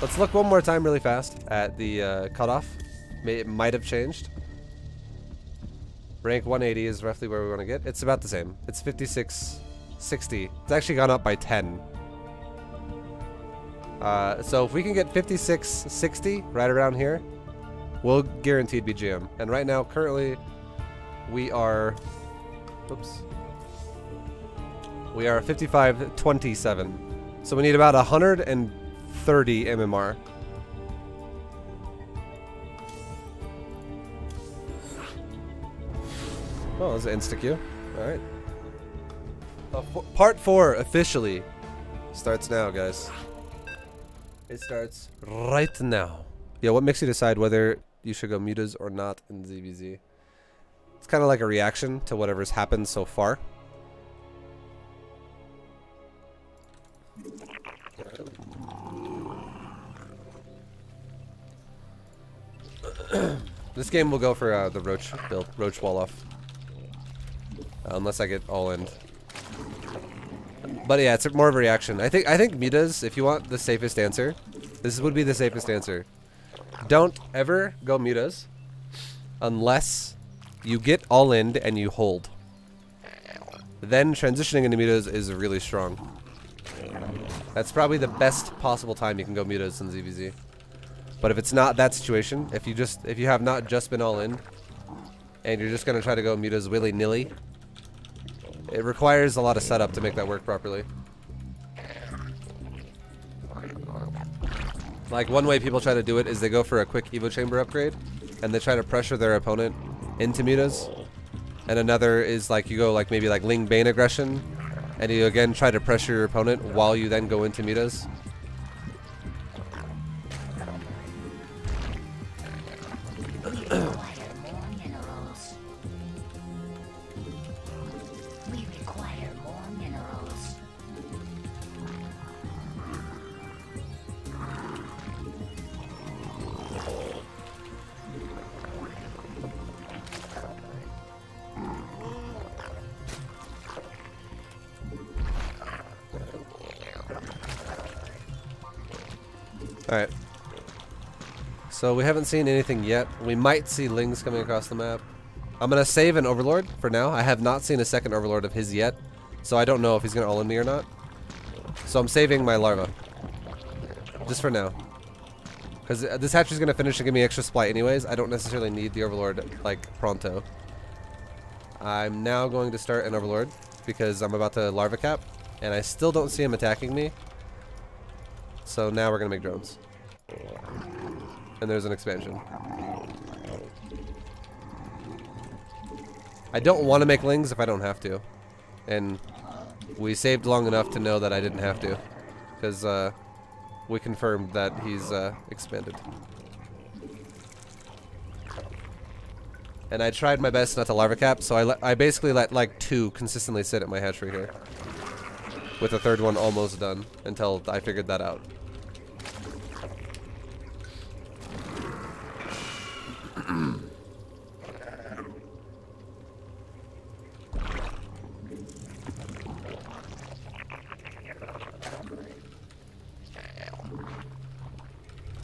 Let's look one more time really fast at the cutoff. It might have changed. Rank 180 is roughly where we want to get. It's about the same. It's 5660. It's actually gone up by 10. So if we can get 5660 right around here, we'll guaranteed be GM. And right now, currently, we are... Oops. We are 5527. So we need about 130 MMR. Oh, that's an insta-Q. Alright. Part 4 officially starts now, guys. It starts right now. Yeah, what makes you decide whether you should go mutas or not in ZVZ? It's kind of like a reaction to whatever's happened so far. This game will go for the Roach build, Roach wall off. Unless I get all in. But yeah, it's more of a reaction. I think mutas, if you want the safest answer, this would be the safest answer. Don't ever go mutas unless you get all in and you hold. Then transitioning into mutas is really strong. That's probably the best possible time you can go mutas in ZVZ. But if it's not that situation, if you have not just been all in and you're just gonna try to go mutas willy-nilly, it requires a lot of setup to make that work properly. Like, one way people try to do it is they go for a quick Evo Chamber upgrade, and they try to pressure their opponent into mutas. And another is like, you go like maybe like Ling Bane aggression, and you again try to pressure your opponent while you then go into mutas. Alright. So we haven't seen anything yet. We might see Lings coming across the map. I'm going to save an Overlord for now. I have not seen a second Overlord of his yet. So I don't know if he's going to all-in me or not. So I'm saving my Larva. Just for now. Because this hatchery's going to finish and give me extra supply anyways. I don't necessarily need the Overlord, like, pronto. I'm now going to start an Overlord because I'm about to Larva cap. And I still don't see him attacking me. So now we're going to make drones. And there's an expansion. I don't want to make Lings if I don't have to. And we saved long enough to know that I didn't have to. Because we confirmed that he's expanded. And I tried my best not to larva cap, so I basically let like 2 consistently sit at my hatchery here. With the 3rd one almost done until I figured that out.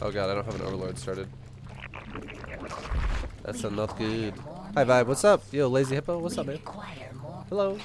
Oh god, I don't have an Overlord started. That's not good. Hi ViBE, what's up? Yo, Lazy Hippo, what's up, man? Hello.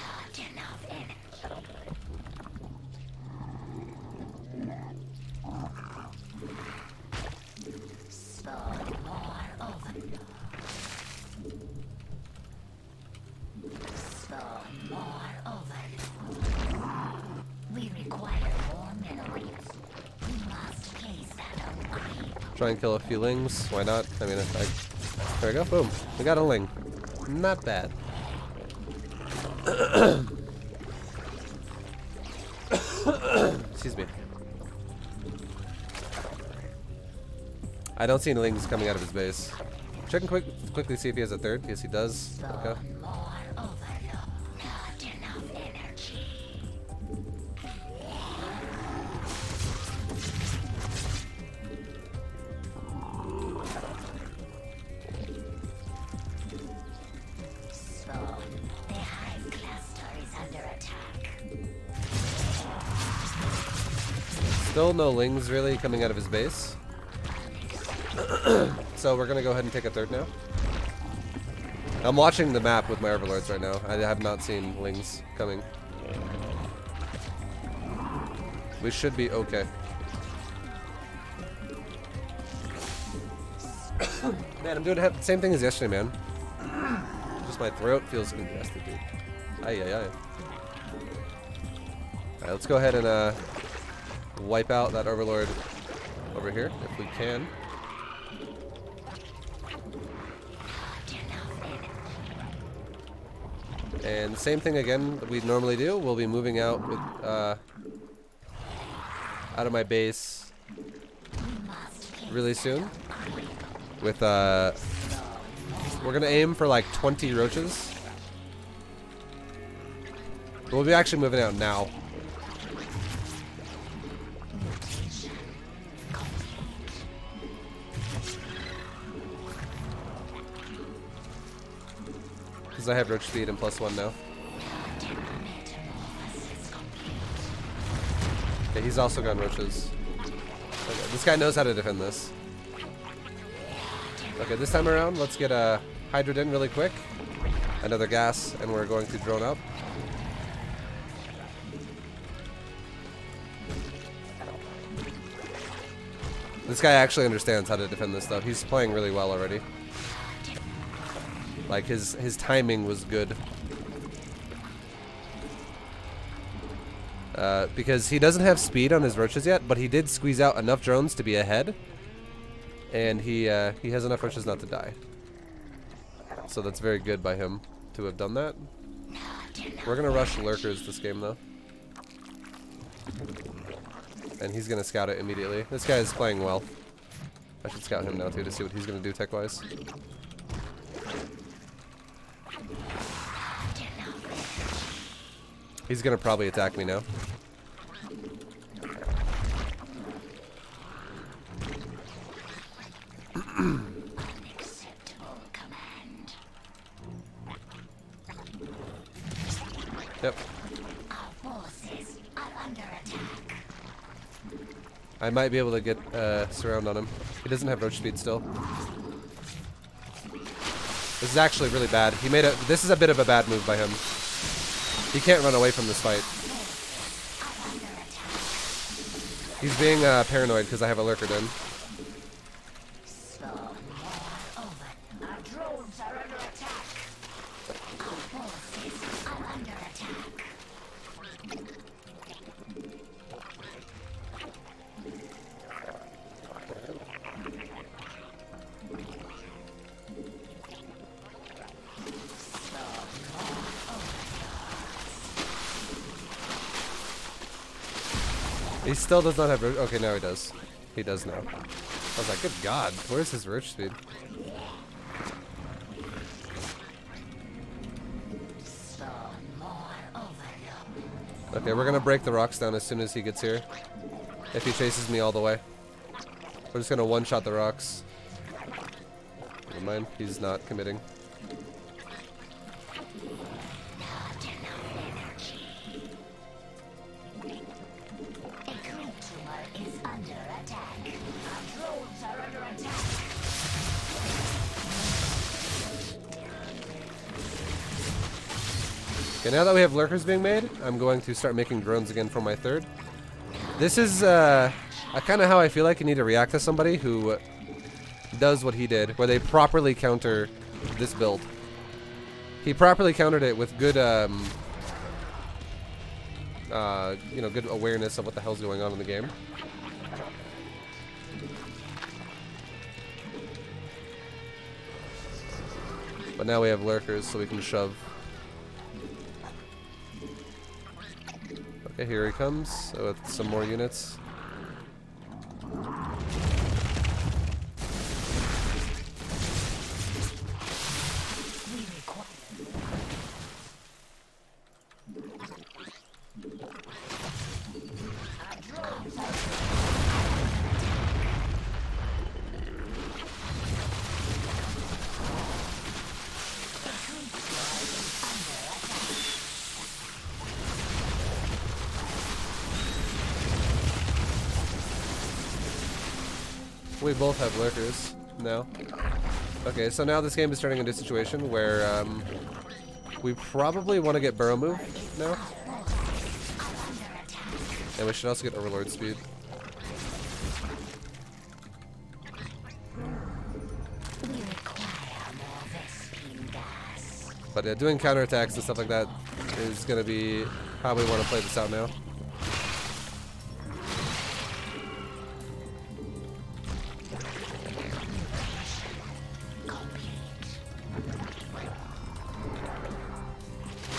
Try and kill a few Lings. Why not? I mean, there we go. Boom. We got a Ling. Not bad. Excuse me. I don't see any Lings coming out of his base. Check and quickly see if he has a 3rd. Yes, he does. Okay. Still no lings really coming out of his base. So we're gonna go ahead and take a third now. I'm watching the map with my overlords right now. I have not seen lings coming. We should be okay. Man, I'm doing the same thing as yesterday, man. Just my throat feels congested, dude. Ay, ay, ay. Alright, let's go ahead and wipe out that overlord over here, if we can. And same thing again that we normally do. We'll be moving out with out of my base really soon. With we're gonna aim for like 20 roaches. We'll be actually moving out now. Because I have roach speed and +1 now. Okay, he's also got roaches. Okay, this guy knows how to defend this. Okay, this time around, let's get a Hydra in really quick. Another gas, and we're going to drone up. This guy actually understands how to defend this stuff. He's playing really well already. Like, his timing was good. Because he doesn't have speed on his roaches yet, but he did squeeze out enough drones to be ahead. And he has enough roaches not to die. So that's very good by him to have done that. We're gonna rush lurkers this game though. And he's gonna scout it immediately. This guy is playing well. I should scout him now too to see what he's gonna do tech-wise. He's gonna probably attack me now. Yep. I might be able to get surround on him. He doesn't have roach speed still. This is actually really bad. He made a. This is a bit of a bad move by him. He can't run away from this fight. He's being paranoid because I have a lurker in. He still does not have roach. Okay, now he does. He does now. I was like, good God, where's his roach speed? Okay, we're gonna break the rocks down as soon as he gets here. If he chases me all the way. We're just gonna one-shot the rocks. Never mind, he's not committing. Okay, now that we have lurkers being made, I'm going to start making drones again for my third. This is kind of how I feel like you need to react to somebody who does what he did, where they properly counter this build. He properly countered it with good, you know, good awareness of what the hell's going on in the game. But now we have lurkers, so we can shove. Okay, here he comes with some more units. We both have lurkers now. Okay, so now this game is turning into a situation where we probably want to get burrow move now. And we should also get overlord speed. But yeah, doing counterattacks and stuff like that is going to be how we want to play this out now.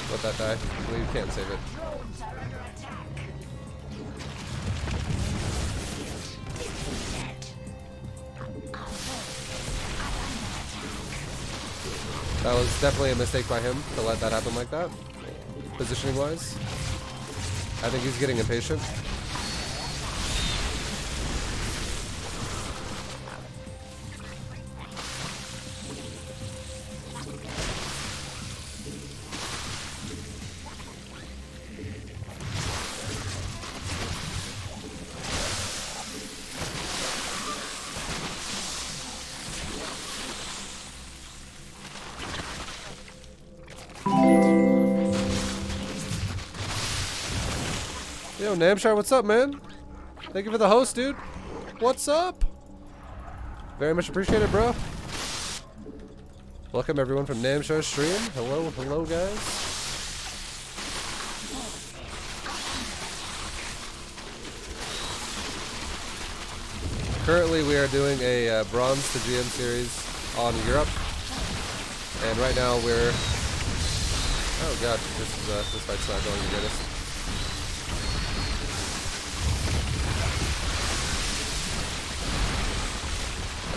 Let that die. We can't save it. That was definitely a mistake by him to let that happen like that, positioning wise. I think he's getting impatient. Yo, Namshar, what's up, man? Thank you for the host, dude. What's up? Very much appreciated, bro. Welcome everyone from Namshar stream. Hello, hello, guys. Currently, we are doing a bronze to GM series on Europe, and right now we're. Oh god, this fight's not going the greatest.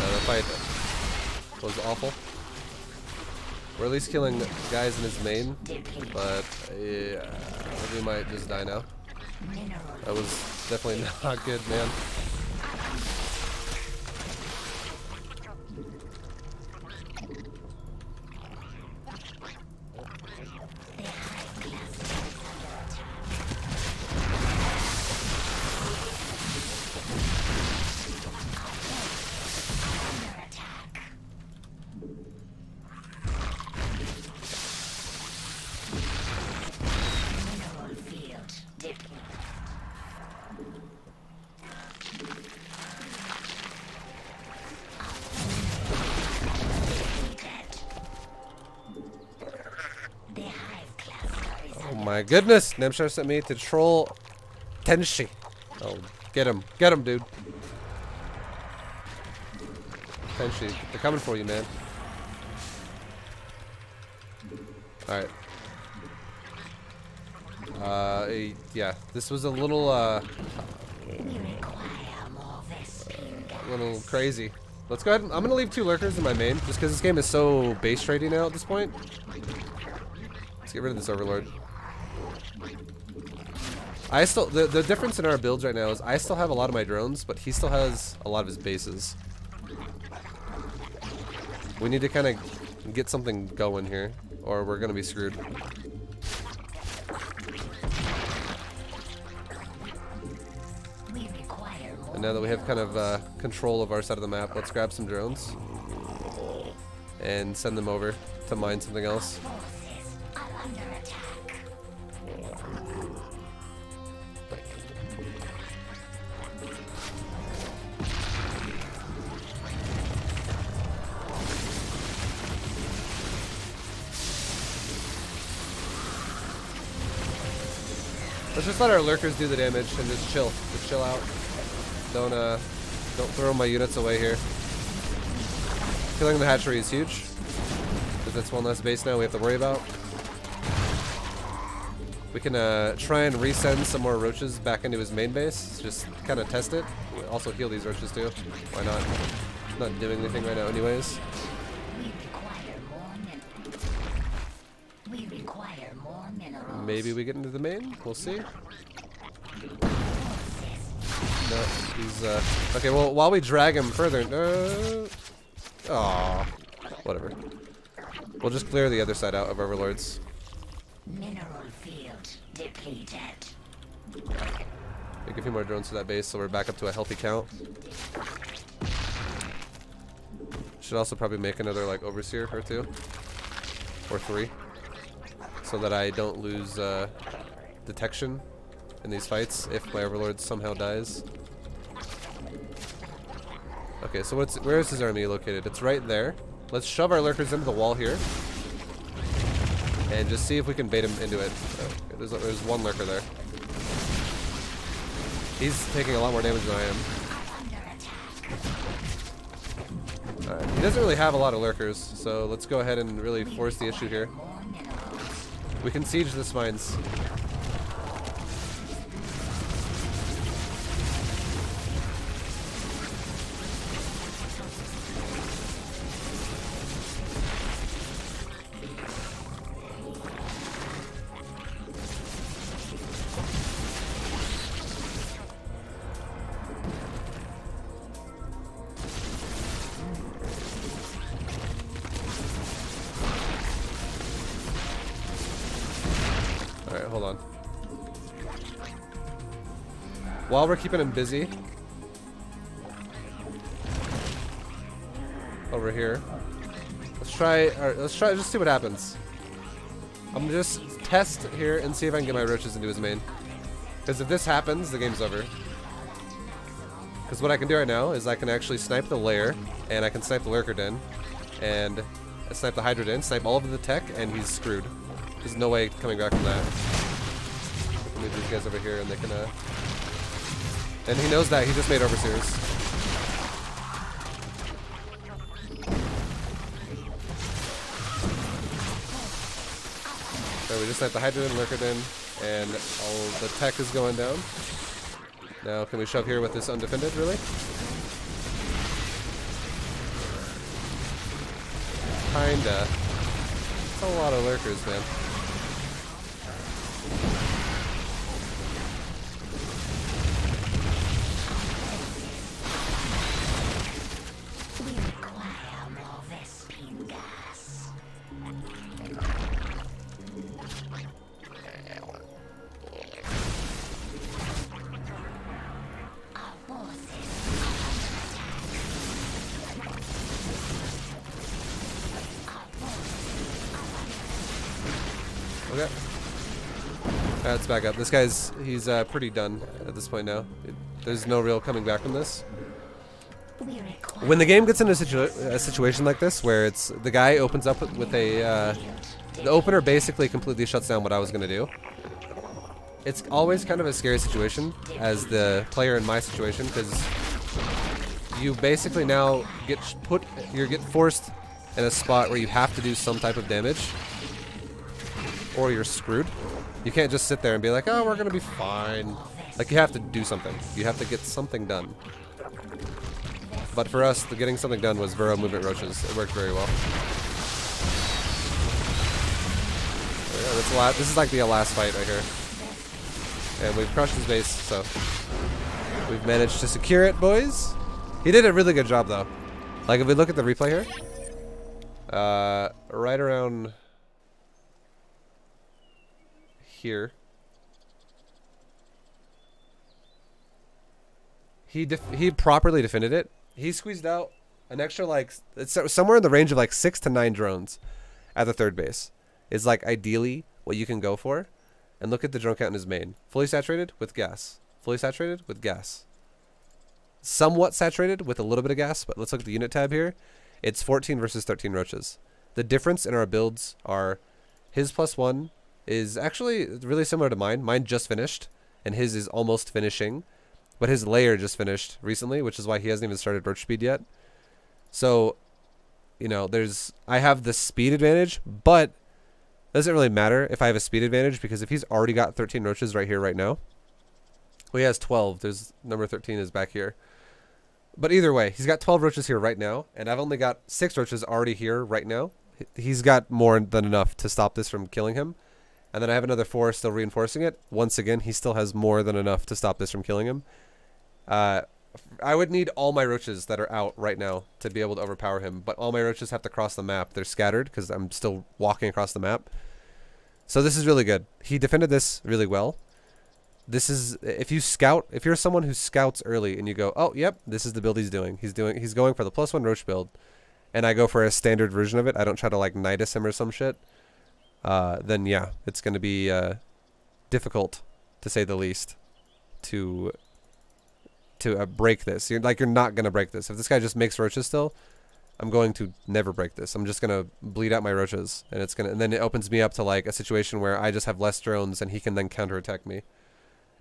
The fight was awful. We're at least killing guys in his main, but yeah, we might just die now. That was definitely not good, man. My goodness, Nemshar sent me to troll Tenshi. Oh, get him, dude. Tenshi, they're coming for you, man. All right. Yeah, this was a little crazy. Let's go ahead. I'm gonna leave 2 lurkers in my main, just because this game is so base trading now at this point. Let's get rid of this overlord. I still the difference in our builds right now is I still have a lot of my drones, but he still has a lot of his bases. We need to kind of get something going here, or we're gonna be screwed. And now that we have kind of control of our side of the map, let's grab some drones and send them over to mine something else. Let's just let our lurkers do the damage and just chill. Just chill out. Don't throw my units away here. Killing the hatchery is huge, because that's one less base now we have to worry about. We can try and resend some more roaches back into his main base. Just kind of test it. We'll also heal these roaches too. Why not? Not doing anything right now anyways. Maybe we get into the main. We'll see. No, he's okay. Well, while we drag him further, oh, whatever. We'll just clear the other side out of overlords. Mineral field depleted. Make a few more drones to that base, so we're back up to a healthy count. Should also probably make another like overseer or 2 or 3, so that I don't lose detection in these fights if my overlord somehow dies. Okay, so where is his army located? It's right there. Let's shove our lurkers into the wall here and just see if we can bait him into it. Okay, there's one lurker there. He's taking a lot more damage than I am. Alright, he doesn't really have a lot of lurkers, so let's go ahead and really force the issue here. We can siege this mines. Alright, hold on. While we're keeping him busy, over here, let's try just see what happens. I'm gonna just test here and see if I can get my roaches into his main. Because if this happens, the game's over. Because what I can do right now is I can actually snipe the lair, and I can snipe the lurker den, and snipe the hydra den, snipe all of the tech, and he's screwed. There's no way coming back from that. Let me move these guys over here, and they can, and he knows that. He just made overseers. So we just sniped the hydra den, lurker den, and all the tech is going down. Now, can we shove here with this undefended, really? Kinda. That's a lot of lurkers, man. Okay. Let's back up. This guy's, he's pretty done at this point now. There's no real coming back from this. When the game gets into a situation like this, where it's the guy opens up with a, the opener basically completely shuts down what I was going to do. It's always kind of a scary situation as the player in my situation, because you basically now get forced in a spot where you have to do some type of damage, or you're screwed. You can't just sit there and be like, oh, we're gonna be fine. Like, you have to do something. You have to get something done. But for us, the getting something done was Burrow movement roaches. It worked very well. Yeah, that's this is like the last fight right here. And we've crushed his base, so we've managed to secure it, boys. He did a really good job, though. Like, if we look at the replay here, right around here, he properly defended it. He squeezed out an extra, like, it's somewhere in the range of like 6 to 9 drones at the third base is like ideally what you can go for. And look at the drone count in his main. Fully saturated with gas. Fully saturated with gas. Somewhat saturated with a little bit of gas, but let's look at the unit tab here. It's 14 versus 13 roaches. The difference in our builds are his +1 is actually really similar to mine. Mine just finished, and his is almost finishing. But his layer just finished recently, which is why he hasn't even started roach speed yet. So, you know, I have the speed advantage, but it doesn't really matter if I have a speed advantage, because if he's already got 13 roaches right here right now, well, he has 12. There's number 13 is back here. But either way, he's got 12 roaches here right now, and I've only got 6 roaches already here right now. He's got more than enough to stop this from killing him. And then I have another 4 still reinforcing it. Once again, he still has more than enough to stop this from killing him. I would need all my roaches that are out right now to be able to overpower him, but all my roaches have to cross the map. They're scattered because I'm still walking across the map. So this is really good. He defended this really well. This is, if you're someone who scouts early and you go, oh, yep, this is the build he's doing. He's going for the +1 roach build. and I go for a standard version of it, I don't try to like Nidus him or some shit, then yeah, it's going to be difficult, to say the least, to break this. You're not going to break this. If this guy just makes roaches still, I'm going to never break this. I'm just going to bleed out my roaches, and then it opens me up to like a situation where I just have less drones and he can then counterattack me.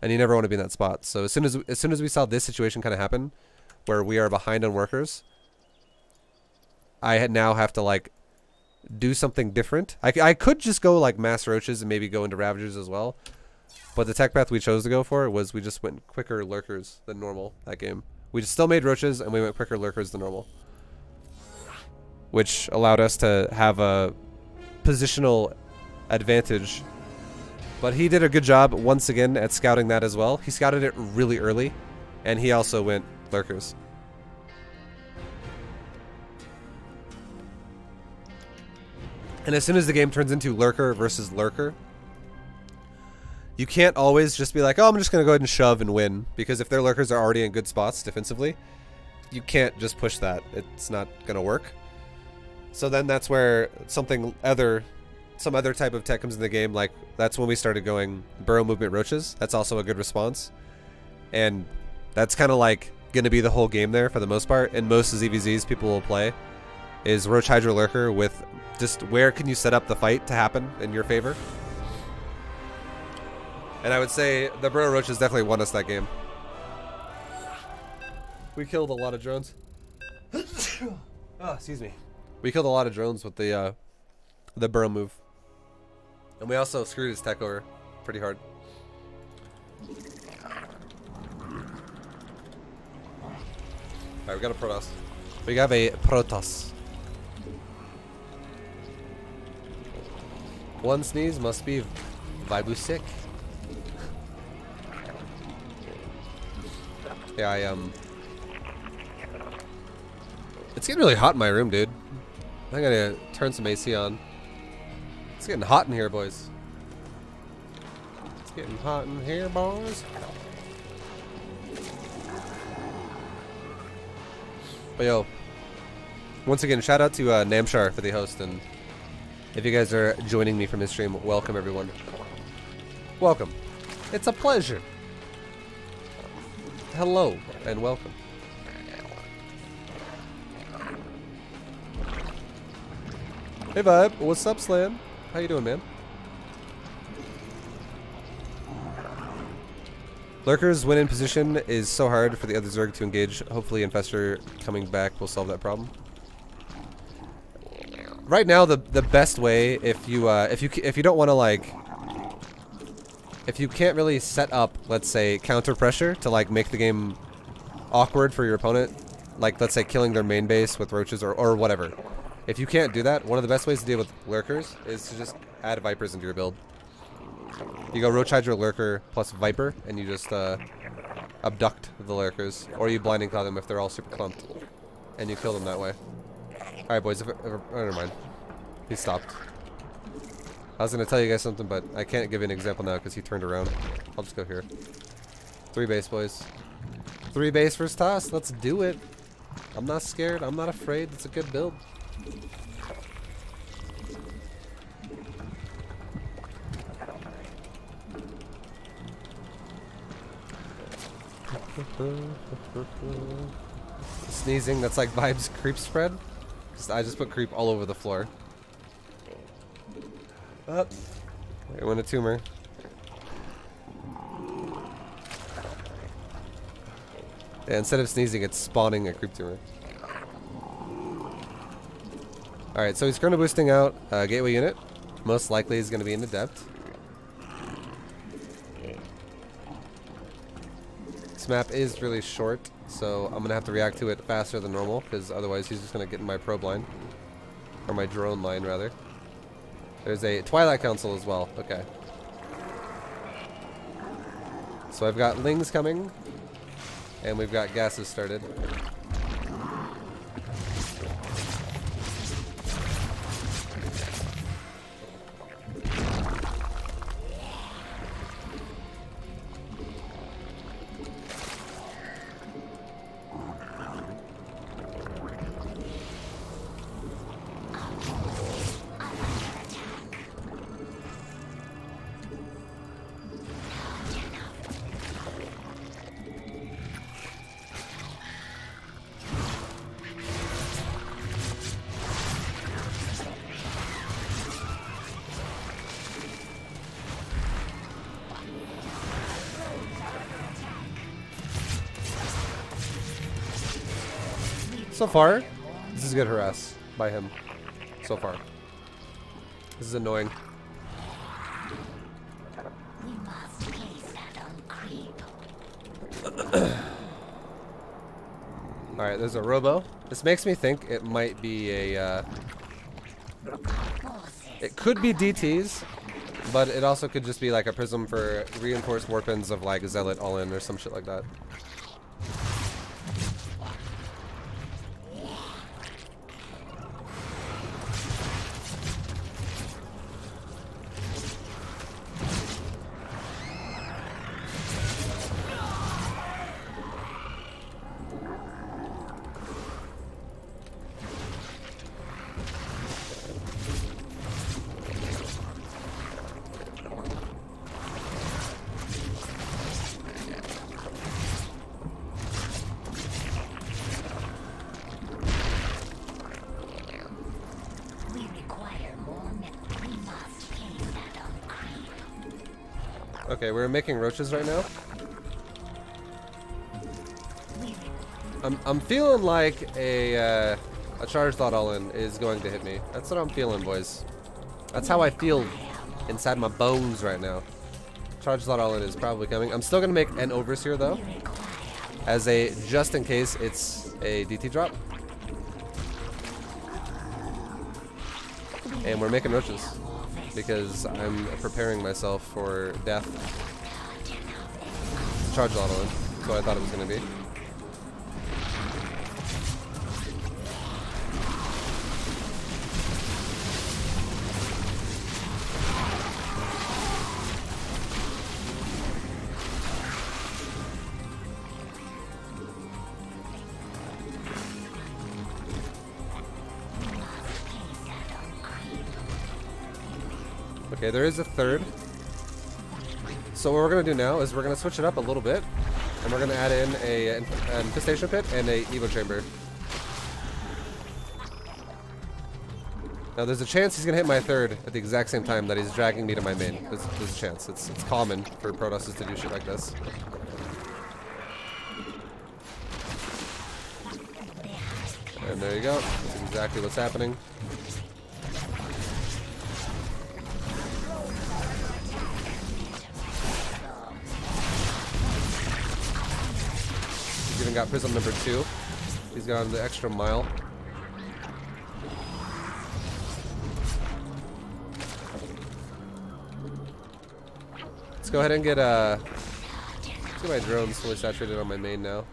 And you never want to be in that spot. So as soon as we saw this situation kind of happen, where we are behind on workers, I now have to like do something different. I could just go like mass roaches and maybe go into ravagers as well, but the tech path we chose to go for was we just went quicker lurkers than normal that game. We just still made roaches and we went quicker lurkers than normal, which allowed us to have a positional advantage. But he did a good job once again at scouting that as well. He scouted it really early, and he also went lurkers. And as soon as the game turns into lurker versus lurker, you can't always just be like, oh, I'm just going to go ahead and shove and win. Because if their lurkers are already in good spots defensively, you can't just push that. It's not going to work. So then that's where some other type of tech comes in the game. Like, that's when we started going burrow movement roaches. That's also a good response. And that's kind of like going to be the whole game there for the most part. And most ZVZs people will play is Roach Hydra Lurker with just where can you set up the fight to happen in your favor. And I would say the burrow roaches definitely won us that game. We killed a lot of drones. Oh, excuse me. We killed a lot of drones with the burrow move. And we also screwed his tech over pretty hard. Alright, we got a Protoss. We have a Protoss. One sneeze must be ViBE sick. Yeah, it's getting really hot in my room, dude. I gotta turn some AC on. It's getting hot in here, boys. It's getting hot in here, boys. But yo, once again, shout out to Namshar for the host, and if you guys are joining me from his stream, welcome everyone. Welcome. It's a pleasure. Hello and welcome. Hey ViBE, what's up, Slam? How you doing, man? Lurkers when in position is so hard for the other Zerg to engage. Hopefully Infestor coming back will solve that problem. Right now, the best way, if you don't want to like, if you can't really set up, let's say, counter pressure to like make the game awkward for your opponent, like let's say killing their main base with roaches or whatever. If you can't do that, one of the best ways to deal with lurkers is to just add vipers into your build. You go Roach Hydra Lurker plus Viper, and you just abduct the lurkers, or you blinding cloud them if they're all super clumped, and you kill them that way. All right, boys. Oh, never mind. He stopped. I was gonna tell you guys something, but I can't give you an example now because he turned around. I'll just go here. 3 base, boys. 3 base versus toss. Let's do it. I'm not scared. I'm not afraid. It's a good build. Sneezing, that's like ViBE's creep spread. I just put creep all over the floor. Up. I win a tumor. Yeah, instead of sneezing, it's spawning a creep tumor. Alright, so he's chrono boosting out gateway unit. Most likely he's going to be in Adept. This map is really short, so I'm going to have to react to it faster than normal, because otherwise he's just going to get in my probe line. Or my drone line, rather. There's a Twilight Council as well. Okay. So I've got Lings coming, and we've got gases started. So far, this is good harass by him. So far. This is annoying. We must place that on creep. Alright, there's a robo. This makes me think it might be a, it could be DTs, but it also could just be like a prism for reinforced weapons of like Zealot all in or some shit like that. Okay, we're making roaches right now. I'm feeling like a charge thought all-in is going to hit me. That's what I'm feeling, boys. That's how I feel inside my bones right now. Charge thought all-in is probably coming. I'm still gonna make an overseer though, as a just in case it's a DT drop. And we're making roaches because I'm preparing myself for death. Charge thought all-in. That's what I thought it was gonna be. Okay, there is a third. So what we're going to do now is we're going to switch it up a little bit. And we're going to add in an infestation pit and a evo chamber. Now there's a chance he's going to hit my third at the exact same time that he's dragging me to my main. There's a chance. It's common for Protosses to do shit like this. And there you go. That's exactly what's happening. Even got prism number 2. He's gone the extra mile. Let's go ahead and get my drones fully saturated on my main now,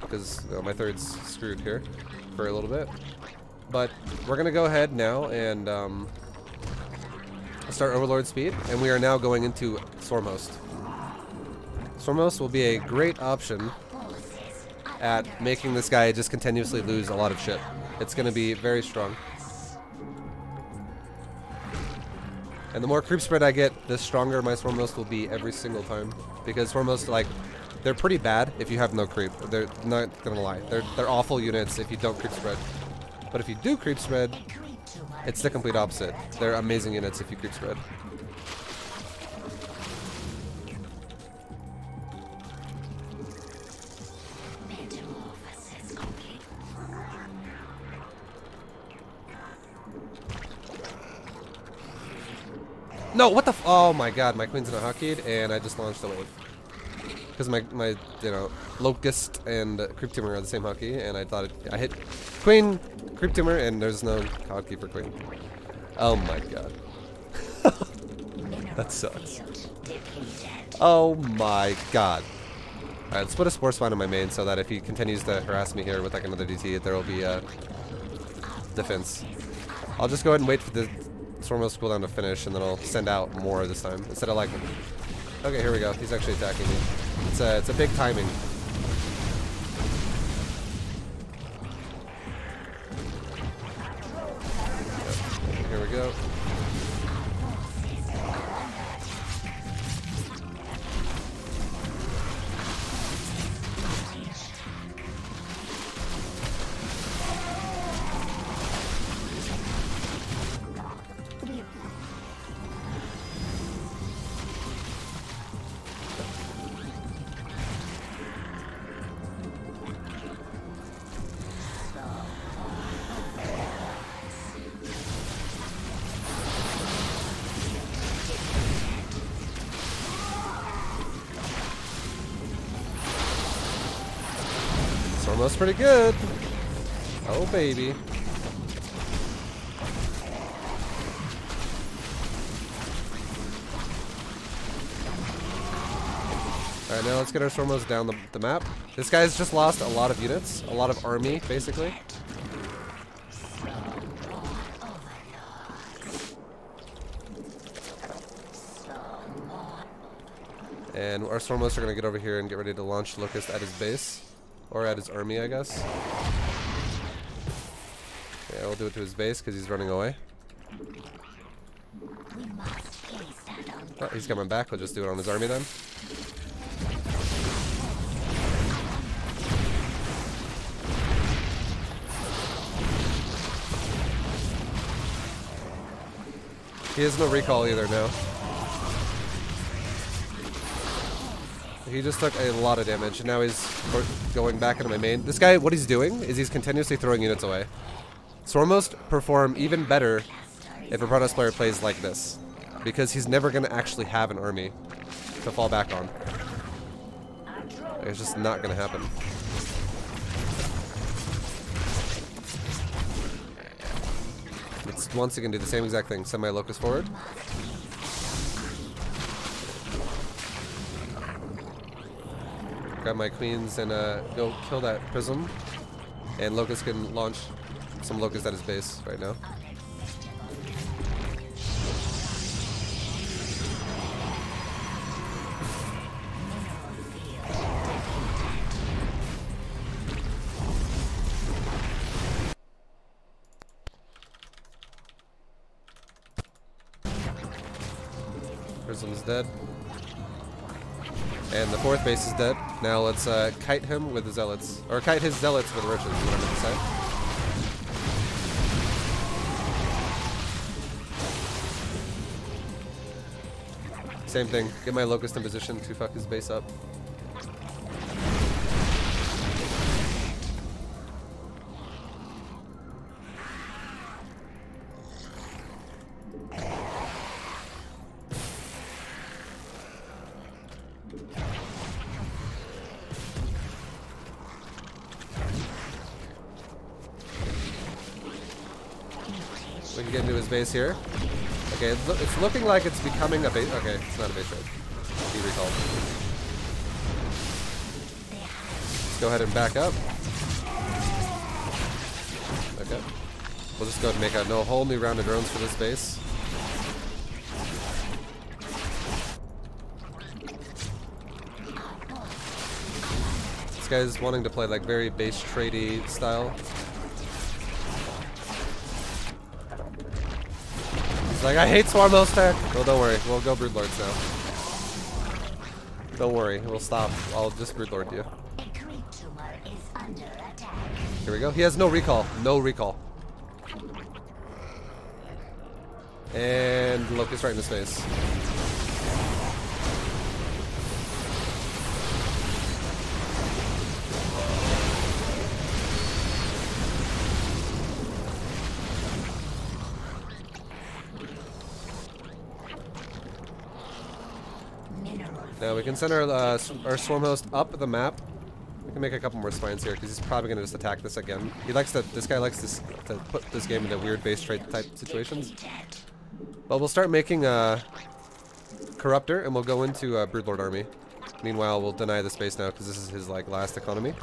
because my third's screwed here for a little bit. But we're gonna go ahead now and start Overlord speed, and we are now going into Stormhost. Stormhost will be a great option at making this guy just continuously lose a lot of shit. It's going to be very strong. And the more creep spread I get, the stronger my Stormhost will be every single time. Because Stormhost, like, they're pretty bad if you have no creep. They're not going to lie. They're awful units if you don't creep spread. But if you do creep spread, it's the complete opposite. They're amazing units if you creep spread. No, what the f— oh my god, my queen's not hotkeyed, and I just launched a wave. Because my you know, Locust and Creep Tumor are the same hotkey, and I thought I hit Queen, Creep Tumor, and there's no hotkey for Queen. Oh my god. That sucks. Oh my god. Alright, let's put a Spore Spawn in my main so that if he continues to harass me here with like another DT, there will be a defense. I'll just go ahead and wait for the Stormhost cooldown to finish, and then I'll send out more this time instead of like. Okay, here we go. He's actually attacking me. It's a big timing. Yep. Here we go. Almost pretty good. Oh, baby. Alright, now let's get our Stormos down the map. This guy's just lost a lot of units. A lot of army, basically. And our Stormos are going to get over here and get ready to launch Locust at his base. Or at his army, I guess. Yeah, we'll do it to his base because he's running away. Oh, he's coming back. We'll just do it on his army then. He has no recall either now. He just took a lot of damage, and now he's going back into my main. This guy, what he's doing is he's continuously throwing units away. Stormos perform even better if a Protoss player plays like this, because he's never going to actually have an army to fall back on. It's just not going to happen. Let's once again do the same exact thing. Send my Locust forward. Grab my queens and go kill that prism. And Locust can launch some Locust at his base right now. Prism's dead. And the fourth base is dead. Now let's kite him with the zealots. Or kite his zealots with roaches, is what I meant to say. Same thing. Get my Locust in position to fuck his base up. We can get into his base here. Okay, it's looking like it's becoming a base. Okay, it's not a base raid. Be recalled. Let's go ahead and back up. Okay. We'll just go ahead and make a whole new round of drones for this base. This guy's wanting to play like very base tradey style. He's like, I hate Swarmos tech. Well, don't worry. We'll go Broodlords now. Don't worry. We'll stop. I'll just Broodlord you. Here we go. He has no recall. No recall. And Locust right in his face. Now we can send our swarm host up the map. We can make a couple more spines here because he's probably gonna just attack this again. He likes to. This guy likes to put this game into weird base trade type situations. But we'll start making a Corruptor and we'll go into a Broodlord army. Meanwhile, we'll deny the space now because this is his like last economy.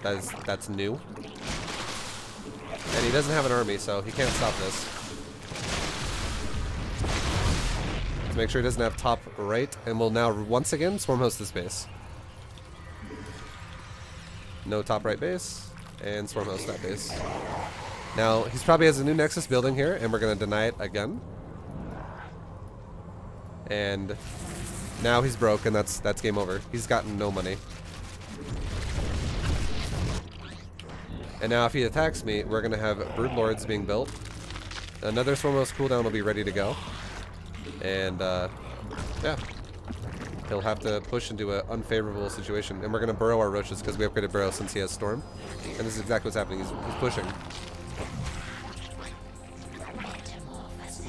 That's new. And he doesn't have an army, so he can't stop this. Make sure he doesn't have top right, and we'll now once again swarm host this base. No top right base, and swarm host that base. Now he's probably has a new Nexus building here, and we're gonna deny it again. And now he's broke, and that's game over. He's gotten no money. And now if he attacks me, we're gonna have Broodlords being built. Another swarm host cooldown will be ready to go. And, yeah. He'll have to push into an unfavorable situation. And we're going to burrow our roaches because we upgraded burrow since he has storm. And this is exactly what's happening. He's pushing.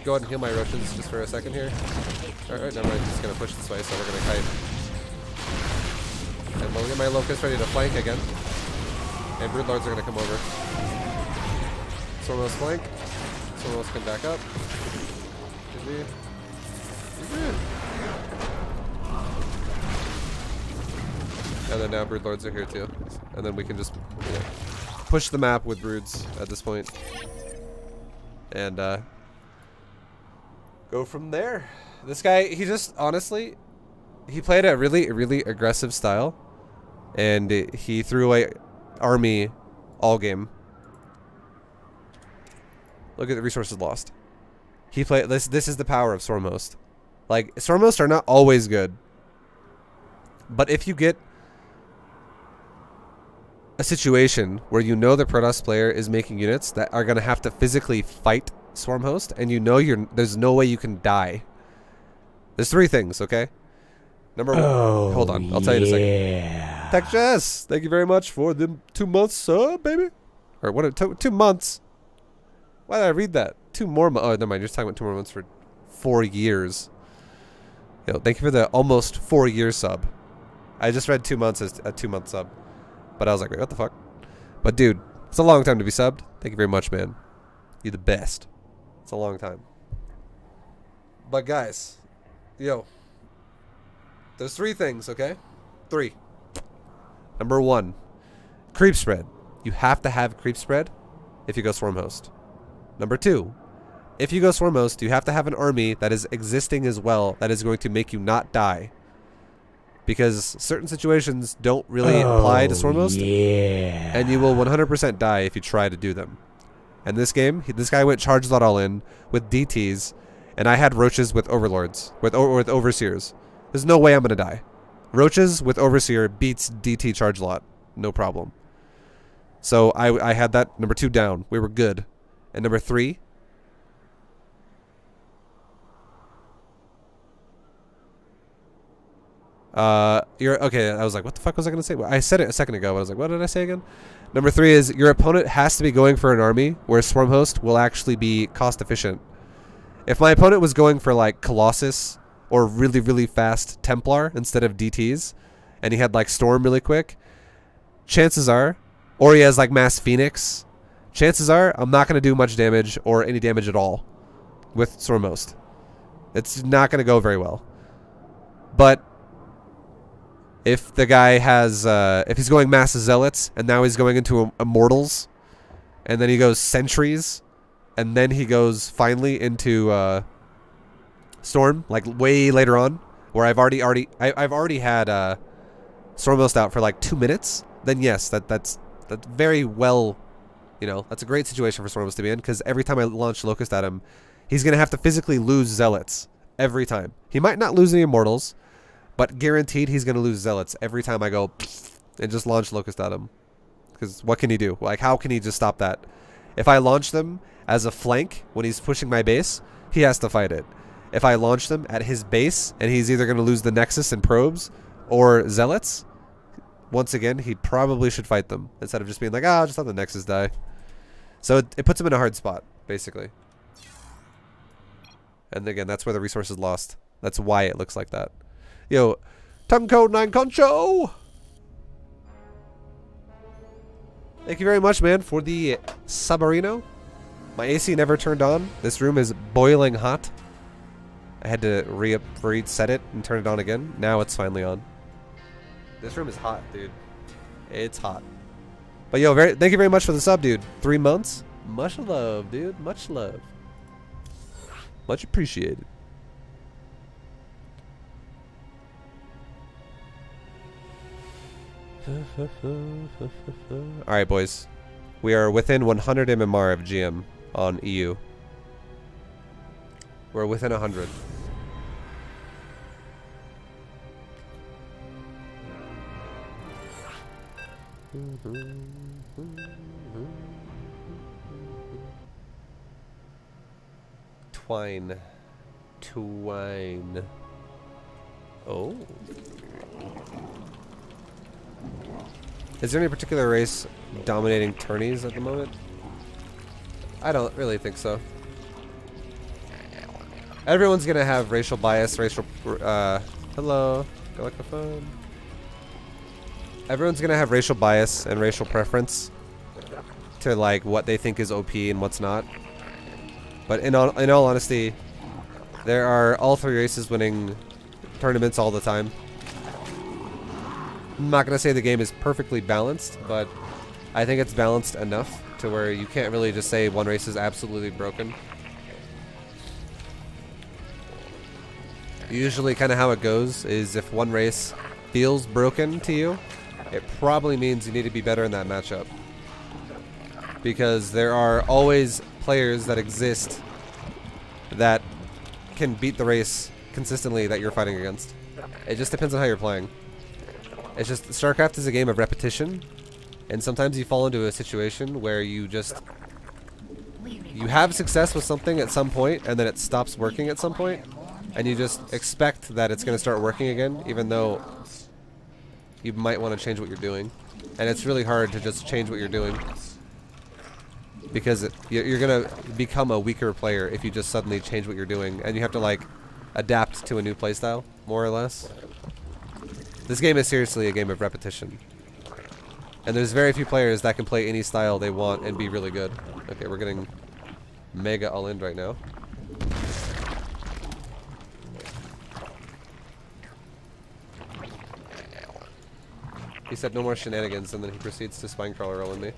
Go ahead and heal my roaches just for a second here. Alright, now I'm just going to push this way, so we're going to kite. And I'll get my Locust ready to flank again. And Broodlords are going to come over. Stormhost flank. Stormhost come back up. GG. And then now Broodlords are here too. And then we can just push the map with Broods at this point. And go from there. This guy, he just, honestly, he played a really, really aggressive style. And he threw away army all game. Look at the resources lost. He played, this is the power of Stormhost. Like, Stormhost are not always good. But if you get a situation where you know the Protoss player is making units that are going to have to physically fight Stormhost, and you know there's no way you can die. There's three things, okay? Number one. Hold on, I'll tell you in a second. Tech Jess, thank you very much for the 2 months sub, baby. Or what? 2 months. Why did I read that? 2 more months. Oh, never mind. You're talking about 2 more months for 4 years. Yo, thank you for the almost 4-year sub. I just read 2 months as a 2-month sub. But I was like, wait, what the fuck? But dude, it's a long time to be subbed. Thank you very much, man. You're the best. It's a long time. But guys, yo, there's 3 things, okay? 3. Number 1, creep spread. You have to have creep spread if you go Swarmhost. Number 2, if you go Swarmhost, you have to have an army that is existing as well that is going to make you not die. Because certain situations don't really apply to Stormhost. Yeah. And you will 100% die if you try to do them. And this game, this guy went charge lot all in with DTs, and I had roaches with overlords, with overseers. There's no way I'm going to die. Roaches with overseer beats DT charge lot. No problem. So I had that number 2 down. We were good. And number 3... you're okay. I was like, what the fuck was I gonna say? I said it a second ago, but I was like, what did I say again? Number 3 is your opponent has to be going for an army where Swarmhost will actually be cost efficient. If my opponent was going for like Colossus or really, really fast Templar instead of DTs, and he had like Storm really quick, chances are, or he has like Mass Phoenix, chances are I'm not gonna do much damage or any damage at all with Swarmhost. It's not gonna go very well. But if the guy has, if he's going Mass Zealots, and now he's going into Immortals, and then he goes Sentries, and then he goes finally into Storm, like way later on, where I've already had Stormhost out for like 2 minutes, then yes, that's very well, you know, that's a great situation for Stormhost to be in, because every time I launch Locust at him, he's going to have to physically lose Zealots every time. He might not lose any Immortals, but guaranteed he's going to lose Zealots every time I go and just launch Locust at him. Because what can he do? Like, how can he just stop that? If I launch them as a flank when he's pushing my base, he has to fight it. If I launch them at his base and he's either going to lose the Nexus and Probes or Zealots, once again, he probably should fight them. Instead of just being like, ah, just let the Nexus die. So it puts him in a hard spot, basically. And again, that's where the resource is lost. That's why it looks like that. Yo, Tongue Code 9 Concho! Thank you very much, man, for the Sabarino. My AC never turned on. This room is boiling hot. I had to reset it and turn it on again. Now it's finally on. This room is hot, dude. It's hot. But yo, thank you very much for the sub, dude. 3 months. Much love, dude. Much love. Much appreciated. Alright, boys. We are within 100 MMR of GM on EU. We're within 100. Twine. Oh. Is there any particular race dominating tourneys at the moment? I don't really think so. Everyone's gonna have racial bias, hello, go like the phone. Everyone's gonna have racial bias and racial preference to like what they think is OP and what's not. But in all honesty, there are all three races winning tournaments all the time. I'm not gonna say the game is perfectly balanced, but I think it's balanced enough to where you can't really just say one race is absolutely broken. Usually kind of how it goes is if one race feels broken to you, it probably means you need to be better in that matchup. Because there are always players that exist that can beat the race consistently that you're fighting against. It just depends on how you're playing. It's just, StarCraft is a game of repetition, and sometimes you fall into a situation where you have success with something at some point, and then it stops working at some point, and you just expect that it's going to start working again, even though you might want to change what you're doing. And it's really hard to just change what you're doing, because you're going to become a weaker player if you just suddenly change what you're doing, and you have to like adapt to a new playstyle, more or less. This game is seriously a game of repetition. And there's very few players that can play any style they want and be really good. Okay, we're getting mega all-in right now. He said no more shenanigans, and then he proceeds to spinecrawler roll in me.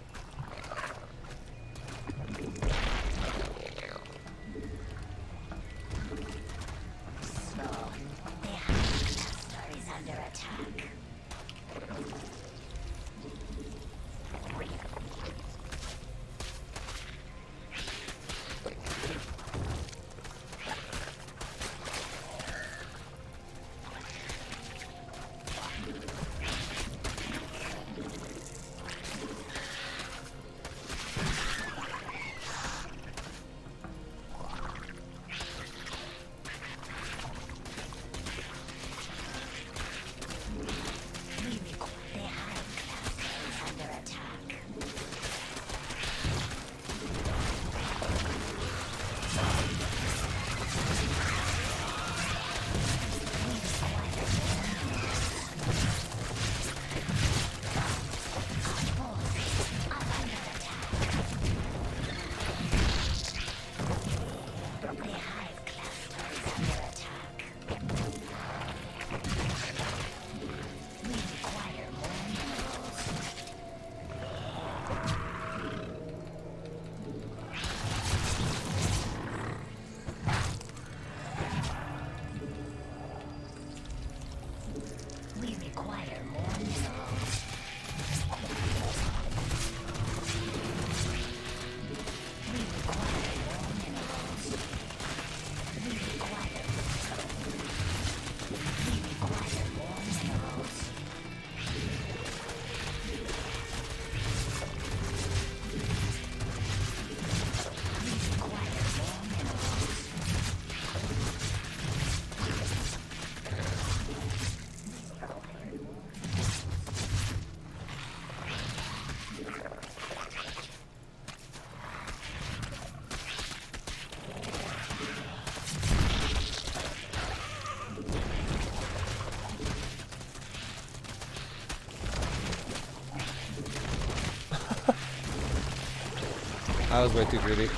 I was way too greedy.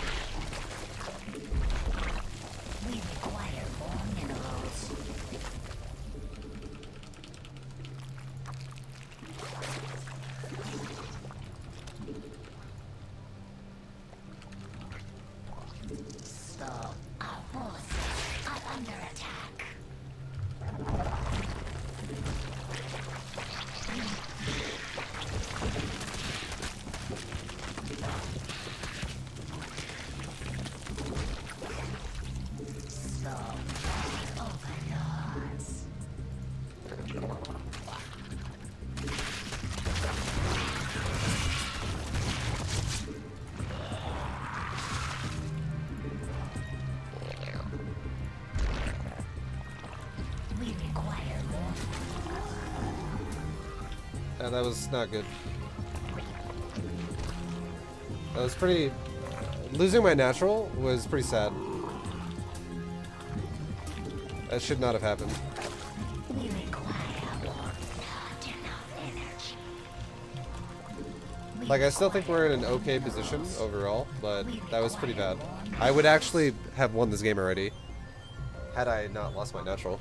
We require more minerals. Stop. Our forces are under attack. That was not good. That was pretty... Losing my natural was pretty sad. That should not have happened. We require more, not enough energy. Like, I still think we're in an okay position overall, but that was pretty bad. I would actually have won this game already had I not lost my natural.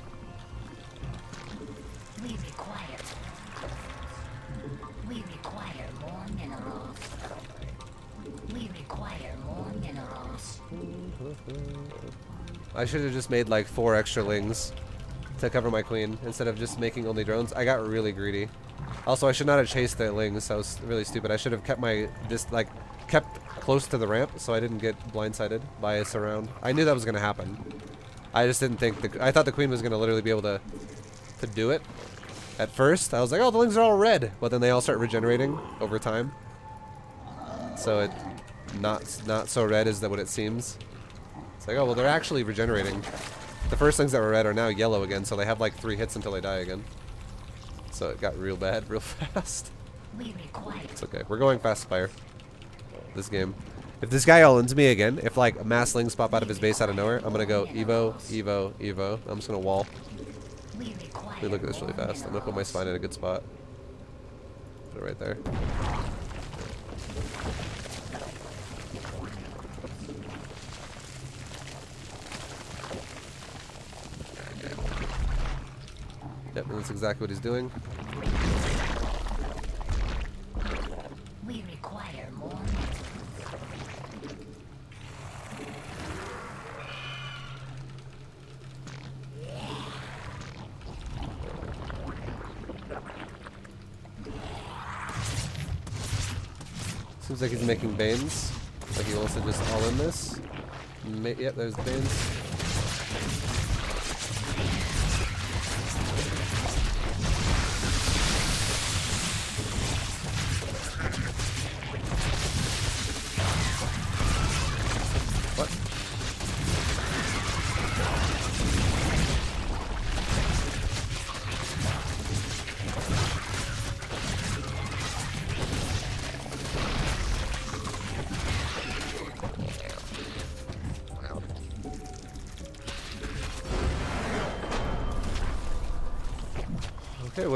We require more minerals. We require more minerals. I should have just made like 4 extra lings to cover my queen instead of just making only drones. I got really greedy. Also, I should not have chased the lings. That was really stupid. I should have kept my kept close to the ramp so I didn't get blindsided by a surround. I knew that was gonna happen. I just didn't think I thought the queen was gonna literally be able to do it. At first, I was like, oh, the lings are all red, but then they all start regenerating over time. So it not so red as what it seems. It's like, oh well, they're actually regenerating. The first things that were red are now yellow again, so they have like 3 hits until they die again. So it got real bad real fast. It's okay. We're going fast fire this game. If this guy all ends me again, if like mass lings pop out of his base out of nowhere, I'm gonna go Evo, Evo, Evo. I'm just gonna wall. Let me look at this really fast. I'm gonna put my spine in a good spot. Put it right there. Yep, and that's exactly what he's doing. We require more. Seems like he's making Banes. Like he wants to just all in this. Yep, there's the Banes. Okay,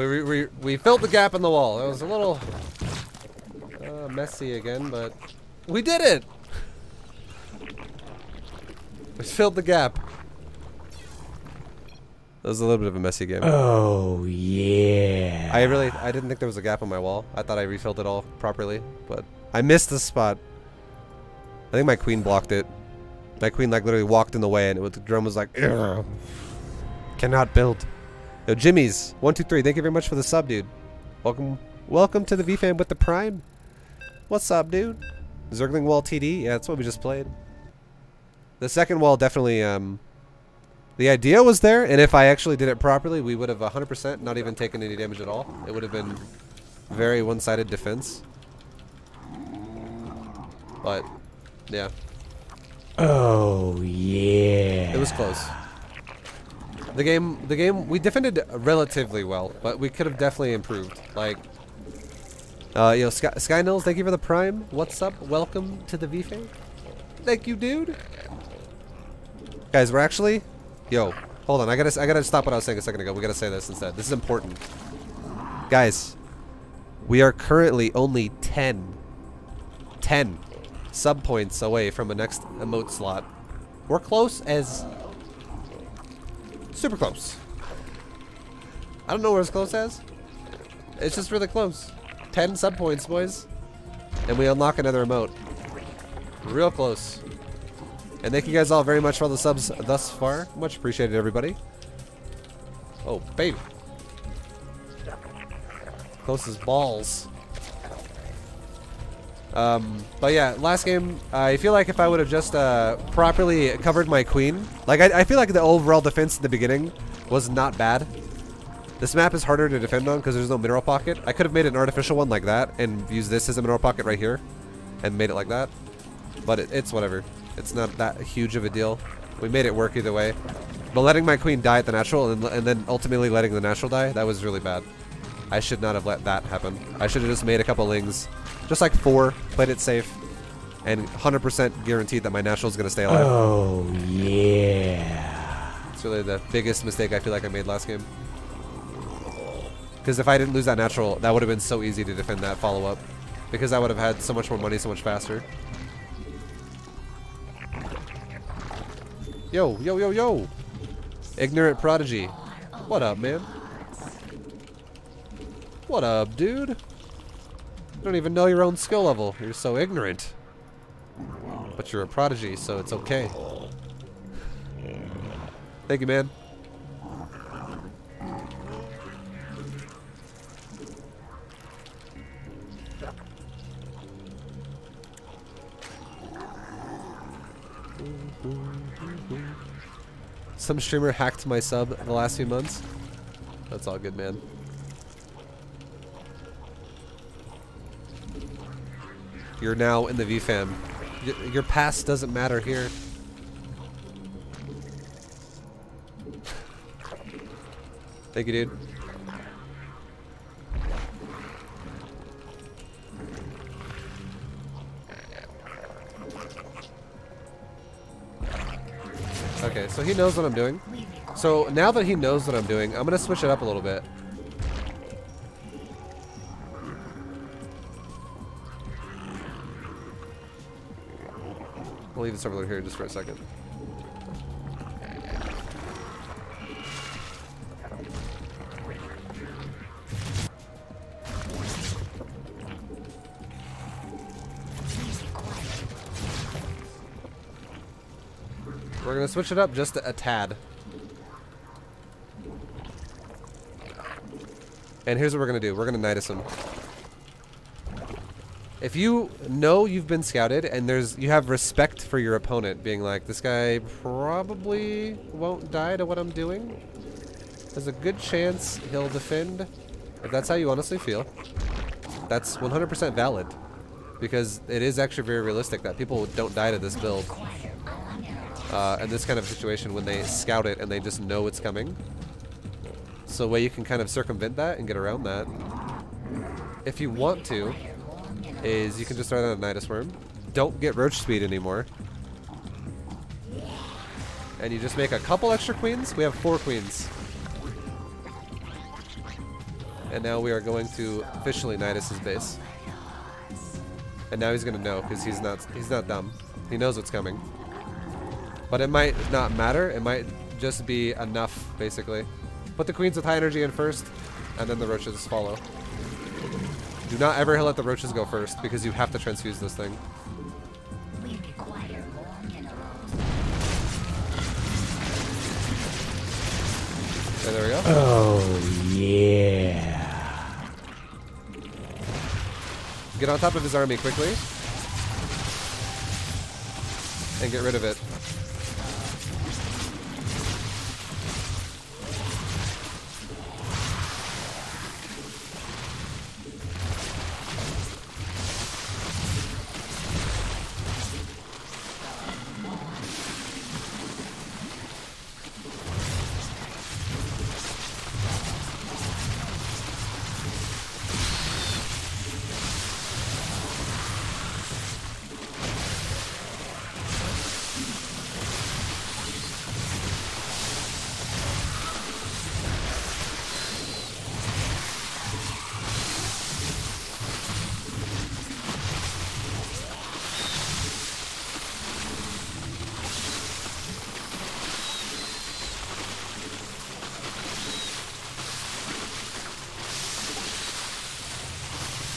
we filled the gap in the wall. It was a little messy again, but we did it! We filled the gap. That was a little bit of a messy game. Oh yeah. I didn't think there was a gap on my wall. I thought I refilled it all properly, but I missed the spot. I think my queen blocked it. My queen like literally walked in the way, and the drone was like, ugh, cannot build. Yo, Jimmy's 123. Thank you very much for the sub, dude. Welcome to the VFam with the Prime. What's up, dude? Zergling wall TD. Yeah, that's what we just played. The second wall definitely. The idea was there, and if I actually did it properly, we would have 100% not even taken any damage at all. It would have been very one-sided defense. But yeah. Oh yeah. It was close. The game, we defended relatively well, but we could have definitely improved. Like, yo, Sky Nils, thank you for the Prime. What's up? Welcome to the VFA. Thank you, dude. Guys, we're actually, yo, hold on. I gotta stop what I was saying a second ago. We gotta say this instead. This is important, guys. We are currently only 10 sub points away from a next emote slot. We're close as. Super close. I don't know where it's close as. It's just really close. 10 sub points, boys. And we unlock another emote. Real close. And thank you guys all very much for all the subs thus far. Much appreciated, everybody. Oh, baby. Close as balls. But yeah, last game, I feel like if I would have just properly covered my queen, like I feel like the overall defense in the beginning was not bad. This map is harder to defend on because there's no mineral pocket. I could have made an artificial one like that and used this as a mineral pocket right here and made it like that. But it's whatever. It's not that huge of a deal. We made it work either way. But letting my queen die at the natural and then ultimately letting the natural die, that was really bad. I should not have let that happen. I should have just made a couple lings. Just like 4, played it safe, and 100% guaranteed that my natural is going to stay alive. Oh, yeah. It's really the biggest mistake I feel like I made last game. Because if I didn't lose that natural, that would have been so easy to defend that follow-up. because I would have had so much more money so much faster. Yo, yo, yo, yo! Ignorant Prodigy. What up, man? What up, dude? You don't even know your own skill level. You're so ignorant. But you're a prodigy, so it's okay. Thank you, man. Some streamer hacked my sub the last few months. That's all good, man. You're now in the VFam. Your past doesn't matter here. Thank you, dude. Okay, so he knows what I'm doing. So now that he knows what I'm doing, I'm gonna switch it up a little bit. We'll leave this over here just for a second. We're gonna switch it up just a tad. And here's what we're gonna do. We're gonna Nidus him. If you know you've been scouted and you have respect for your opponent, being like, this guy probably won't die to what I'm doing. There's a good chance he'll defend. If that's how you honestly feel, that's 100% valid. Because it is actually very realistic that people don't die to this build. In this kind of situation when they scout it and they just know it's coming. So a way you can kind of circumvent that and get around that, if you want to, is you can just throw down a Nidus Worm. Don't get roach speed anymore. And you just make a couple extra queens. We have 4 queens. And now we are going to officially Nidus his base. And now he's gonna know because he's not dumb. He knows what's coming. But it might not matter. It might just be enough, basically. Put the queens with high energy in first, and then the roaches follow. Do not ever let the roaches go first, because you have to transfuse this thing. We require more minerals. Okay, there we go. Oh, yeah. Get on top of his army quickly. And get rid of it.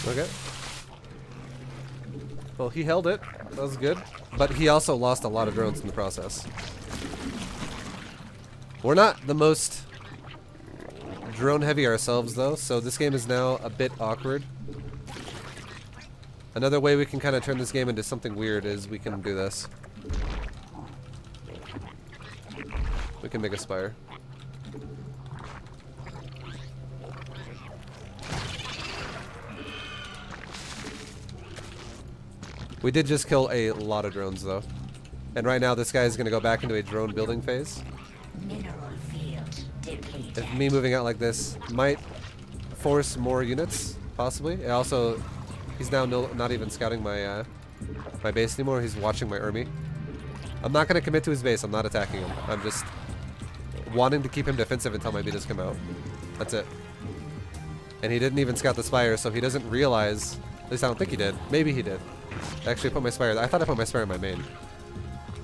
Okay. Well, he held it. That was good. But he also lost a lot of drones in the process. We're not the most drone heavy ourselves, though, so this game is now a bit awkward. Another way we can kind of turn this game into something weird is we can do this. We can make a spire. We did just kill a lot of drones, though. And right now, this guy is going to go back into a drone building phase. Mineral field depleted. If me moving out like this might force more units, possibly. It also, he's now not even scouting my my base anymore. He's watching my army. I'm not going to commit to his base. I'm not attacking him. I'm just wanting to keep him defensive until my betas come out. That's it. And he didn't even scout the spire, so he doesn't realize At least I don't think he did. Maybe he did. I actually put my Spire. I thought I put my Spire in my main.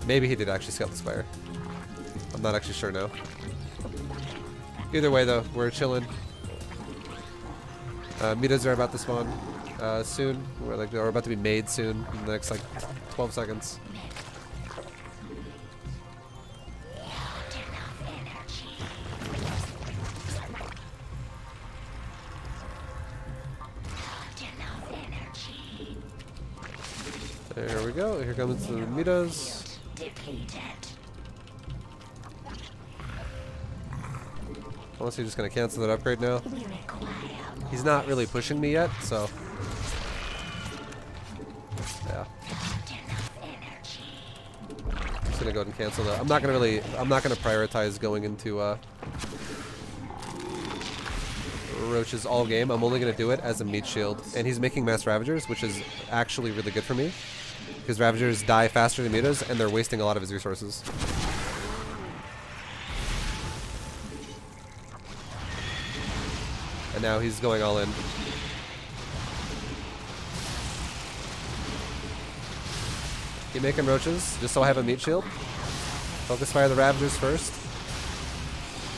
Maybe he did actually scout the Spire. I'm not actually sure now. Either way though, we're chilling. Mitas are about to spawn soon. We're about to be made soon in the next like 12 seconds. There we go. Here comes the Mitas. Unless he's just gonna cancel that upgrade now. He's not really pushing me yet, so yeah. Just gonna go ahead and cancel that. I'm not gonna prioritize going into Roaches all game. I'm only gonna do it as a meat shield. And he's making mass Ravagers, which is actually really good for me. Because Ravagers die faster than Mitas, and they're wasting a lot of his resources. And now he's going all in. Keep making Roaches, just so I have a meat shield. Focus fire the Ravagers first.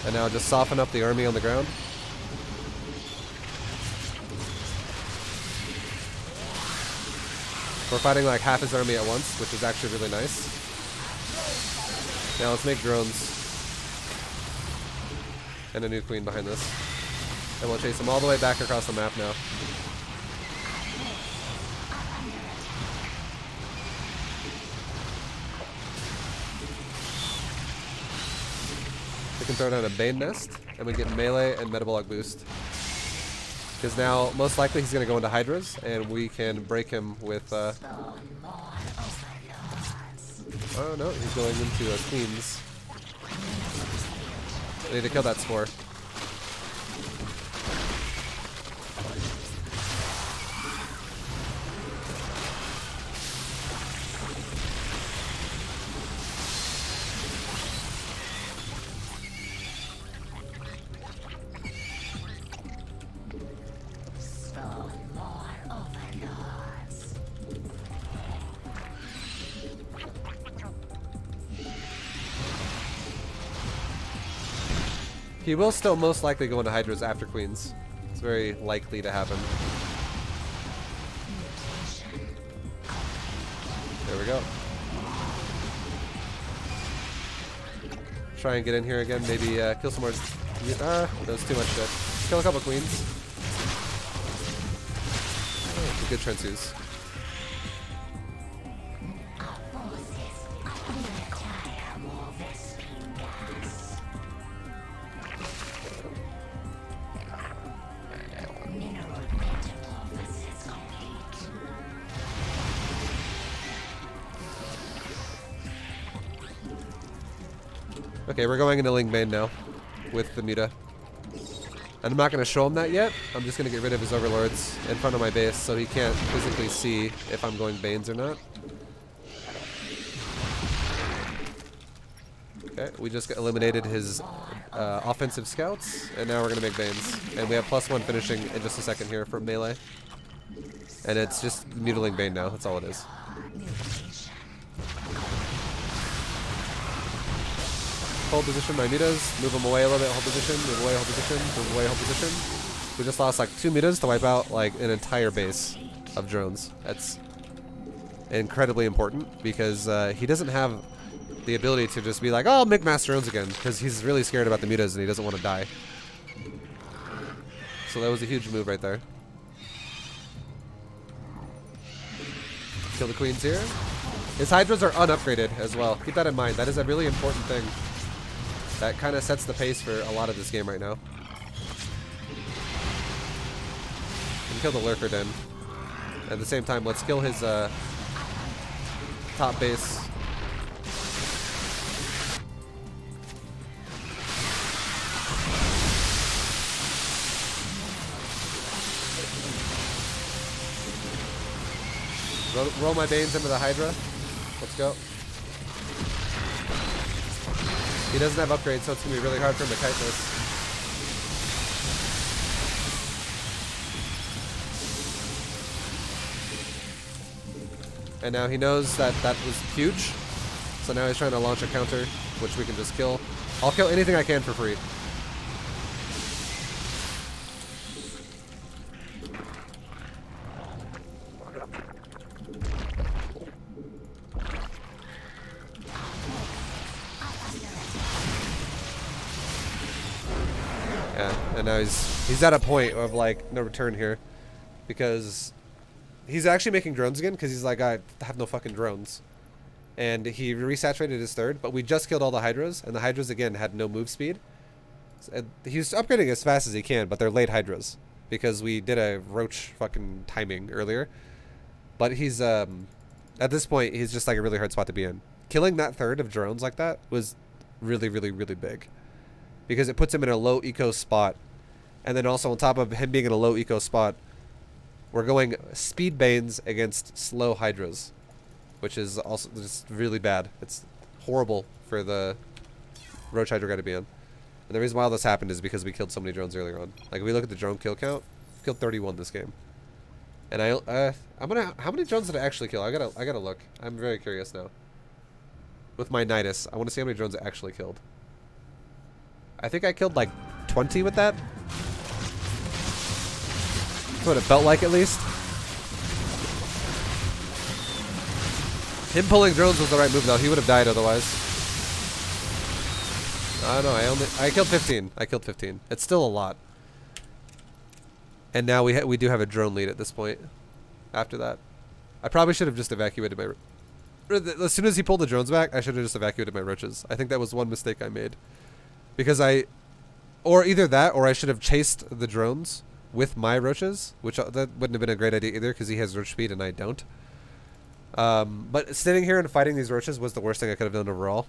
And now just soften up the army on the ground. We're fighting like half his army at once, which is actually really nice. Now let's make drones. And a new queen behind this. And we'll chase him all the way back across the map now. We can throw down a Bane Nest, and we get melee and metabolic boost. Because now, most likely, he's going to go into Hydras, and we can break him with, oh no, he's going into Queens. I need to kill that Spore. He will still most likely go into Hydras after Queens. It's very likely to happen. There we go. Try and get in here again. Maybe kill some more. That was too much shit. Kill a couple Queens. Oh, good Trensus. Okay, we're going into Ling Bane now with the Muta. And I'm not going to show him that yet. I'm just going to get rid of his overlords in front of my base so he can't physically see if I'm going Banes or not. Okay, we just eliminated his offensive scouts, and now we're going to make Banes. And we have +1 finishing in just a second here for melee. And it's just Mutiling Bane now, that's all it is. Hold position, my Mutas. Move them away a little bit, hold position, move away, hold position, move away, hold position. We just lost like 2 Mutas to wipe out like an entire base of drones. That's incredibly important because he doesn't have the ability to just be like, oh, I'll make mass drones again, because he's really scared about the Mutas and he doesn't want to die. So that was a huge move right there. Kill the Queens here. His Hydras are unupgraded as well. Keep that in mind. That is a really important thing. That kind of sets the pace for a lot of this game right now. And kill the Lurker Den. At the same time, let's kill his top base. Roll my Banes into the Hydra. Let's go. He doesn't have upgrades, so it's going to be really hard for him to kite this. And now he knows that that was huge. So now he's trying to launch a counter, which we can just kill. I'll kill anything I can for free. Yeah, and now he's at a point of like no return here, because he's actually making drones again, because he's like, I have no fucking drones. And he resaturated his third, but we just killed all the Hydras, and the Hydras again had no move speed. And he's upgrading as fast as he can, but they're late Hydras, because we did a roach fucking timing earlier. But he's at this point he's just like a really hard spot to be in. Killing that third of drones like that was really, really, really big, because it puts him in a low eco spot. And then also on top of him being in a low eco spot, we're going speed banes against slow Hydras, which is also just really bad. It's horrible for the Roach Hydra guy to be in. And the reason why all this happened is because we killed so many drones earlier on. Like, if we look at the drone kill count, we killed 31 this game. And I'm gonna, how many drones did I actually kill? I gotta look. I'm very curious now. With my Nidus, I want to see how many drones I actually killed. I think I killed like 20 with that. That's what it felt like, at least. Him pulling drones was the right move, though. He would have died otherwise. I don't know. I killed 15. I killed 15. It's still a lot. And now we do have a drone lead at this point. After that, I probably should have just evacuated my. As soon as he pulled the drones back, I should have just evacuated my roaches. I think that was one mistake I made, because or either that, or I should have chased the drones with my roaches, which that wouldn't have been a great idea either, because he has roach speed and I don't. But standing here and fighting these roaches was the worst thing I could have done overall,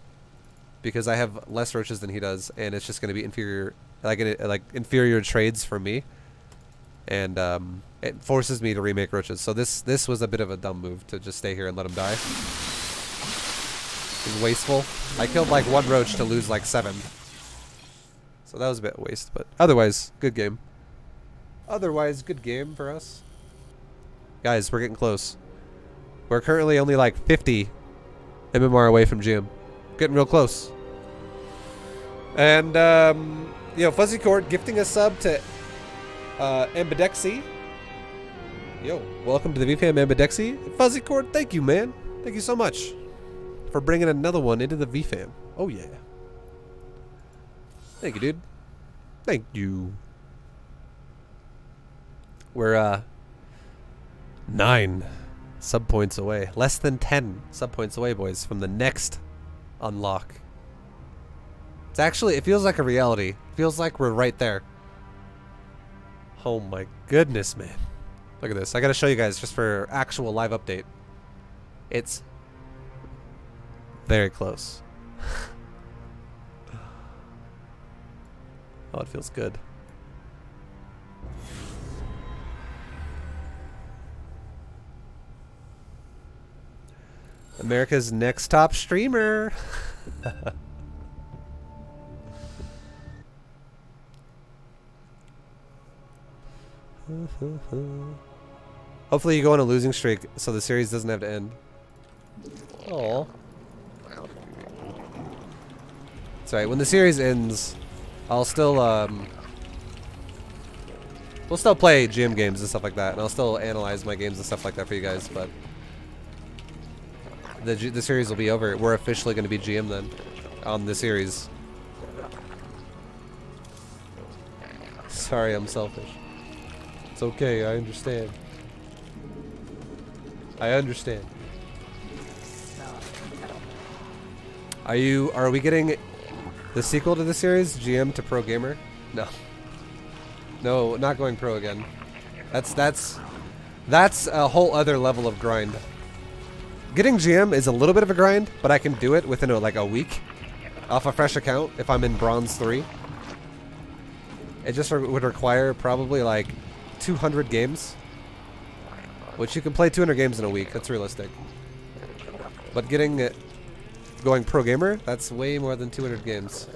because I have less roaches than he does, and it's just going to be inferior, like inferior trades for me, and it forces me to remake roaches. So this was a bit of a dumb move to just stay here and let him die. It was wasteful. I killed like one roach to lose like 7, so that was a bit of waste. But otherwise, good game. Otherwise, good game for us, guys. We're getting close. We're currently only like 50 MMR away from GM. Getting real close. And, you know, Fuzzy Court gifting a sub to Ambidexy. Yo, welcome to the VFam, Ambidexy. Fuzzy Court, thank you, man. Thank you so much for bringing another one into the VFam. Oh, yeah. Thank you, dude. Thank you. We're, 9 sub points away. Less than 10 sub points away, boys, from the next unlock. It's actually, it feels like a reality. It feels like we're right there. Oh my goodness, man. Look at this. I gotta show you guys just for actual live update. It's very close. Oh, it feels good. America's next top streamer. Hopefully you go on a losing streak so the series doesn't have to end. Oh. It's alright, when the series ends, I'll still we'll still play GM games and stuff like that, and I'll still analyze my games and stuff like that for you guys, but the series will be over. We're officially going to be GM then on the series. Sorry, I'm selfish. It's okay, I understand. I understand. Are we getting the sequel to the series, GM to Pro Gamer? No. No, not going pro again. That's a whole other level of grind. Getting GM is a little bit of a grind, but I can do it within like a week off a fresh account if I'm in Bronze 3. It just would require probably like 200 games, which you can play 200 games in a week. That's realistic. But going pro gamer, that's way more than 200 games.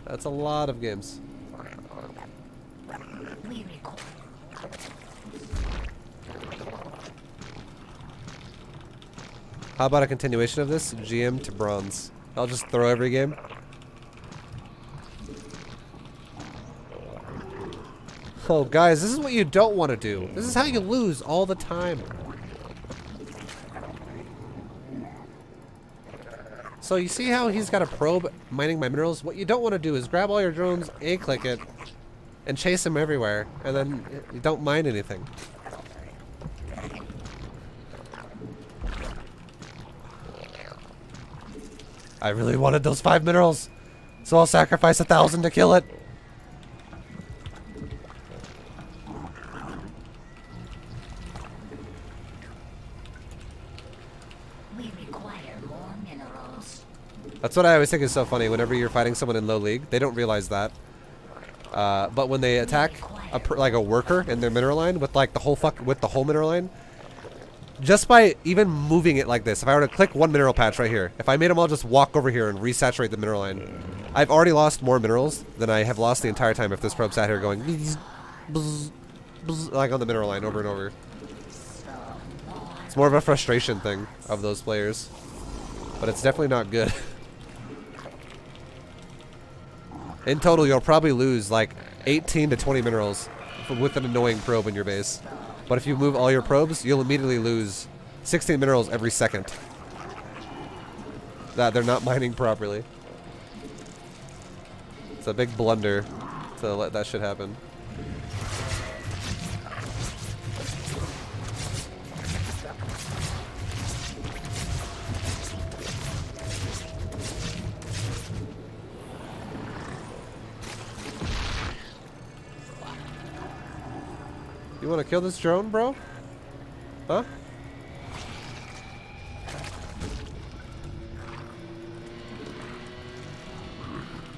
That's a lot of games. How about a continuation of this? GM to bronze. I'll just throw every game. Oh, guys, this is what you don't want to do. This is how you lose all the time. So you see how he's got a probe mining my minerals? What you don't want to do is grab all your drones, A-click it, and chase him everywhere, and then you don't mine anything. I really wanted those 5 minerals, so I'll sacrifice 1,000 to kill it. That's what I always think is so funny. Whenever you're fighting someone in low league, they don't realize that. But when they attack like a worker in their mineral line with like the whole mineral line, just by even moving it like this, if I were to click one mineral patch right here, if I made them all just walk over here and resaturate the mineral line, I've already lost more minerals than I have lost the entire time if this probe sat here going bzz, bzz, bzz, like on the mineral line over and over. It's more of a frustration thing of those players, but it's definitely not good. In total, you'll probably lose like 18 to 20 minerals with an annoying probe in your base. But if you move all your probes, you'll immediately lose 16 minerals every second. That they're not mining properly. It's a big blunder to let that shit happen. You want to kill this drone, bro? Huh?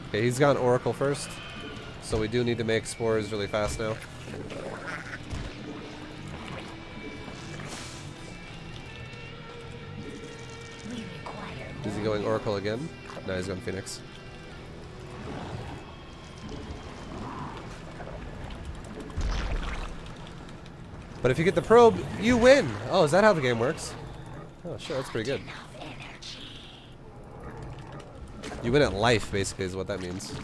Okay, he's gone Oracle first. So we do need to make spores really fast now. Is he going Oracle again? No, he's going Phoenix. But if you get the probe, you win! Oh, is that how the game works? Oh, sure, that's pretty good. You win at life, basically, is what that means.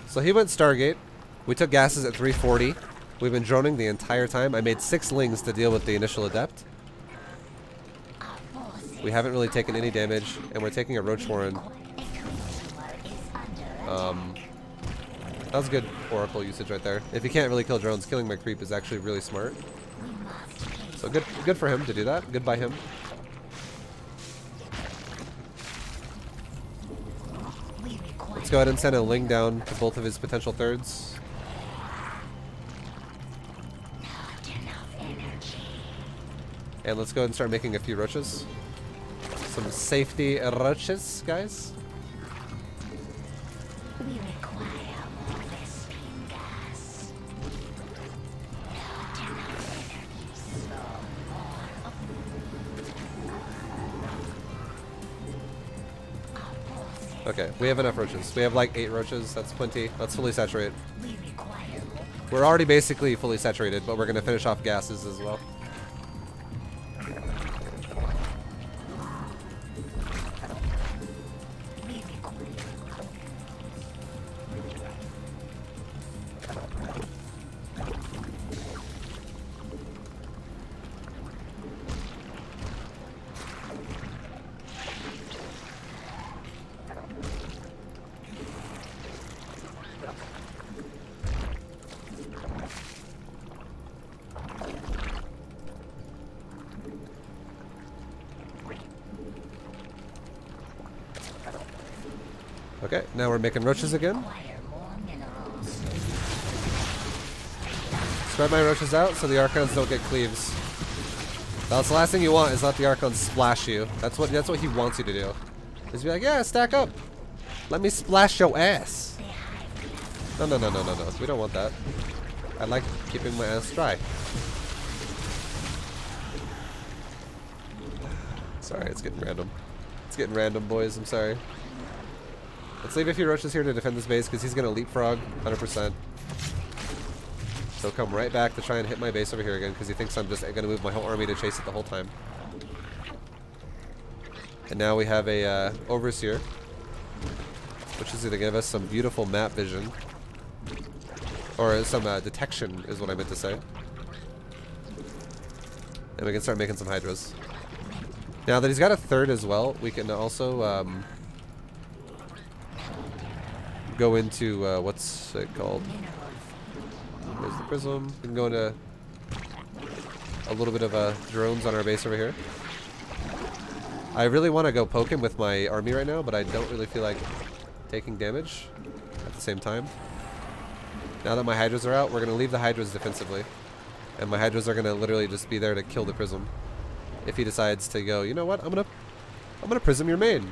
So he went Stargate. We took gases at 340. We've been droning the entire time. I made 6 lings to deal with the initial adept. We haven't really taken any damage, and we're taking a Roach Warren. That was good Oracle usage right there. If you can't really kill drones, killing my creep is actually really smart. So good for him to do that. Good by him. Let's go ahead and send a Ling down to both of his potential thirds. And let's go ahead and start making a few roaches. Some safety roaches, guys. We require more Vespene gas. Not enough energy, so more. Okay, we have enough roaches. We have like 8 roaches. That's plenty. Let's fully saturate. We require more. We're already basically fully saturated, but we're going to finish off gases as well. Okay, now we're making roaches again. Require more minerals. Spread my roaches out so the Archons don't get cleaves. That's the last thing you want, is let the Archons splash you. That's what he wants you to do. Is be like, yeah, stack up. Let me splash your ass. No. We don't want that. I like keeping my ass dry. Sorry, it's getting random. It's getting random, boys. I'm sorry. Let's leave a few roaches here to defend this base because he's going to leapfrog 100%. So come right back to try and hit my base over here again because he thinks I'm just going to move my whole army to chase it the whole time. And now we have a overseer, which is going to give us some beautiful map vision. Or some detection is what I meant to say. And we can start making some hydras. Now that he's got a third as well, we can also go into, what's it called? Where's the prism? We can go into a little bit of drones on our base over here. I really want to go poke him with my army right now, but I don't really feel like taking damage at the same time. Now that my hydras are out, we're going to leave the hydras defensively. And my hydras are going to literally just be there to kill the prism. If he decides to go, you know what, I'm gonna prism your main.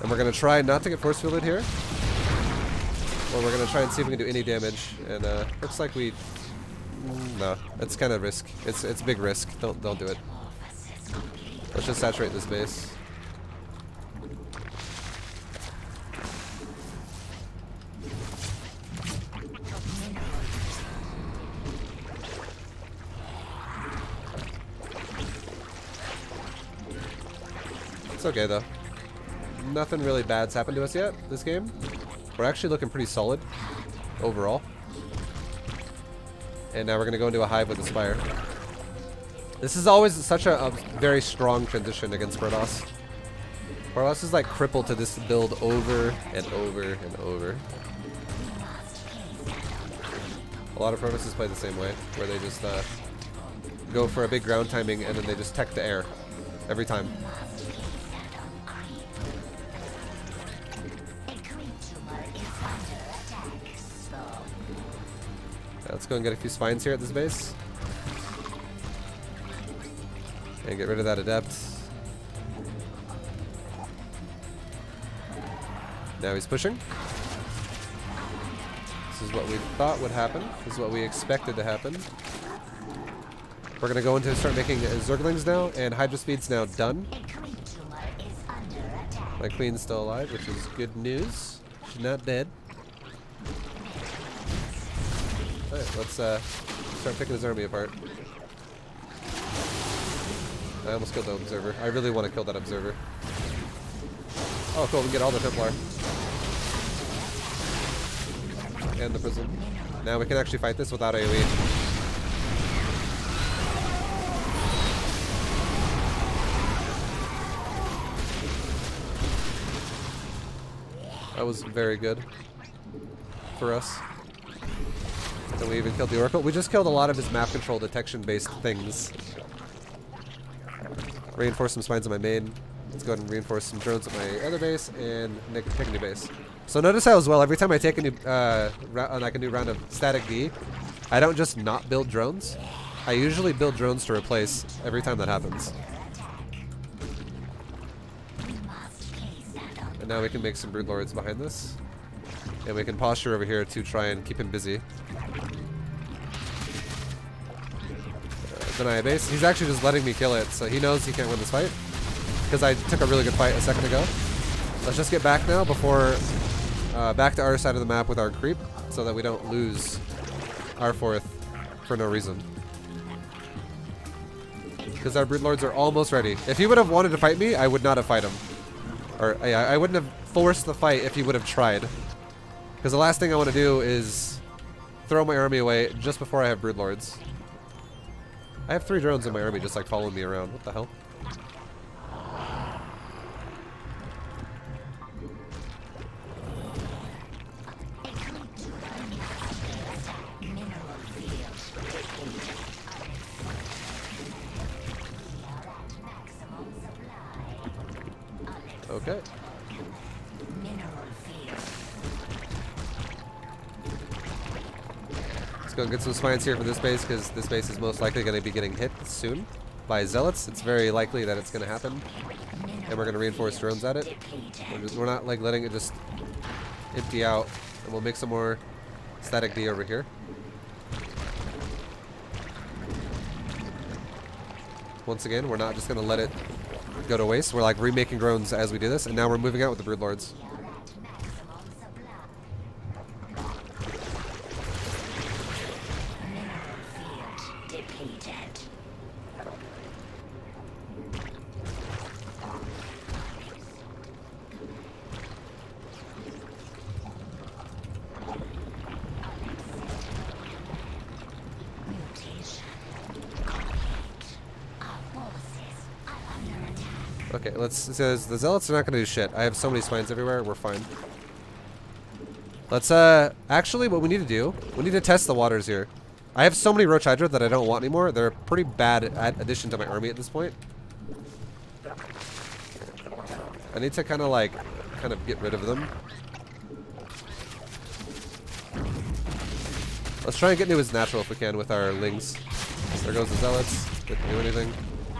And we're gonna try not to get force fielded here. Or we're gonna try and see if we can do any damage. And looks like we no, it's kind of risk. It's big risk. Don't do it. Let's just saturate this base. It's okay though. Nothing really bad's happened to us yet this game. We're actually looking pretty solid overall. And now we're gonna go into a hive with a spire. This is always such a very strong transition against Protoss. Protoss is like crippled to this build over and over and over. A lot of Protosses play the same way, where they just go for a big ground timing and then they just tech the air every time. Let's go and get a few spines here at this base. And get rid of that adept. Now he's pushing. This is what we thought would happen. This is what we expected to happen. We're gonna go into start making Zerglings now, and Hydra Speed's now done. My queen's still alive, which is good news. She's not dead. Alright, let's start picking his army apart. I almost killed the observer. I really want to kill that observer. Oh cool, we can get all the Templar. And the prism. Now we can actually fight this without AoE. That was very good for us. And we even killed the Oracle. We just killed a lot of his map control detection based things. Reinforce some spines on my main. Let's go ahead and reinforce some drones at my other base and take a new base. So notice how as well, every time I take a new like a new round of static D, I don't just not build drones. I usually build drones to replace every time that happens. And now we can make some Broodlords behind this. And we can posture over here to try and keep him busy. Deny a base. He's actually just letting me kill it, so he knows he can't win this fight. Because I took a really good fight a second ago. Let's just get back now before back to our side of the map with our creep, so that we don't lose our fourth for no reason. Because our Broodlords are almost ready. If he would have wanted to fight me, I would not have fight him. Or I wouldn't have forced the fight if he would have tried. Because the last thing I want to do is throw my army away just before I have Broodlords. I have 3 drones in my army just like following me around. What the hell? Okay. Let's go and get some spines here for this base, because this base is most likely going to be getting hit soon by zealots. It's very likely that it's going to happen, and we're going to reinforce drones at it. We're not like letting it just empty out, and we'll make some more Static D over here. Once again, we're not just going to let it go to waste. We're like remaking drones as we do this, and now we're moving out with the Broodlords. Okay, it says the Zealots are not gonna do shit. I have so many spines everywhere, we're fine. Let's actually what we need to do, we need to test the waters here. I have so many Roach Hydra that I don't want anymore. They're a pretty bad addition to my army at this point. I need to kind of get rid of them. Let's try and get into his natural if we can with our Lings. There goes the Zealots. Didn't do anything.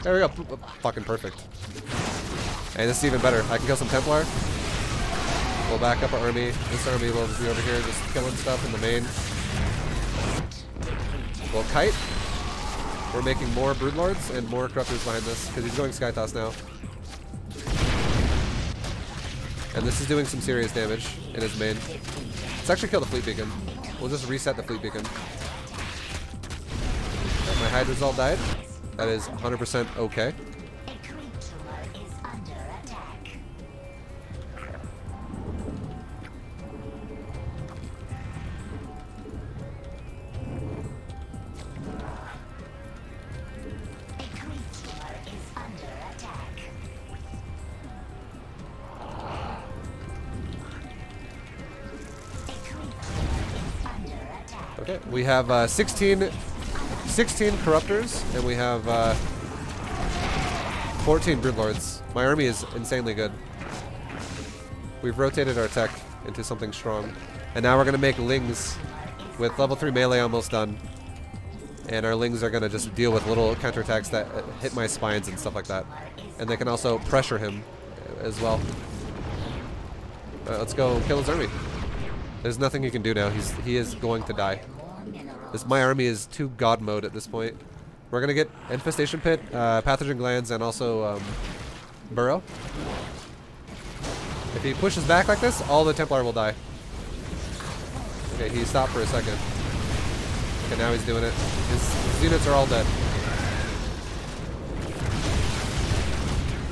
There we go. Fucking perfect. And this is even better. I can kill some Templar. We'll back up our army. This army will be over here just killing stuff in the main. We'll kite. We're making more Broodlords and more Corruptors behind this because he's going Sky Toss now. And this is doing some serious damage in his main. Let's actually kill the Fleet Beacon. We'll just reset the Fleet Beacon. And my Hydra's all died. That is 100% okay. Okay, we have 16 Corruptors, and we have 14 Broodlords. My army is insanely good. We've rotated our tech into something strong. And now we're going to make Lings with level 3 melee almost done. And our Lings are going to just deal with little counterattacks that hit my spines and stuff like that. And they can also pressure him as well. Let's go kill his army. There's nothing he can do now. He is going to die. My army is too god mode at this point. We're gonna get Infestation Pit, Pathogen Glands, and also Burrow. If he pushes back like this, all the Templar will die. Okay, he stopped for a second. Okay, now he's doing it. His units are all dead.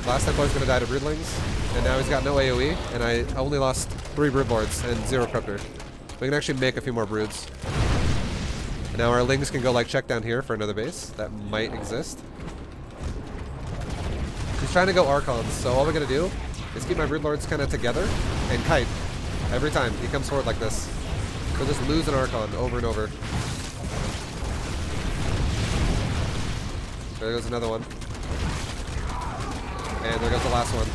Last Templar's gonna die to Broodlings, and now he's got no AoE, and I only lost 3 Broodlords and 0 Corruptor. We can actually make a few more Broods. And now our Lings can go like check down here for another base that might exist. He's trying to go Archons, so all we're gonna do is keep my Broodlords kind of together and kite every time he comes forward like this. We'll just lose an Archon over and over. There goes another one. And there goes the last one.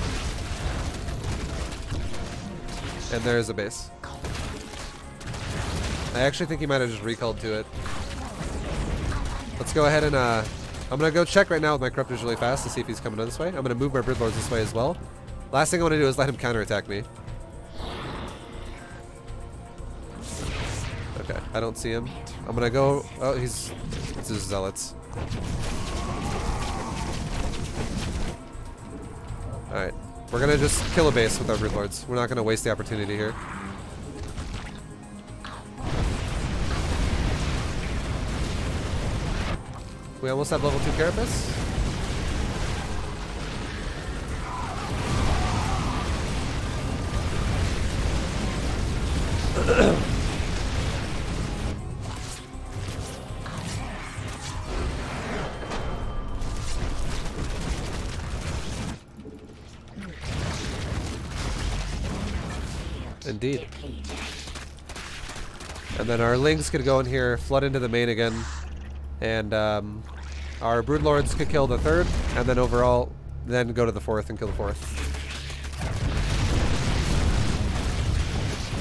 And there's a base. I actually think he might have just recalled to it. Let's go ahead and I'm gonna go check right now with my Corruptors really fast to see if he's coming this way. I'm gonna move my Broodlords this way as well. Last thing I want to do is let him counterattack me. Okay, I don't see him. I'm gonna go. Oh, it's his Zealots. Alright. We're gonna just kill a base with our Broodlords. We're not gonna waste the opportunity here. We almost have level 2 Carapace. Indeed. And then our Lings could go in here, flood into the main again. And our Broodlords could kill the 3rd, and then overall, then go to the 4th and kill the 4th.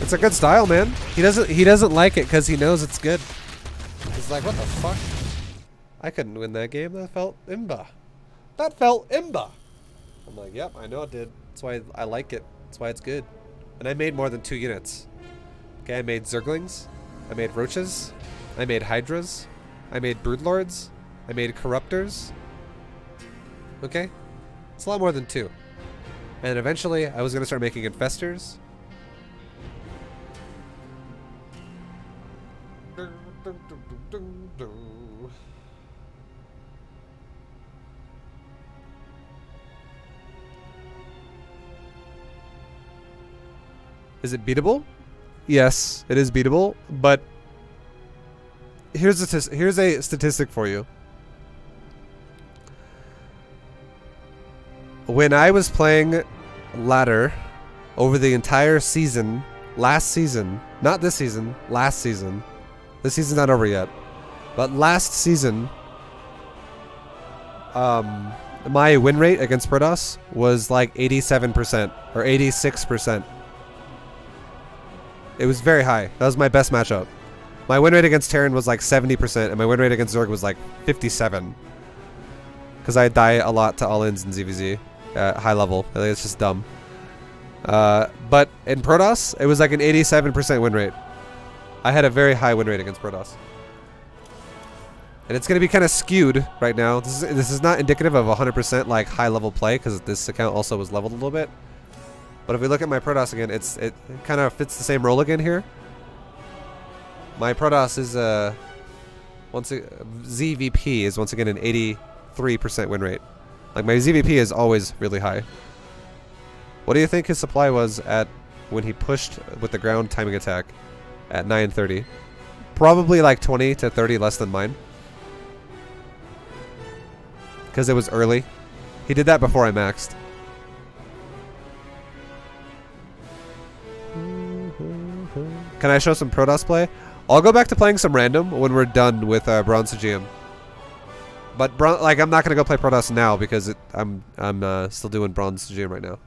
It's a good style, man. He doesn't like it because he knows it's good. He's like, what the fuck? I couldn't win that game. That felt imba. That felt imba. I'm like, yep, I know it did. That's why I like it. That's why it's good. And I made more than 2 units. Okay, I made Zerglings, I made roaches. I made hydras. I made broodlords. I made corruptors. Okay? It's a lot more than 2. And eventually, I was going to start making infestors. Is it beatable? Yes, it is beatable, but here's a statistic for you. When I was playing ladder over the entire season, last season, not this season, last season. This season's not over yet. But last season, my win rate against Protoss was like 87% or 86%. It was very high. That was my best matchup. My win rate against Terran was like 70%, and my win rate against Zerg was like 57. Because I die a lot to all-ins in ZVZ at high level. I think it's just dumb. But in Protoss, it was like an 87% win rate. I had a very high win rate against Protoss. And it's going to be kind of skewed right now. This is not indicative of 100% like high-level play, because this account also was leveled a little bit. But if we look at my Protoss again, it kind of fits the same role again here. My Protoss is ZVP is once again an 83% win rate. Like my ZVP is always really high. What do you think his supply was at when he pushed with the ground timing attack at 9:30? Probably like 20 to 30 less than mine. Because it was early. He did that before I maxed. Can I show some Protoss play? I'll go back to playing some random when we're done with Bronze to GM. But like I'm not gonna go play Protoss now because I'm still doing Bronze to GM right now,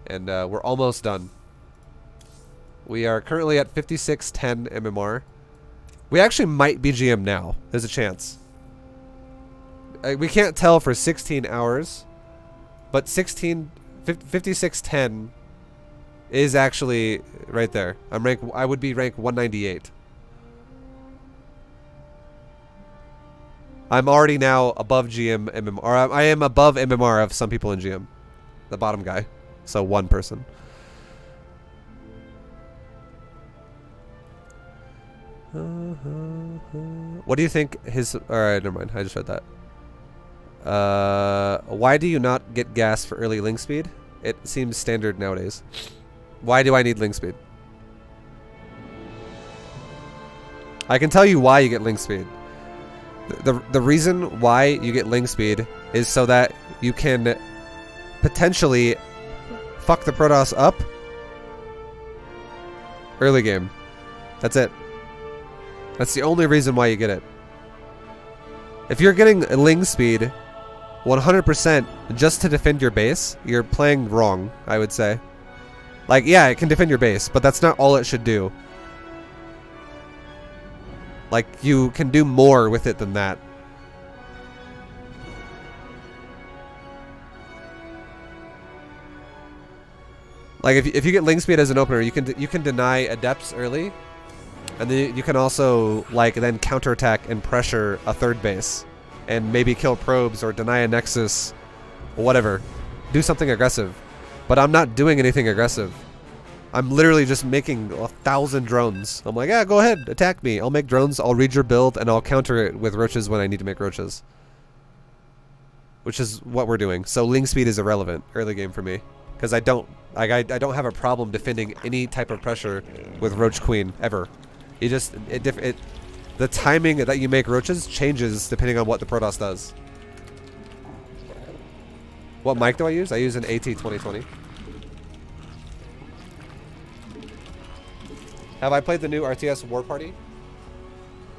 and we're almost done. We are currently at 5610 MMR. We actually might be GM now. There's a chance. We can't tell for 16 hours, but 5610 is actually right there. I would be rank 198. I'm already now above GM MMR. Or I am above MMR of some people in GM. The bottom guy. So one person. What do you think his... Alright, never mind. I just read that. Why do you not get gas for early link speed? It seems standard nowadays. Why do I need link speed? I can tell you why you get link speed. The reason why you get link speed is so that you can potentially fuck the Protoss up early game. That's it. That's the only reason why you get it. If you're getting link speed 100% just to defend your base, you're playing wrong, I would say. Like, yeah, it can defend your base, but that's not all it should do. Like, you can do more with it than that. Like, if you get link speed as an opener, you can deny adepts early, and then you can also like then counterattack and pressure a third base, and maybe kill probes or deny a nexus, or whatever. Do something aggressive. But I'm not doing anything aggressive. I'm literally just making 1,000 drones. I'm like, yeah, go ahead, attack me. I'll make drones, I'll read your build, and I'll counter it with roaches when I need to make roaches. Which is what we're doing. So link speed is irrelevant early game for me. Because I don't have a problem defending any type of pressure with Roach Queen, ever. The timing that you make roaches changes depending on what the Protoss does. What mic do I use? I use an AT2020. Have I played the new RTS War Party?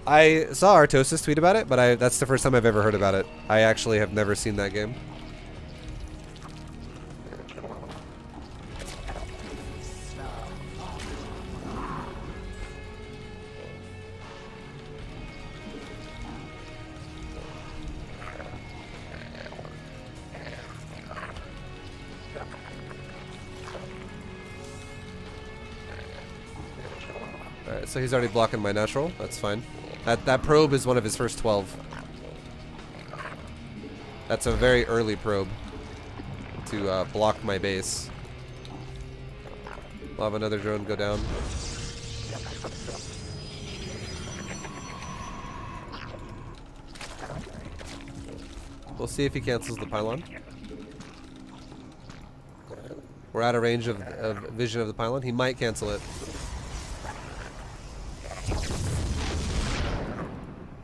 I saw Artosis tweet about it, but that's the first time I've ever heard about it. I actually have never seen that game. So he's already blocking my natural. That's fine. That probe is one of his first 12. That's a very early probe to block my base. We'll have another drone go down. We'll see if he cancels the pylon. We're out of range of vision of the pylon. He might cancel it.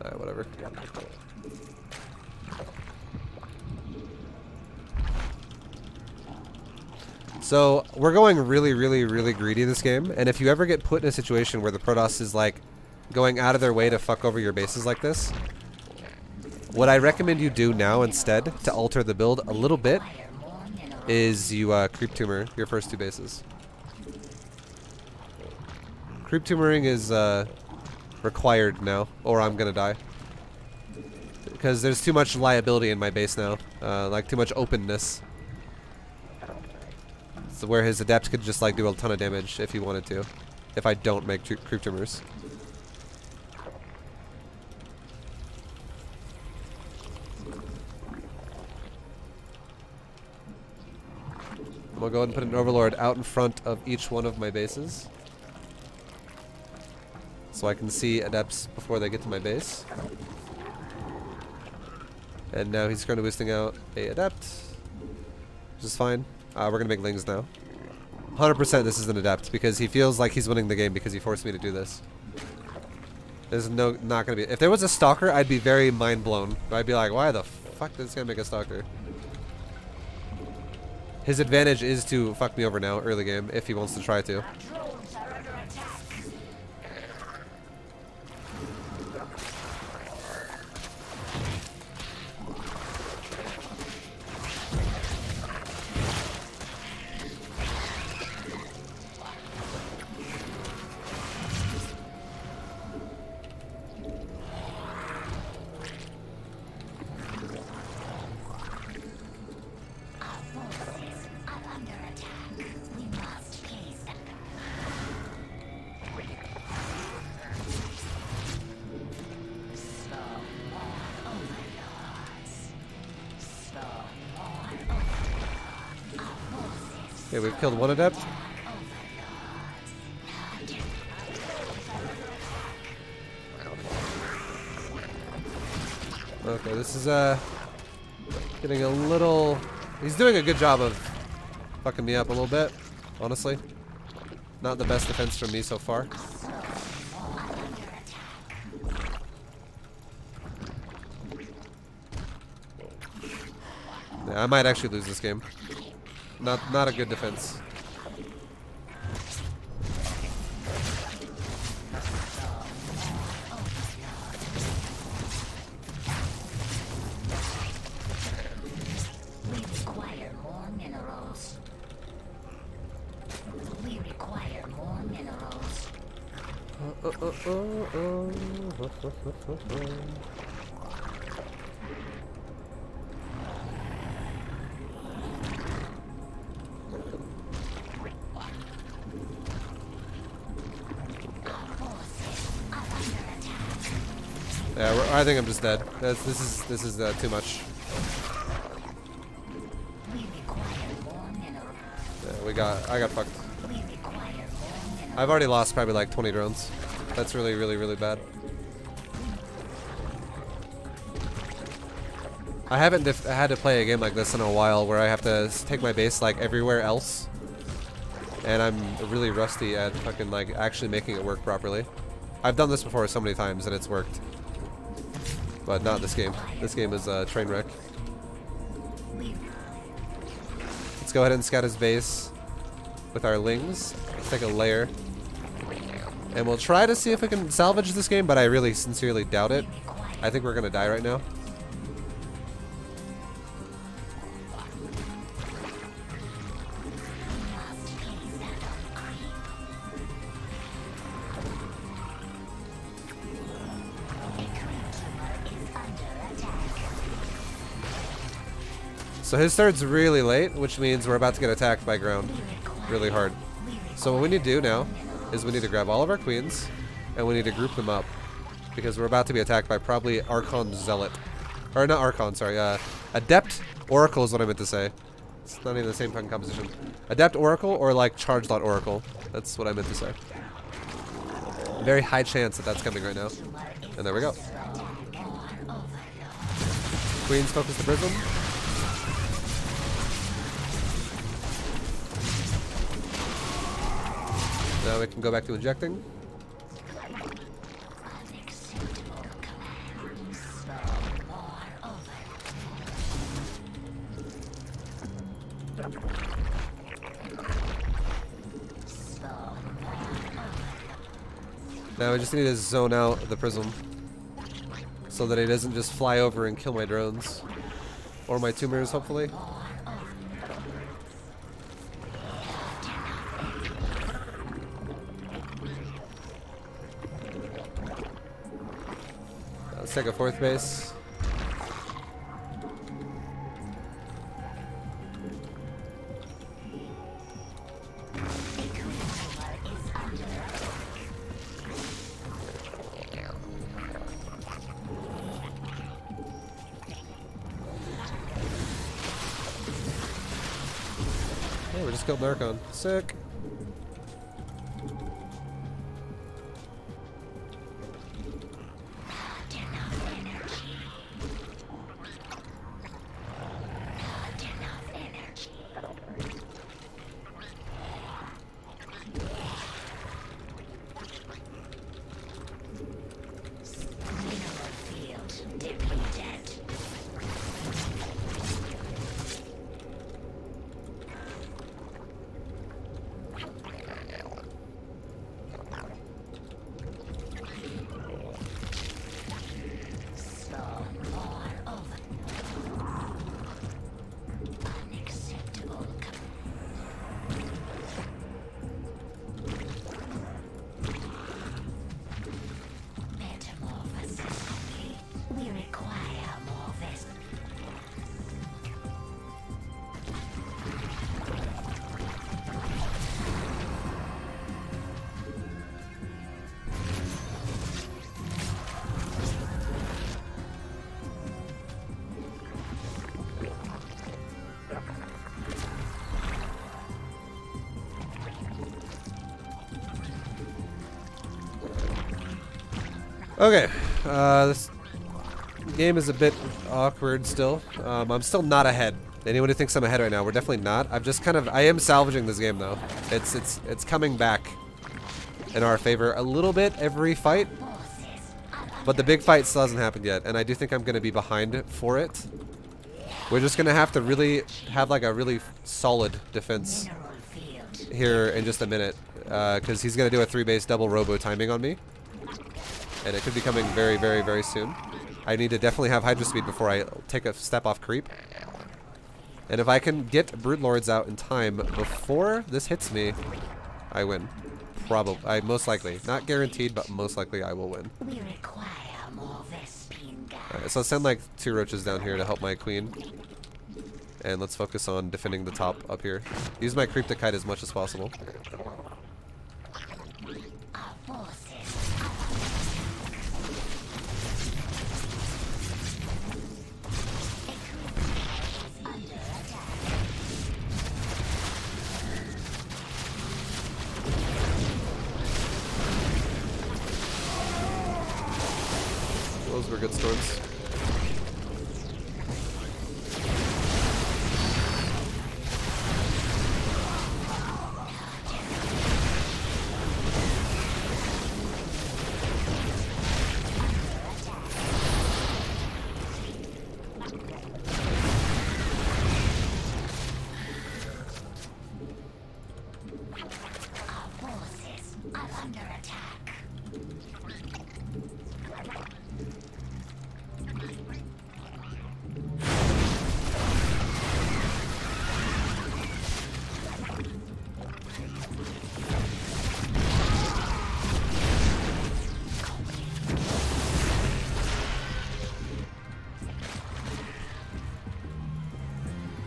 Alright, whatever. So, we're going really, really, really greedy this game, and if you ever get put in a situation where the Protoss is like going out of their way to fuck over your bases like this, what I recommend you do now instead to alter the build a little bit is you creep tumor your first 2 bases. Creep tumoring is required now, or I'm gonna die. Because there's too much liability in my base now, like too much openness. So where his adept could just like do a ton of damage if he wanted to, if I don't make creep tumors. We'll go ahead and put an overlord out in front of each one of my bases, so I can see adepts before they get to my base. And now he's currently boosting out a adept, which is fine. We're gonna make lings now. 100% this is an adept because he feels like he's winning the game because he forced me to do this. There's not gonna be. If there was a stalker, I'd be very mind blown. I'd be like, why the fuck did this guy make a stalker? His advantage is to fuck me over now, early game, if he wants to try to. Okay, we've killed one adept. Okay, this is getting a little... He's doing a good job of fucking me up a little bit, honestly. Not the best defense from me so far. Yeah, I might actually lose this game. Not a good defense. We require more minerals. We require more minerals. Yeah, I think I'm just dead. This is too much. We require more minerals. Yeah, I got fucked. We require more minerals. I've already lost probably like 20 drones. That's really, really, really bad. I haven't had to play a game like this in a while where I have to take my base like everywhere else. And I'm really rusty at fucking like actually making it work properly. I've done this before so many times and it's worked. But not this game. This game is a train wreck. Let's go ahead and scout his base with our lings. Let's take a layer. And we'll try to see if we can salvage this game, but I really sincerely doubt it. I think we're gonna die right now. So his third's really late, which means we're about to get attacked by ground really hard. So what we need to do now is we need to grab all of our queens, and we need to group them up because we're about to be attacked by probably Archon Zealot. Or not Archon, sorry. Adept Oracle is what I meant to say. It's not even the same fucking composition. Adept Oracle or like Charge Lot Oracle. That's what I meant to say. Very high chance that that's coming right now. And there we go. Queens focus the Prism. Now we can go back to injecting. Now I just need to zone out the Prism so that it doesn't just fly over and kill my drones. Or my tumors, hopefully. Let's take a 4th base. Oh, we just killed Narcon. Sick. Okay, this game is a bit awkward still. I'm still not ahead. Anyone who thinks I'm ahead right now, we're definitely not. I am salvaging this game though. It's coming back in our favor a little bit every fight, but the big fight still hasn't happened yet, and I do think I'm gonna be behind for it. We're just gonna have to really have like a really solid defense here in just a minute, because he's gonna do a 3-base double robo timing on me. And it could be coming very, very, very soon. I need to definitely have Hydra speed before I take a step off creep. And if I can get Brute Lords out in time before this hits me, I win. Probably. Most likely. Not guaranteed, but most likely I will win. We require more Vespine gas. Alright, so I'll send like 2 roaches down here to help my queen. And let's focus on defending the top up here. Use my creep to kite as much as possible. Those were good storms.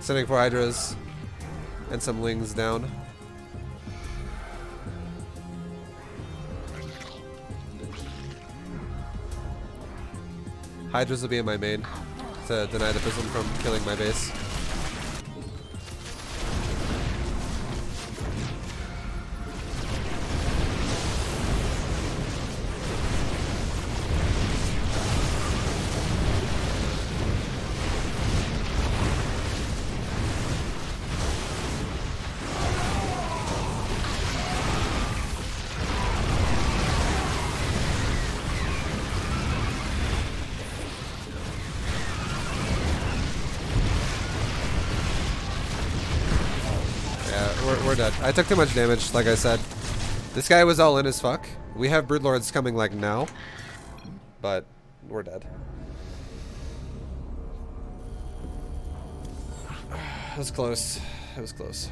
Sending 4 Hydras and some Lings down. Hydras will be in my main to deny the Prism from killing my base. We're dead. I took too much damage, like I said. This guy was all in as fuck. We have Broodlords coming like now, but we're dead. It was close. It was close.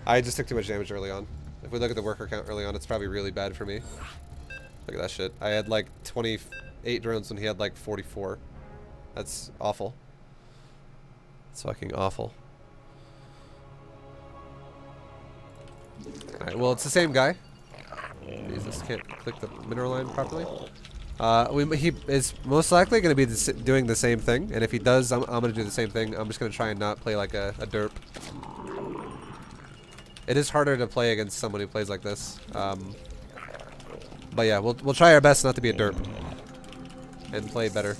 I just took too much damage early on. If we look at the worker count early on, it's probably really bad for me. Look at that shit. I had like 28 drones when he had like 44. That's awful. It's fucking awful. Alright, well, it's the same guy. Jesus, can't click the mineral line properly. He is most likely going to be doing the same thing, and if he does, I'm going to do the same thing. I'm just going to try and not play like a derp. It is harder to play against someone who plays like this. But yeah, we'll try our best not to be a derp and play better.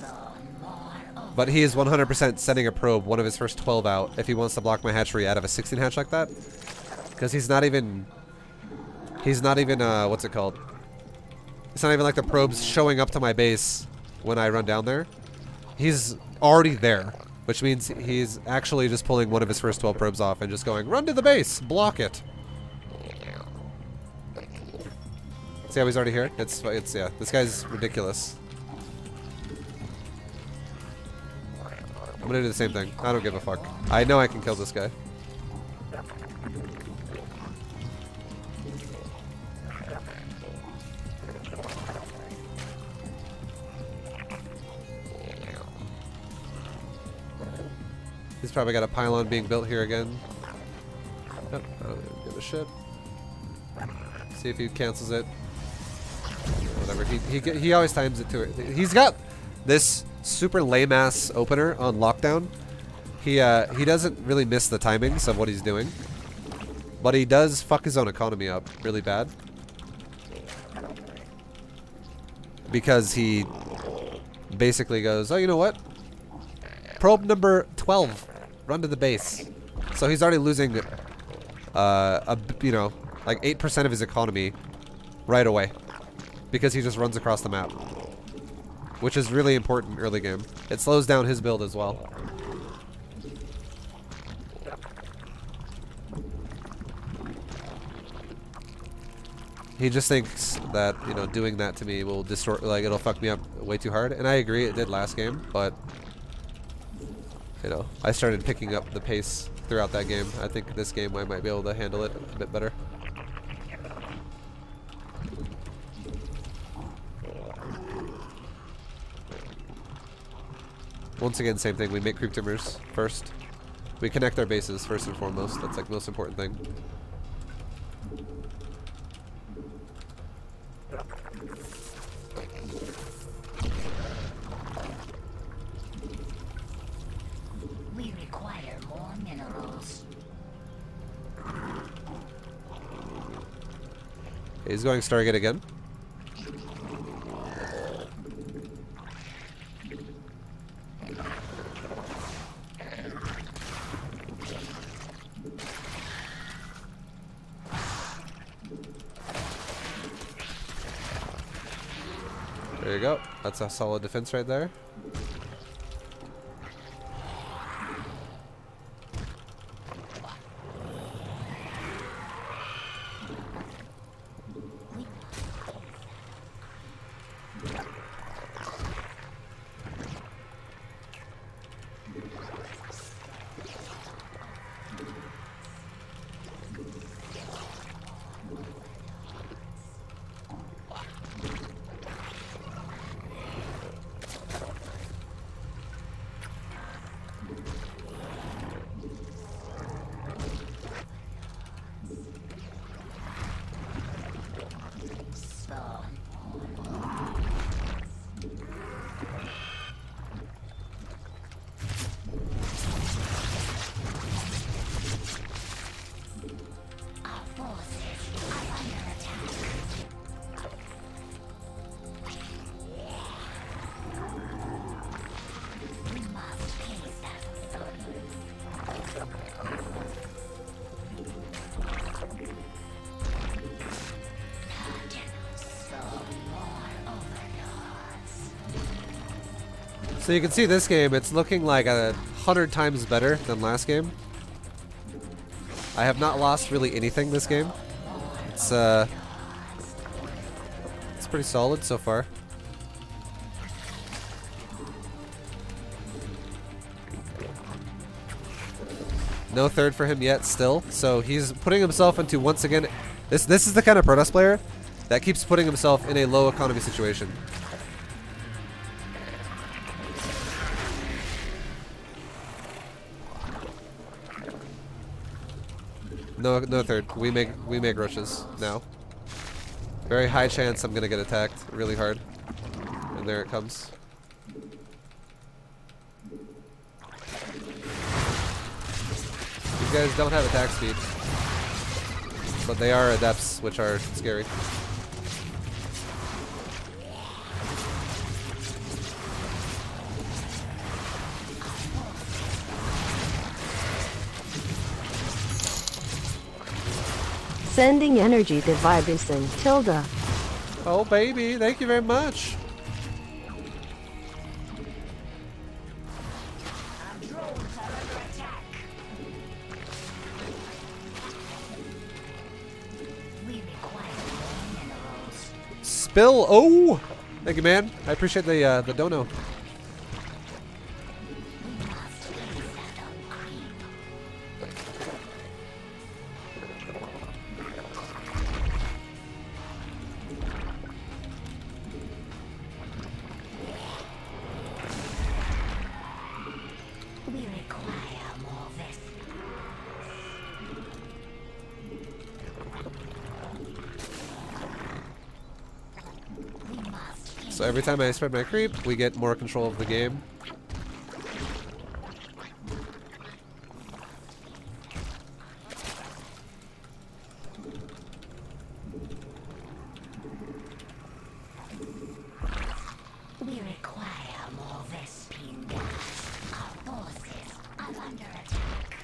But he is 100% sending a probe, one of his first 12 out, if he wants to block my hatchery out of a 16 hatch like that. Because he's not even, what's it called? It's not even like the probe's showing up to my base when I run down there. He's already there, which means he's actually just pulling one of his first 12 probes off and just going, run to the base, block it. See how he's already here? Yeah, this guy's ridiculous. I'm gonna do the same thing. I don't give a fuck. I know I can kill this guy. He's probably got a pylon being built here again. Yep, I don't even give a shit. See if he cancels it. Whatever. He always times it to it. He's got this super lame ass opener on lockdown. He doesn't really miss the timings of what he's doing, but he does fuck his own economy up really bad because he basically goes, oh, you know what? Probe number 12, run to the base. So he's already losing, you know, like 8% of his economy right away because he just runs across the map, which is really important early game. It slows down his build as well. He just thinks that, you know, doing that to me will distort, like, it'll fuck me up way too hard. And I agree, it did last game, but, you know, I started picking up the pace throughout that game. I think this game I might be able to handle it a bit better. Once again, same thing. We make creep timbers first. We connect our bases first and foremost. That's like the most important thing. We require more minerals. Okay, he's going Stargate again. There you go. That's a solid defense right there. So you can see this game, it's looking like 100 times better than last game. I have not lost really anything this game. It's pretty solid so far. No third for him yet still, so he's putting himself into, once again, this is the kind of Protoss player that keeps putting himself in a low economy situation. No third. We make rushes now. Very high chance I'm gonna get attacked really hard. And there it comes. These guys don't have attack speed. But they are adepts, which are scary. Sending energy to Vibison, Tilda. Oh baby, thank you very much. Spill, oh! Thank you, man. I appreciate the dono. So every time I spread my creep, we get more control of the game. We require more Vespine gas. Our forces are under attack.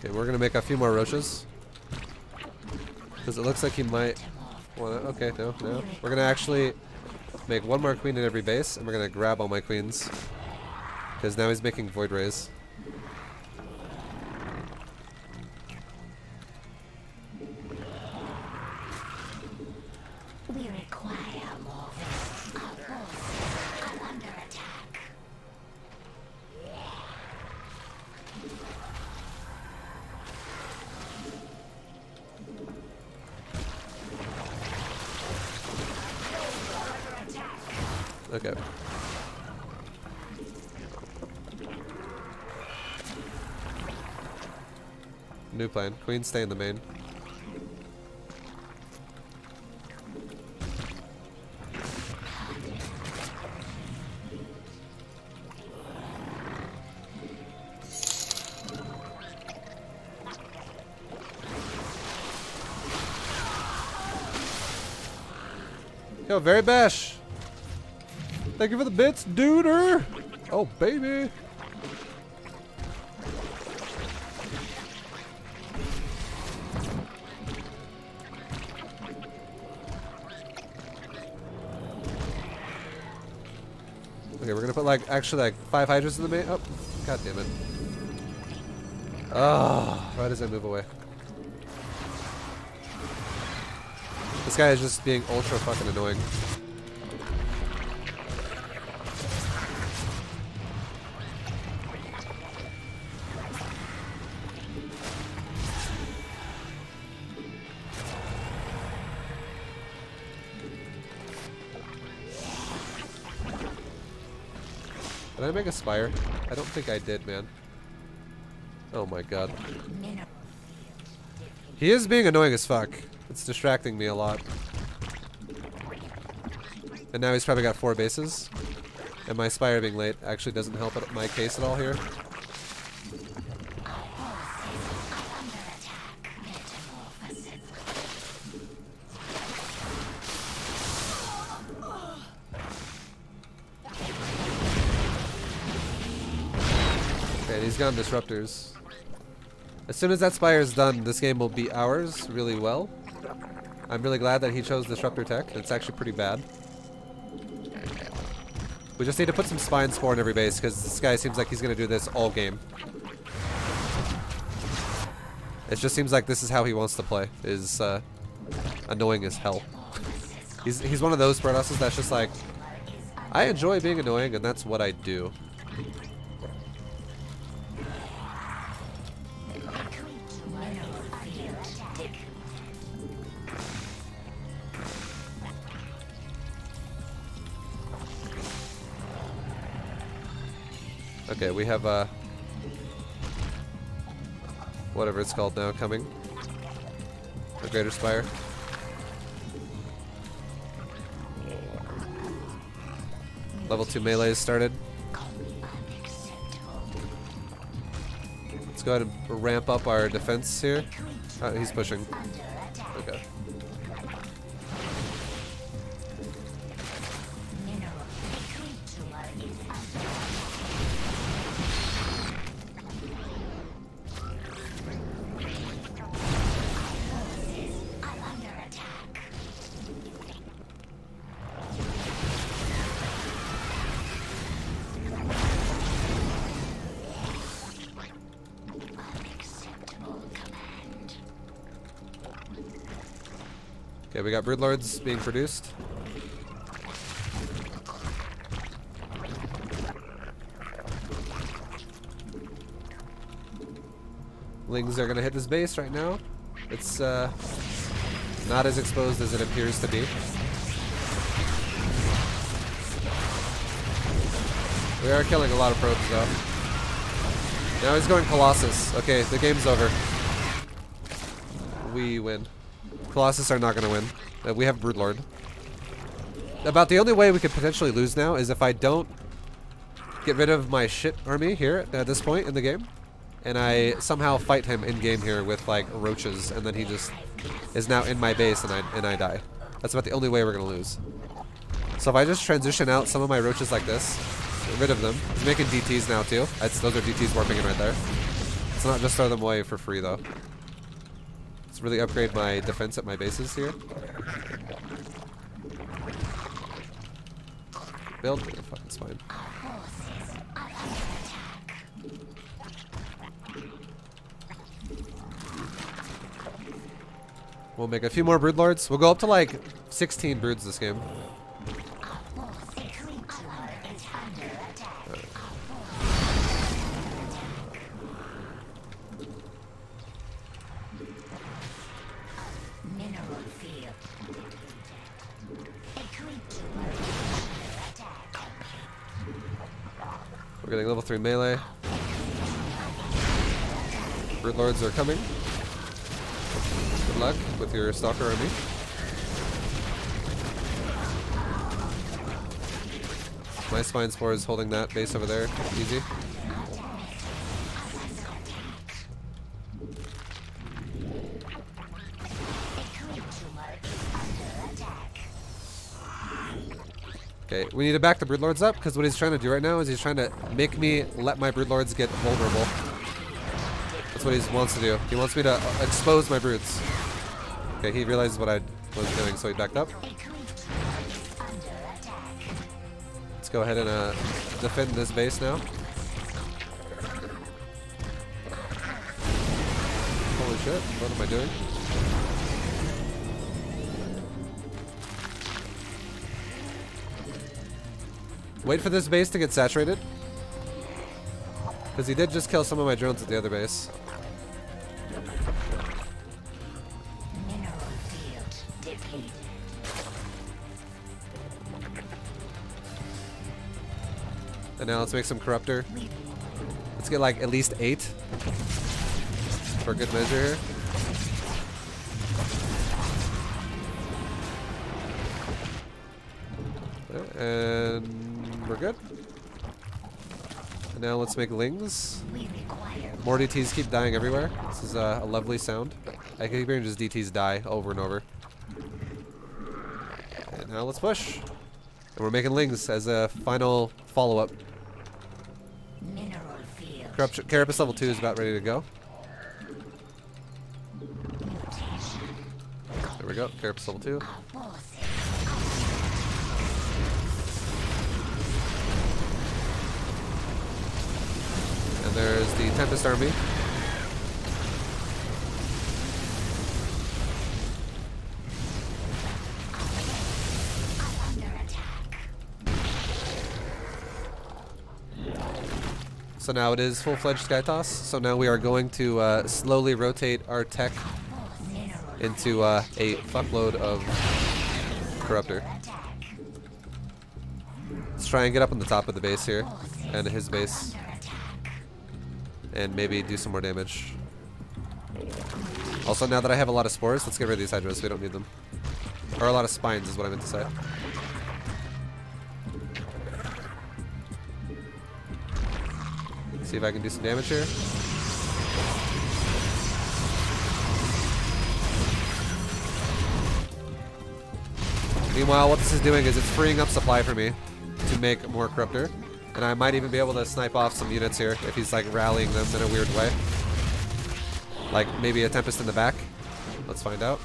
Okay, we're gonna make a few more roaches. Because it looks like he might wanna, okay, no. We're gonna actually make one more queen in every base, and we're gonna grab all my queens. Because now he's making void rays. We require more Vespine. Our forces are under attack. Okay. New plan. Queens stay in the main. Yo, very bash. Thank you for the bits, duder. Oh, baby. Okay, we're gonna put like actually like 5 hydras in the main. Oh, god damn it. Oh, why does it move away? This guy is just being ultra fucking annoying. Did I make a spire? I don't think I did, man. Oh my god. He is being annoying as fuck. It's distracting me a lot. And now he's probably got 4 bases. And my spire being late actually doesn't help my case at all here. And he's got disruptors. As soon as that spire is done, this game will be ours really well. I'm really glad that he chose disruptor tech. It's actually pretty bad. We just need to put some spine spore in every base because this guy seems like he's going to do this all game. It just seems like this is how he wants to play. Is annoying as hell. He's one of those Protosses that's just like, I enjoy being annoying and that's what I do. Okay, we have whatever it's called now coming. The Greater Spire. Level 2 melee is started. Let's go ahead and ramp up our defense here. Oh, he's pushing. Okay. Okay, we got Broodlords being produced. Lings are gonna hit this base right now. It's not as exposed as it appears to be. We are killing a lot of probes though. Now he's going Colossus. Okay, the game's over. We win. Colossus are not going to win. We have Broodlord. About the only way we could potentially lose now is if I don't get rid of my shit army here at this point in the game, and I somehow fight him in game here with like roaches, and then he just is now in my base and I die. That's about the only way we're going to lose. So if I just transition out some of my roaches like this, get rid of them. He's making DTs now too. Those are DTs warping in right there. Let's not just throw them away for free though. Let's really upgrade my defense at my bases here. Build. Oh, fuck, it's fine. We'll make a few more Broodlords. We'll go up to like 16 broods this game. We're getting level 3 melee. Broodlords are coming. Good luck with your Stalker army. My Spine Spore is holding that base over there. Easy. Okay, we need to back the Broodlords up, because what he's trying to do right now is he's trying to make me let my Broodlords get vulnerable. That's what he wants to do. He wants me to expose my broods. Okay, he realizes what I was doing, so he backed up. Let's go ahead and defend this base now. Holy shit, what am I doing? Wait for this base to get saturated. Because he did just kill some of my drones at the other base. And now let's make some Corruptor. Let's get like at least 8. For good measure here. And we're good. And now let's make Lings. More DTs keep dying everywhere. This is a lovely sound. I keep hearing just DTs die over and over. And now let's push. And we're making Lings as a final follow-up. Mineral field Carapace level 2 is about ready to go. There we go. Carapace level 2. And there's the Tempest army. So now it is full-fledged Sky Toss. So now we are going to slowly rotate our tech into a fuckload of Corruptor. Let's try and get up on the top of the base here, and his base, and maybe do some more damage. Also, now that I have a lot of spores, let's get rid of these Hydras. We don't need them. Or a lot of spines is what I meant to say. See if I can do some damage here. Meanwhile, what this is doing is it's freeing up supply for me to make more Corruptor. And I might even be able to snipe off some units here if he's like rallying them in a weird way. Like maybe a Tempest in the back. Let's find out.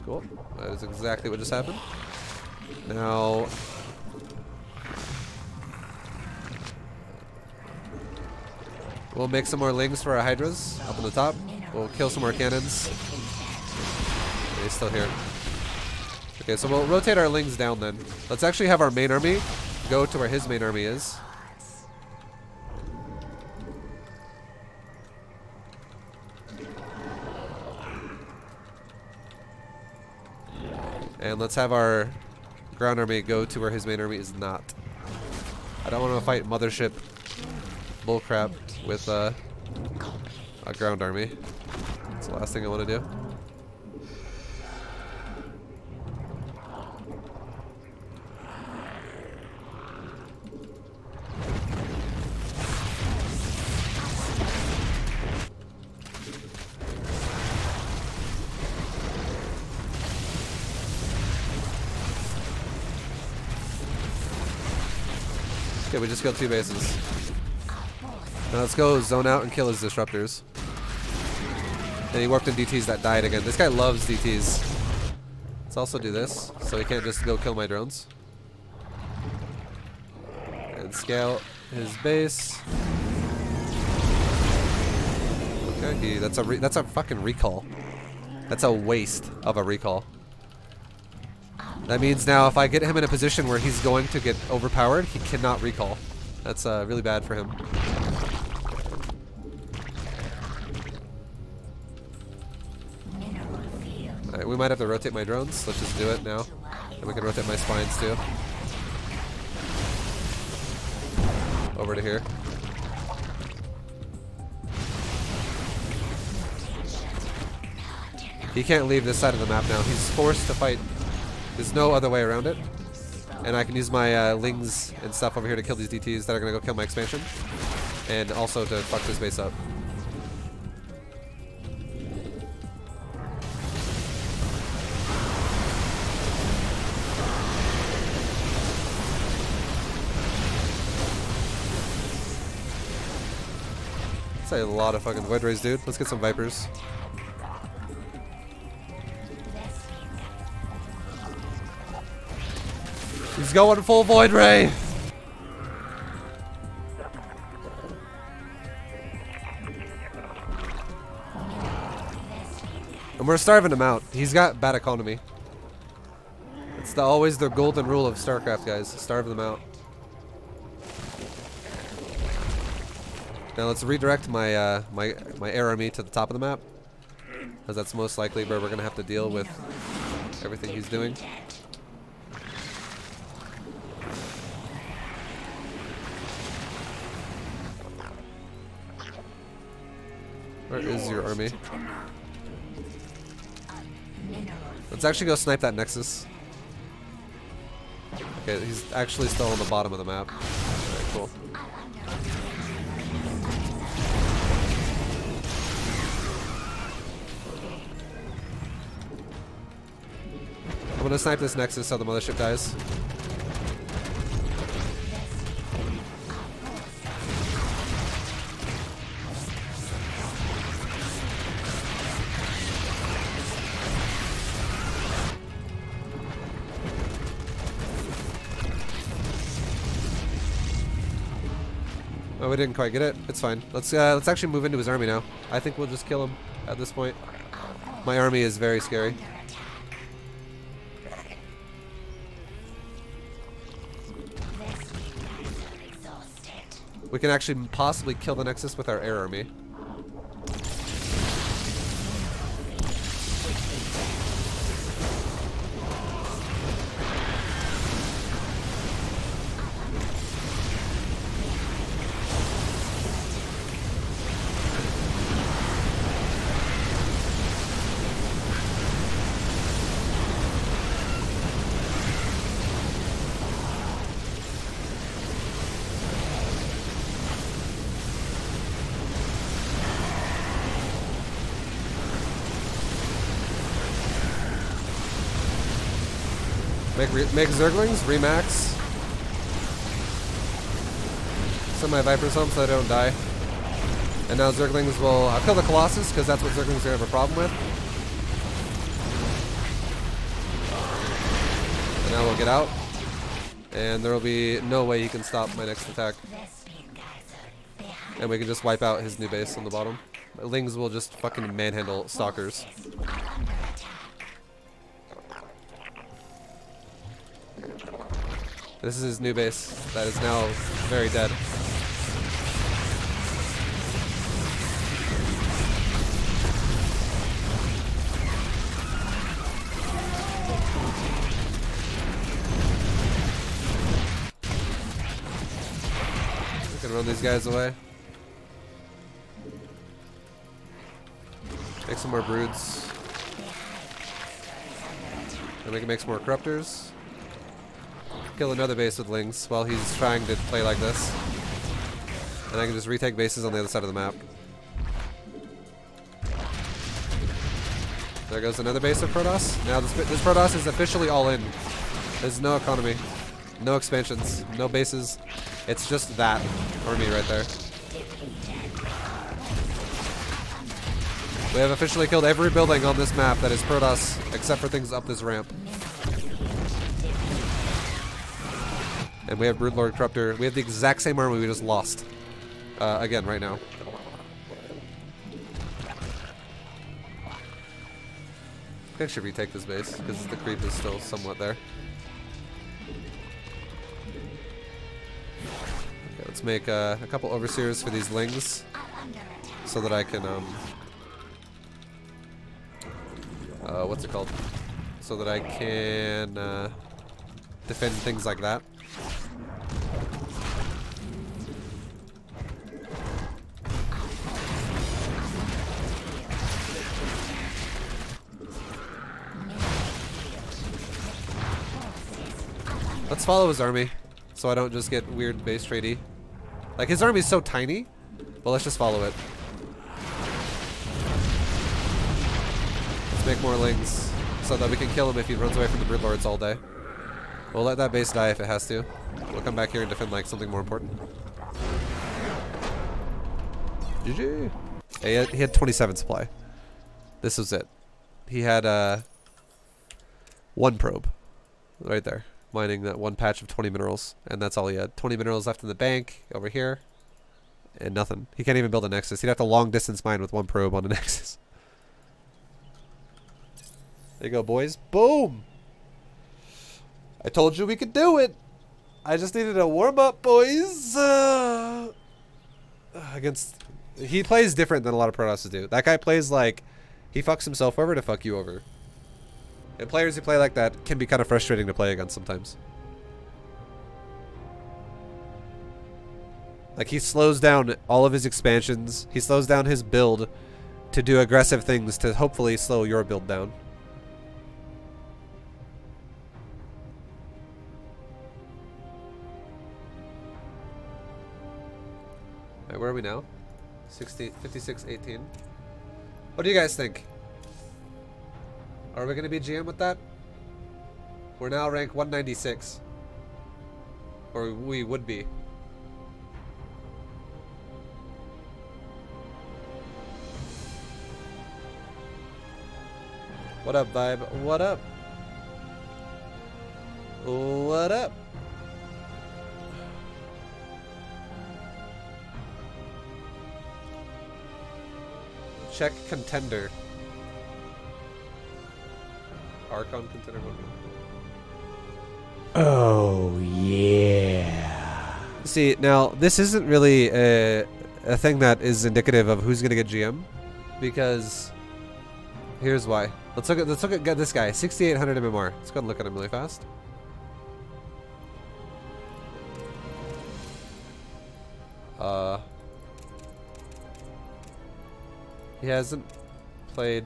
Cool. That is exactly what just happened. Now, we'll make some more Lings for our Hydras up on the top. We'll kill some more cannons. Okay, he's still here. Okay, so we'll rotate our Lings down then. Let's actually have our main army go to where his main army is. And let's have our ground army go to where his main army is not. I don't want to fight mothership bullcrap with a ground army. That's the last thing I want to do. Okay, we just killed 2 bases. Now let's go zone out and kill his disruptors. And he warped in DTs that died again. This guy loves DTs. Let's also do this, so he can't just go kill my drones. And scale his base. Okay, that's a fucking recall. That's a waste of a recall. That means now if I get him in a position where he's going to get overpowered, he cannot recall. That's really bad for him. Alright, we might have to rotate my drones. Let's just do it now. And we can rotate my spines too. Over to here. He can't leave this side of the map now. He's forced to fight. There's no other way around it. And I can use my Lings and stuff over here to kill these DTs that are going to go kill my expansion. And also to fuck this base up. That's a lot of fucking Void Rays, dude. Let's get some Vipers. He's going full Void Ray! And we're starving him out. He's got bad economy. It's always the golden rule of StarCraft, guys. Starve them out. Now let's redirect my my air army to the top of the map, because that's most likely where we're gonna have to deal with everything he's doing. Where is your army? Let's actually go snipe that Nexus. Okay, he's actually still on the bottom of the map. Alright, cool. I'm gonna snipe this Nexus so the mothership dies. Oh, we didn't quite get it. It's fine. Let's actually move into his army now. I think we'll just kill him at this point. My army is very scary. We can actually possibly kill the Nexus with our air army. Make Zerglings, remax. Send my Vipers home so they don't die. And now Zerglings will... I'll kill the Colossus because that's what Zerglings are going to have a problem with. And now we'll get out. And there will be no way he can stop my next attack. And we can just wipe out his new base on the bottom. Lings will just fucking manhandle Stalkers. This is his new base that is now very dead. We can run these guys away. Make some more broods. And we can make some more corruptors. Kill another base with Lings while he's trying to play like this. And I can just retake bases on the other side of the map. There goes another base of Protoss. Now this Protoss is officially all in. There's no economy, no expansions, no bases. It's just that army right there. We have officially killed every building on this map that is Protoss, except for things up this ramp. And we have Broodlord Corruptor. We have the exact same army we just lost. Again, right now. I should retake this base, because the creep is still somewhat there. Okay, let's make a couple Overseers for these Lings, so that I can, what's it called? So that I can, defend things like that. Let's follow his army, so I don't just get weird base tradey. Like, his army is so tiny, but let's just follow it. Let's make more Lings, so that we can kill him if he runs away from the Broodlords all day. We'll let that base die if it has to. We'll come back here and defend, like, something more important. GG! Yeah, he had 27 supply. This was it. He had, one probe. Right there. Mining that one patch of 20 minerals, and that's all he had. 20 minerals left in the bank over here, and nothing. He can't even build a Nexus. He'd have to long distance mine with one probe on a Nexus. There you go, boys. Boom! I told you we could do it! I just needed a warm-up, boys! Against... He plays different than a lot of Protosses do. That guy plays like... He fucks himself over to fuck you over. And players who play like that can be kind of frustrating to play against sometimes. Like, he slows down all of his expansions. He slows down his build to do aggressive things to hopefully slow your build down. Wait, where are we now? 56-18. What do you guys think? Are we going to be GM with that? We're now rank 196. Or we would be. What up, ViBE? What up? What up? Check contender. Archon contender. Oh, yeah. See, now, this isn't really a thing that is indicative of who's going to get GM. Because here's why. Let's look at this guy. 6,800 MMR. Let's go and look at him really fast. He hasn't played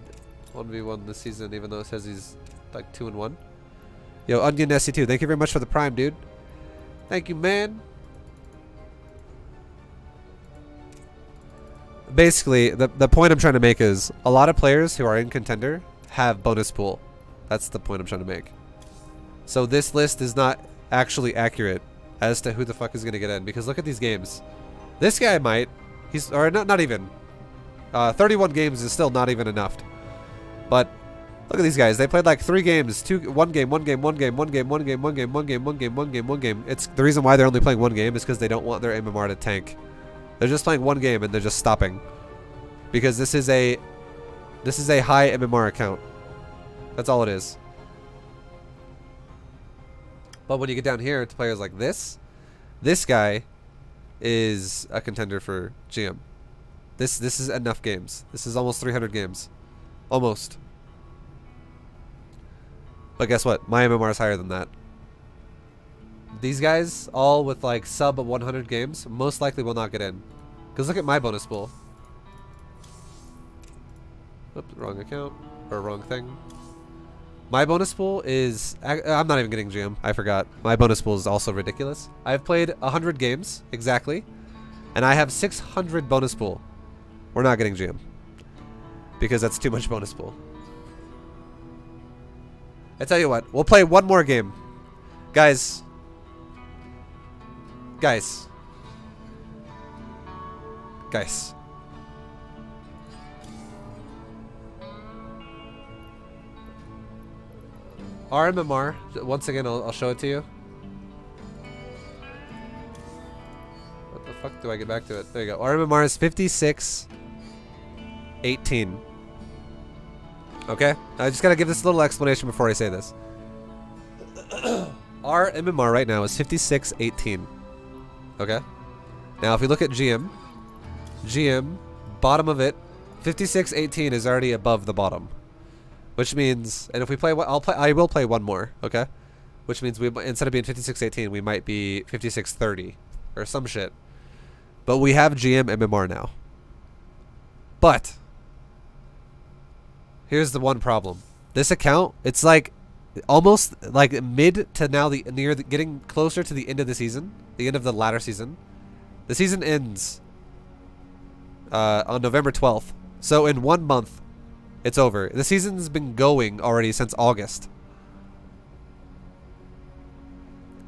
1v1 this season, even though it says he's like 2-1. Yo, Onion SC2, thank you very much for the prime, dude. Thank you, man. Basically, the point I'm trying to make is a lot of players who are in contender have bonus pool. That's the point I'm trying to make. So this list is not actually accurate as to who the fuck is going to get in, because look at these games. This guy might. He's, or not even. 31 games is still not even enough. But look at these guys. They played like 3 games, one game. It's the reason why they're only playing 1 game is because they don't want their MMR to tank. They're just playing 1 game and they're just stopping. Because this is a high MMR account. That's all it is. But when you get down here to players like this guy is a contender for GM. This is enough games. This is almost 300 games. Almost. But guess what? My MMR is higher than that. These guys, all with like sub 100 games, most likely will not get in. Because look at my bonus pool. Oops, wrong account. Or wrong thing. My bonus pool is... I'm not even getting GM. I forgot. My bonus pool is also ridiculous. I've played 100 games, exactly. And I have 600 bonus pool. We're not getting GM. Because that's too much bonus pool. I tell you what. We'll play 1 more game. Guys. Guys. Guys. Our MMR, once again, I'll show it to you. What the fuck do I get back to it? There you go. Our MMR is 56-18. Okay? I just gotta give this little explanation before I say this. Our MMR right now is 56-18. Okay? Now, if we look at GM, bottom of it, 56-18 is already above the bottom. Which means, and if we play, I will play 1 more, okay? Which means we, instead of being 56-18, we might be 56-30 or some shit. But we have GM MMR now. But here's the one problem. This account, it's like almost like mid to now getting closer to the end of the season, the end of the latter season. The season ends on November 12th. So in 1 month, it's over. The season's been going already since August.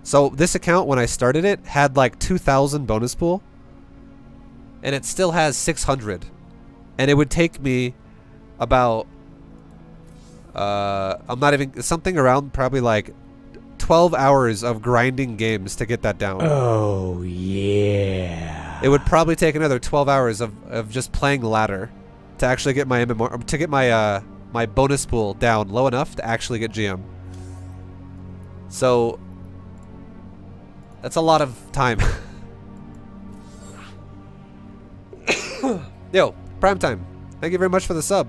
So this account, when I started it, had like 2,000 bonus pool. And it still has 600. And it would take me about... I'm not even... something around probably like 12 hours of grinding games to get that down. Oh, yeah. It would probably take another 12 hours of just playing ladder to actually get my MMR, to get my my bonus pool down low enough to actually get GM. So that's a lot of time. Yo, prime time. Thank you very much for the sub.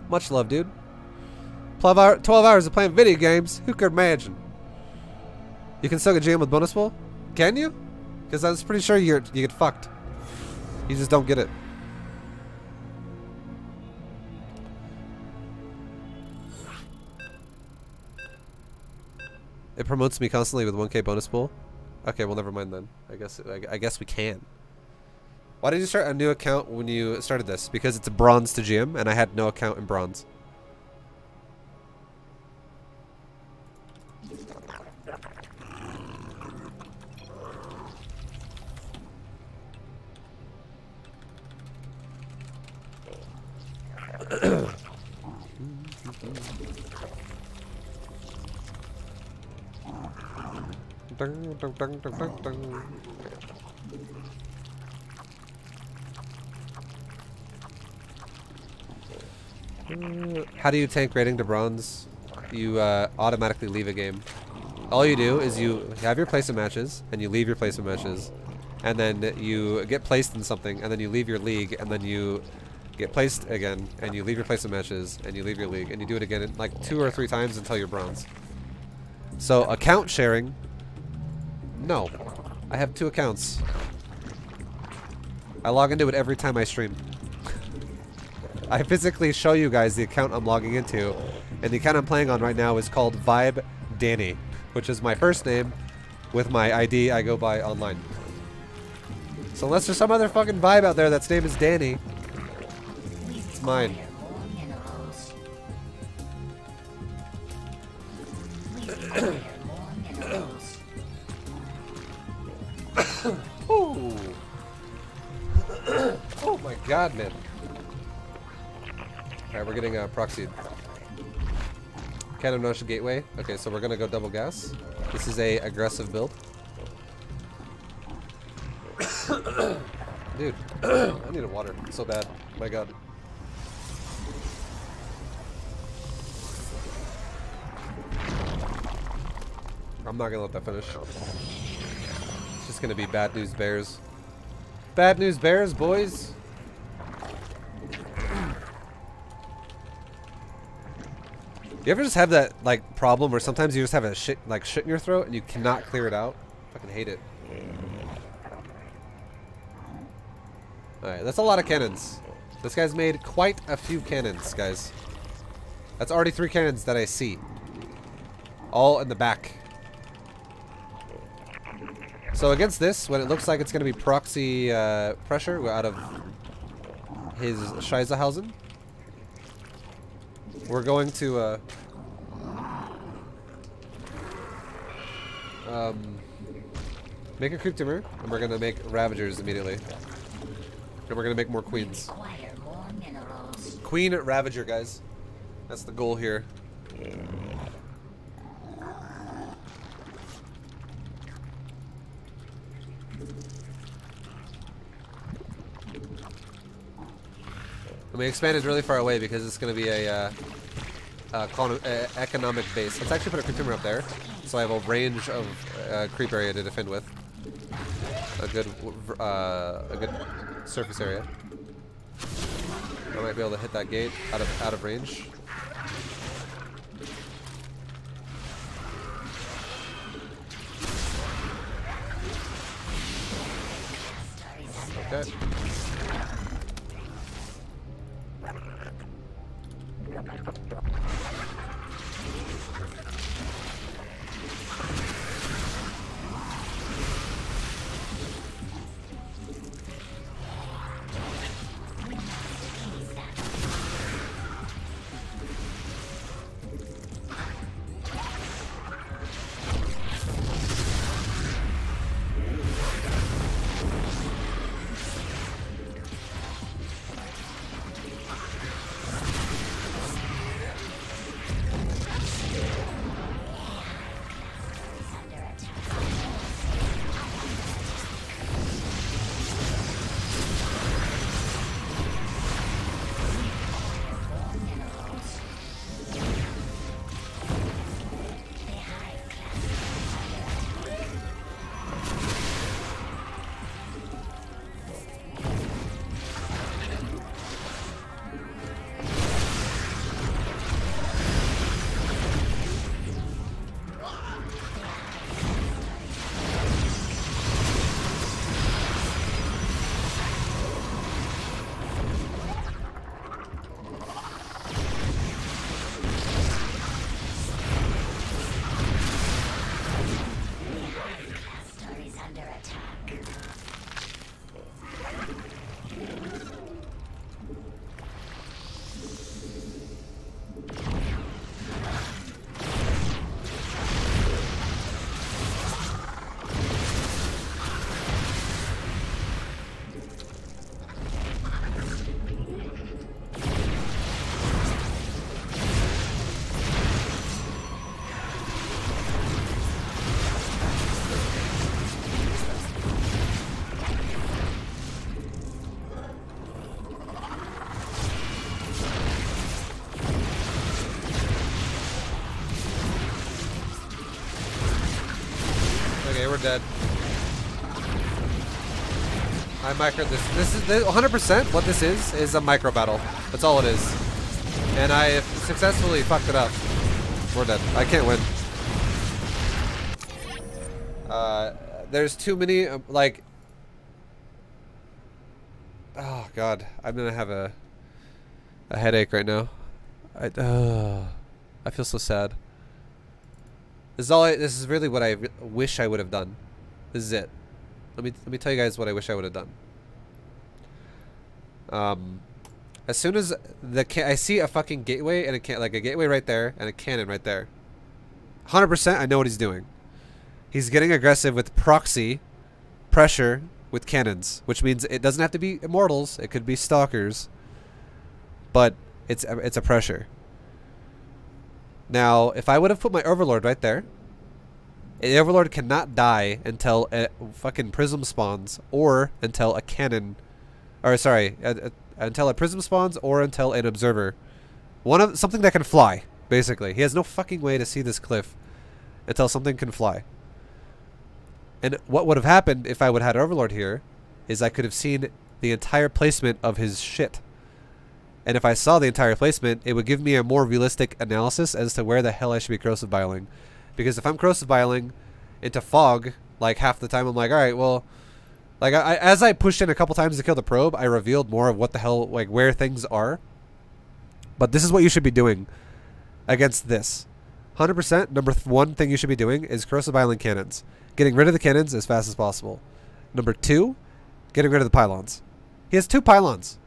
Much love, dude. 12 hours of playing video games. Who could imagine? You can still get GM with bonus pool? Can you? Because I was pretty sure you get fucked. You just don't get it. It promotes me constantly with 1k bonus pool. Okay, well never mind then. I guess we can. Why did you start a new account when you started this? Because it's a bronze to GM, and I had no account in bronze. Dun, dun, dun, dun, dun, dun. How do you tank rating to bronze? You automatically leave a game. All you do is you have your place of matches, and you leave your place of matches, and then you get placed in something, and then you leave your league, and then you get placed again, and you leave your place of matches, and you leave your league, and you do it again like 2 or 3 times until you're bronze. So account sharing, no. I have 2 accounts. I log into it every time I stream. I physically show you guys the account I'm logging into, and the account I'm playing on right now is called ViBE Danny, which is my first name with my ID I go by online. So unless there's some other fucking vibe out there that's name is Danny, it's mine. Oh. Oh my god, man. Alright, we're getting proxied. Cannon Notion Gateway. Okay, so we're gonna go double gas. This is a aggressive build. Dude, I need a water so bad. My god. I'm not gonna let that finish. It's just gonna be bad news bears. Bad news bears, boys. You ever just have that like problem where sometimes you just have a shit in your throat and you cannot clear it out? Fucking hate it. Alright, that's a lot of cannons. This guy's made quite a few cannons, guys. That's already 3 cannons that I see. All in the back. So against this, when it looks like it's going to be proxy pressure out of his Scheisehausen, we're going to make a creep timber, and we're going to make Ravagers immediately. And we're going to make more queens. Queen Ravager, guys. That's the goal here. And we expanded really far away because it's going to be a economic base. Let's actually put a creep timber up there, so I have a range of creep area to defend with. A good surface area. I might be able to hit that gate out of range. Okay. dead. I micro this. This is 100%. What this is a micro battle. That's all it is. And I successfully fucked it up. We're dead. I can't win. There's too many like. Oh god, I'm gonna have a headache right now. I feel so sad. This is really what I wish I would have done. This is it. Let me tell you guys what I wish I would have done. As soon as I see a fucking gateway and like a gateway right there and a cannon right there. 100% I know what he's doing. He's getting aggressive with proxy pressure with cannons, which means it doesn't have to be immortals. It could be stalkers, but it's a pressure. Now, if I would have put my overlord right there, the overlord cannot die until a fucking prism spawns or until a cannon, or sorry, until a prism spawns or until an observer. Something that can fly, basically. He has no fucking way to see this cliff until something can fly. And what would have happened if I would have had overlord here is I could have seen the entire placement of his shit. And if I saw the entire placement, it would give me a more realistic analysis as to where the hell I should be corrosive biling. Because if I'm corrosive biling into fog, like half the time I'm like, alright, well, like as I pushed in a couple times to kill the probe, I revealed more of what the hell, like where things are. But this is what you should be doing against this. 100% number one thing you should be doing is corrosive biling cannons. Getting rid of the cannons as fast as possible. Number 2, getting rid of the pylons. He has 2 pylons.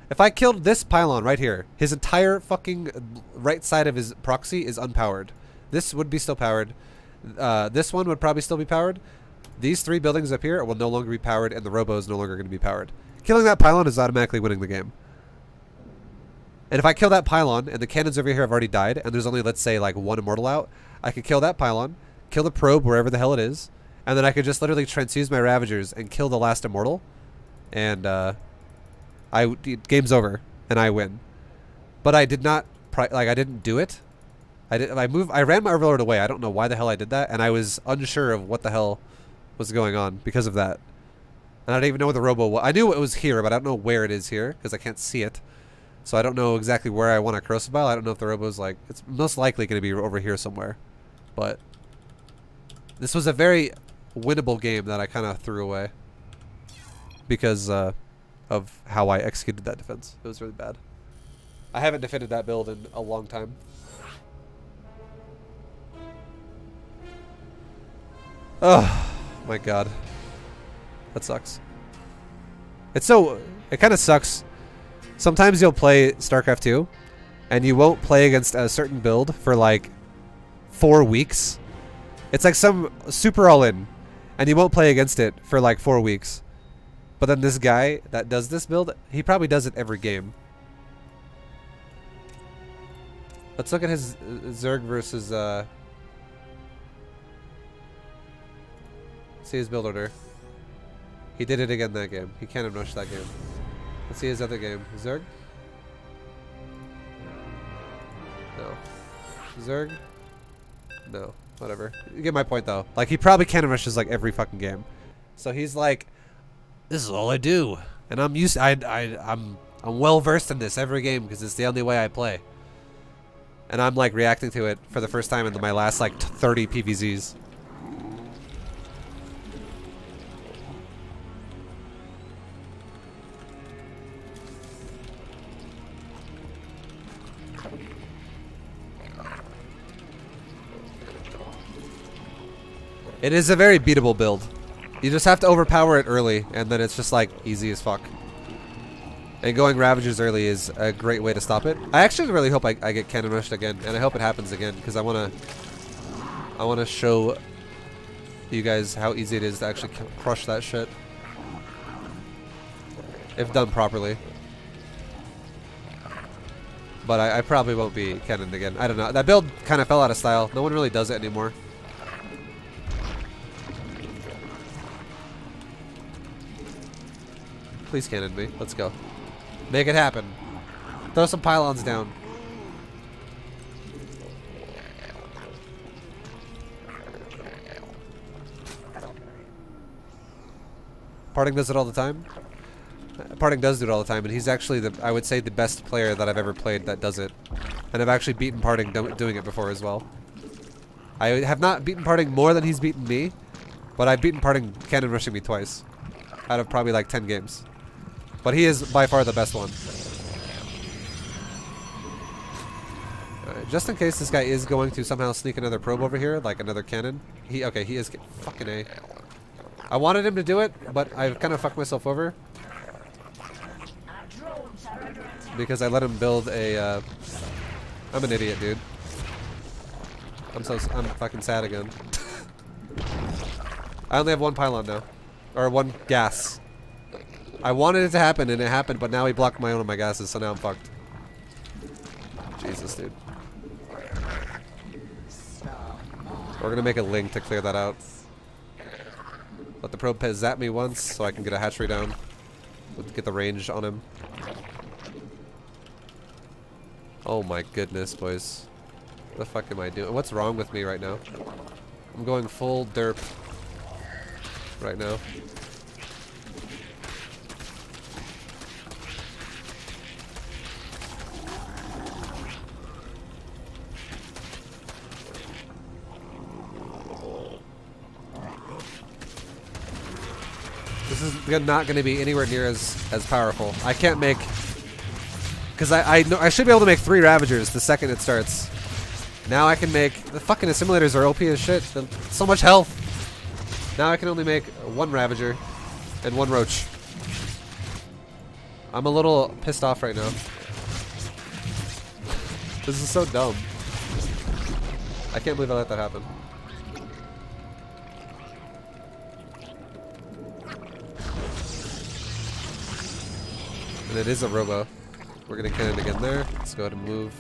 If I killed this pylon right here, his entire fucking right side of his proxy is unpowered. This would be still powered. This one would probably still be powered. These 3 buildings up here will no longer be powered, and the robo is no longer going to be powered. Killing that pylon is automatically winning the game. And if I kill that pylon, and the cannons over here have already died, and there's only, let's say, like 1 immortal out, I could kill that pylon, kill the probe wherever the hell it is, and then I could just literally transfuse my Ravagers and kill the last immortal, and game's over, and I win. But I did not, I didn't do it. I ran my overlord away. I don't know why the hell I did that, and I was unsure of what the hell was going on because of that. And I didn't even know where the robo was. I knew it was here, but I don't know where it is here because I can't see it. So I don't know exactly where I want to corrosive bile. I don't know if the robo's like, it's most likely going to be over here somewhere. But this was a very winnable game that I kind of threw away because of how I executed that defense. It was really bad. I haven't defended that build in a long time. Oh my god. That sucks. It kind of sucks. Sometimes you'll play StarCraft 2 and you won't play against a certain build for like 4 weeks. It's like some super all-in and you won't play against it for like 4 weeks. But then this guy that does this build, he probably does it every game. Let's look at his Zerg versus see his build order. He did it again that game. He can't have rushed that game. Let's see his other game. Zerg? No. Zerg? No. Whatever. You get my point though. Like he probably cannon rushes like every fucking game. So he's like, this is all I do. And I'm used I'm well versed in this every game because it's the only way I play. And I'm like reacting to it for the first time in my last like 30 PVZs. It is a very beatable build. You just have to overpower it early, and then it's just like easy as fuck. And going Ravagers early is a great way to stop it. I actually really hope I get cannon rushed again, and I hope it happens again because I wanna show you guys how easy it is to actually crush that shit if done properly. But I probably won't be cannoned again. I don't know. That build kind of fell out of style. No one really does it anymore. Please cannon me. Let's go. Make it happen. Throw some pylons down. Parting does it all the time. Parting does do it all the time, and he's actually I would say the best player that I've ever played that does it. And I've actually beaten Parting doing it before as well. I have not beaten Parting more than he's beaten me, but I've beaten Parting cannon rushing me twice out of probably like 10 games. But he is by far the best one. Alright, just in case this guy is going to somehow sneak another probe over here, like another cannon. Okay, he is fucking A. I wanted him to do it, but I've kind of fucked myself over. Because I let him build a, I'm an idiot, dude. I'm fucking sad again. I only have one pylon now. Or one gas. I wanted it to happen, and it happened, but now he blocked my own of my gases, so now I'm fucked. Jesus, dude. We're gonna make a link to clear that out. Let the probe zap me once, so I can get a hatchery down. Get the range on him. Oh my goodness, boys. What the fuck am I doing? What's wrong with me right now? I'm going full derp right now. This is not going to be anywhere near as powerful. I can't make... Because I know I should be able to make 3 Ravagers the second it starts. Now I can make... The fucking assimilators are OP as shit. So much health. Now I can only make 1 Ravager and 1 Roach. I'm a little pissed off right now. This is so dumb. I can't believe I let that happen. And it is a robo. We're gonna cannon again there. Let's go ahead and move.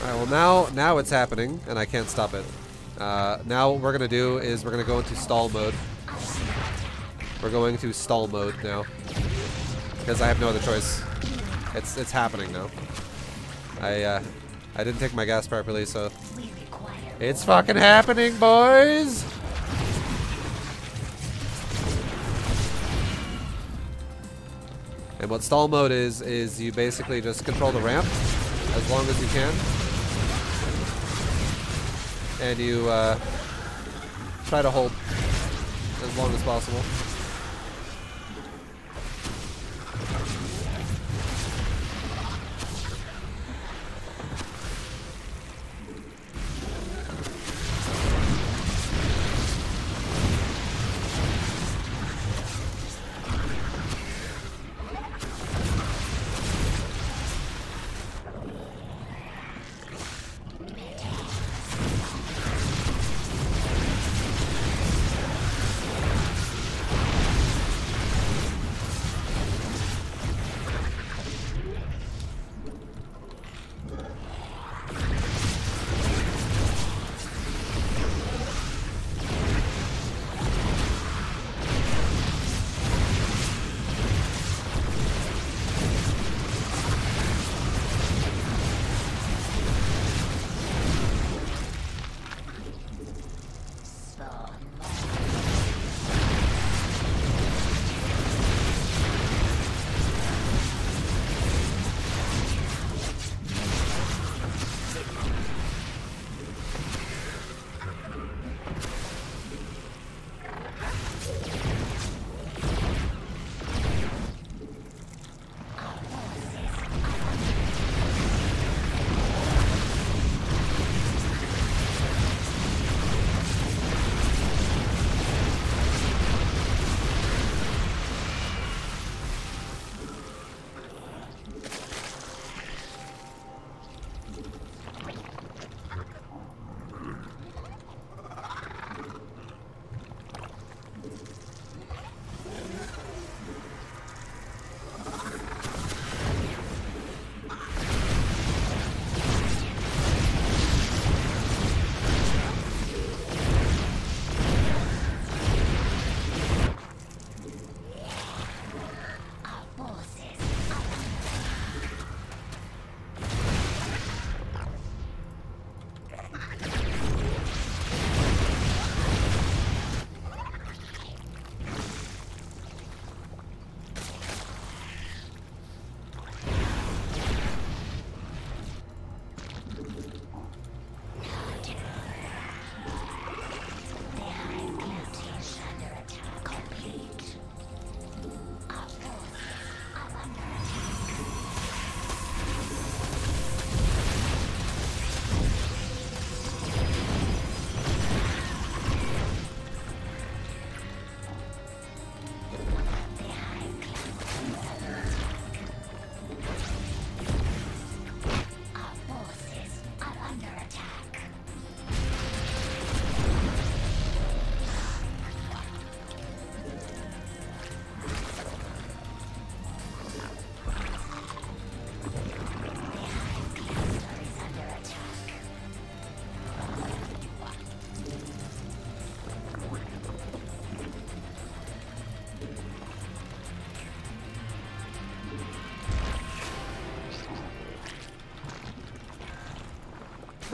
Alright, well now it's happening, and I can't stop it. Now what we're gonna do is we're gonna go into stall mode. We're going to stall mode now. Because I have no other choice. It's happening now. I didn't take my gas properly, so... It's fucking happening, boys! And what stall mode is you basically just control the ramp as long as you can. And you try to hold as long as possible.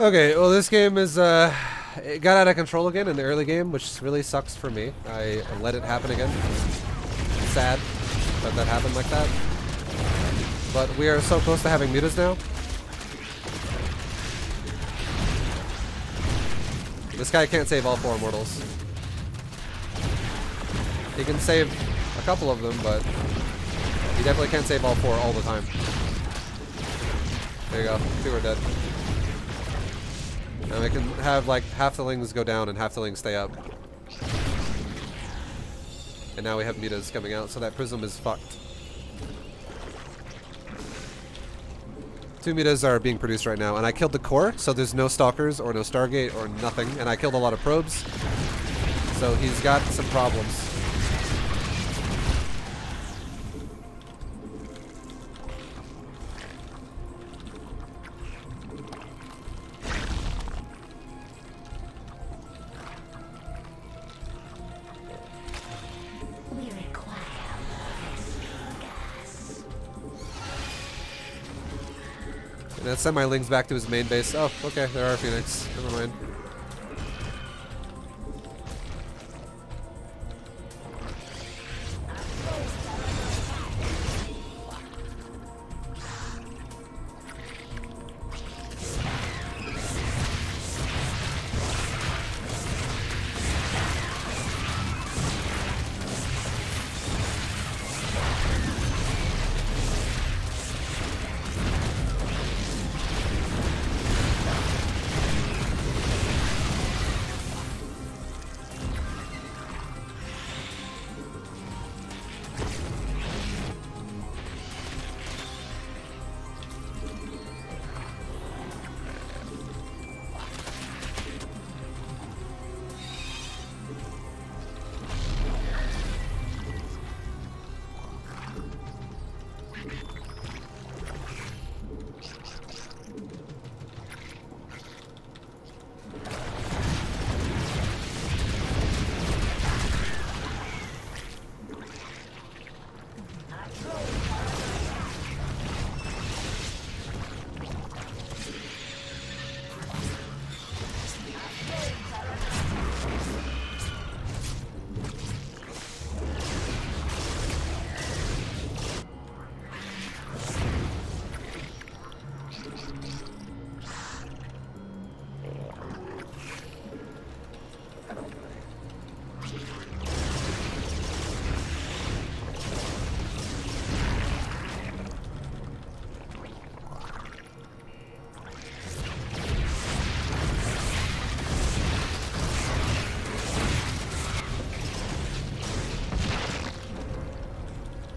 Okay, well this game is it got out of control again in the early game, which really sucks for me. I let it happen again. Sad that happened like that. But we are so close to having mutas now. This guy can't save all 4 immortals. He can save a couple of them, but he definitely can't save all 4 all the time. There you go. 2 are dead. And we can have like half the lings go down and half the lings stay up. And now we have mutas coming out, so that prism is fucked. 2 mutas are being produced right now, and I killed the core, so there's no stalkers or no Stargate or nothing, and I killed a lot of probes, so he's got some problems. We require gas. And that sent my lings back to his main base. Oh, okay, there are Phoenix. Never mind.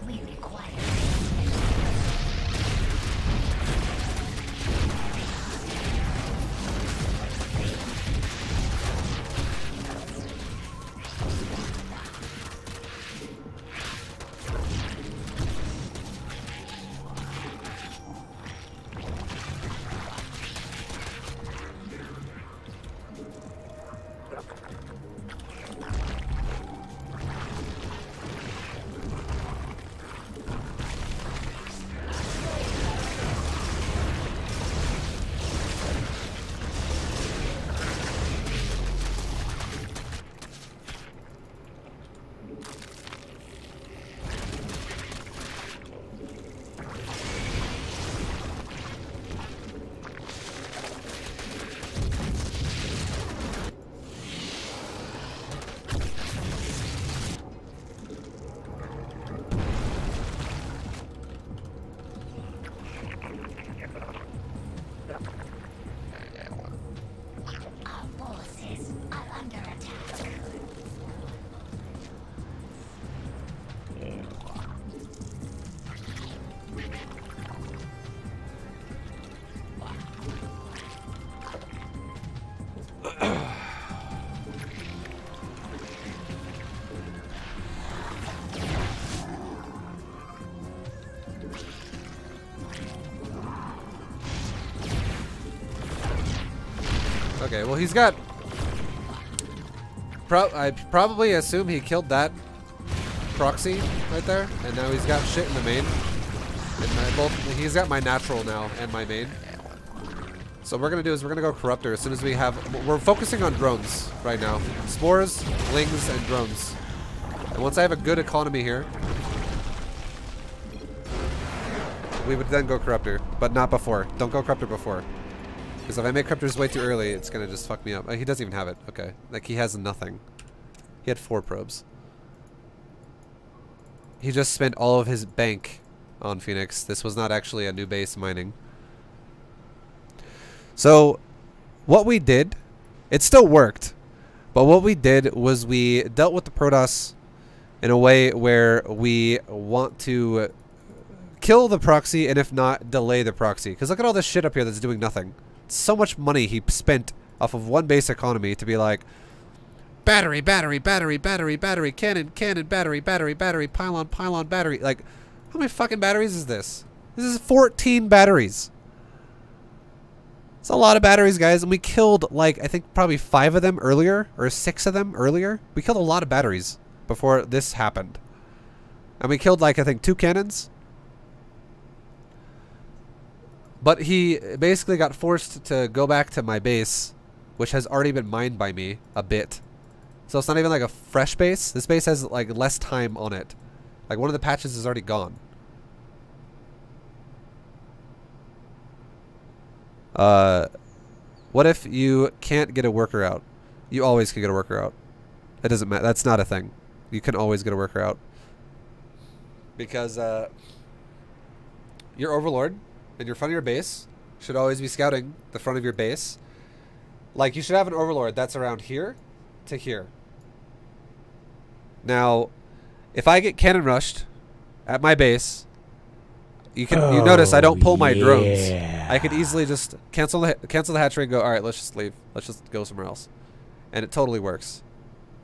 We require our forces are under attack. Okay, well he's got... I probably assume he killed that proxy right there, and now he's got shit in the main. And he's got my natural now and my main. So what we're gonna do is we're gonna go Corruptor as soon as we have. We're focusing on drones right now. Spores, lings, and drones. And once I have a good economy here, we would then go Corruptor, but not before. Don't go Corruptor before. Because if I make Corruptors way too early, it's gonna just fuck me up. He doesn't even have it. Okay. Like, he has nothing. He had 4 probes. He just spent all of his bank on Phoenix. This was not actually a new base mining. So, what we did, it still worked. But what we did was we dealt with the Protoss in a way where we want to kill the proxy, and if not, delay the proxy. Because look at all this shit up here that's doing nothing. So much money he spent off of one base economy to be like, battery, battery, battery, battery, battery, cannon, cannon, battery, battery, battery, pylon, pylon, battery. Like, how many fucking batteries is this? This is 14 batteries. It's a lot of batteries, guys. And we killed, like, I think probably 5 of them earlier, or 6 of them earlier. We killed a lot of batteries before this happened. And we killed, like, I think 2 cannons. But he basically got forced to go back to my base, which has already been mined by me a bit. So it's not even like a fresh base. This base has like less time on it. Like one of the patches is already gone. What if you can't get a worker out? You always can get a worker out. It doesn't matter. That's not a thing. You can always get a worker out. Because your overlord in your front of your base should always be scouting the front of your base. Like, you should have an overlord that's around here to here. Now, if I get cannon rushed at my base, you notice I don't pull my drones. I could easily just cancel the hatchery and go, all right, let's just leave. Let's just go somewhere else. And it totally works.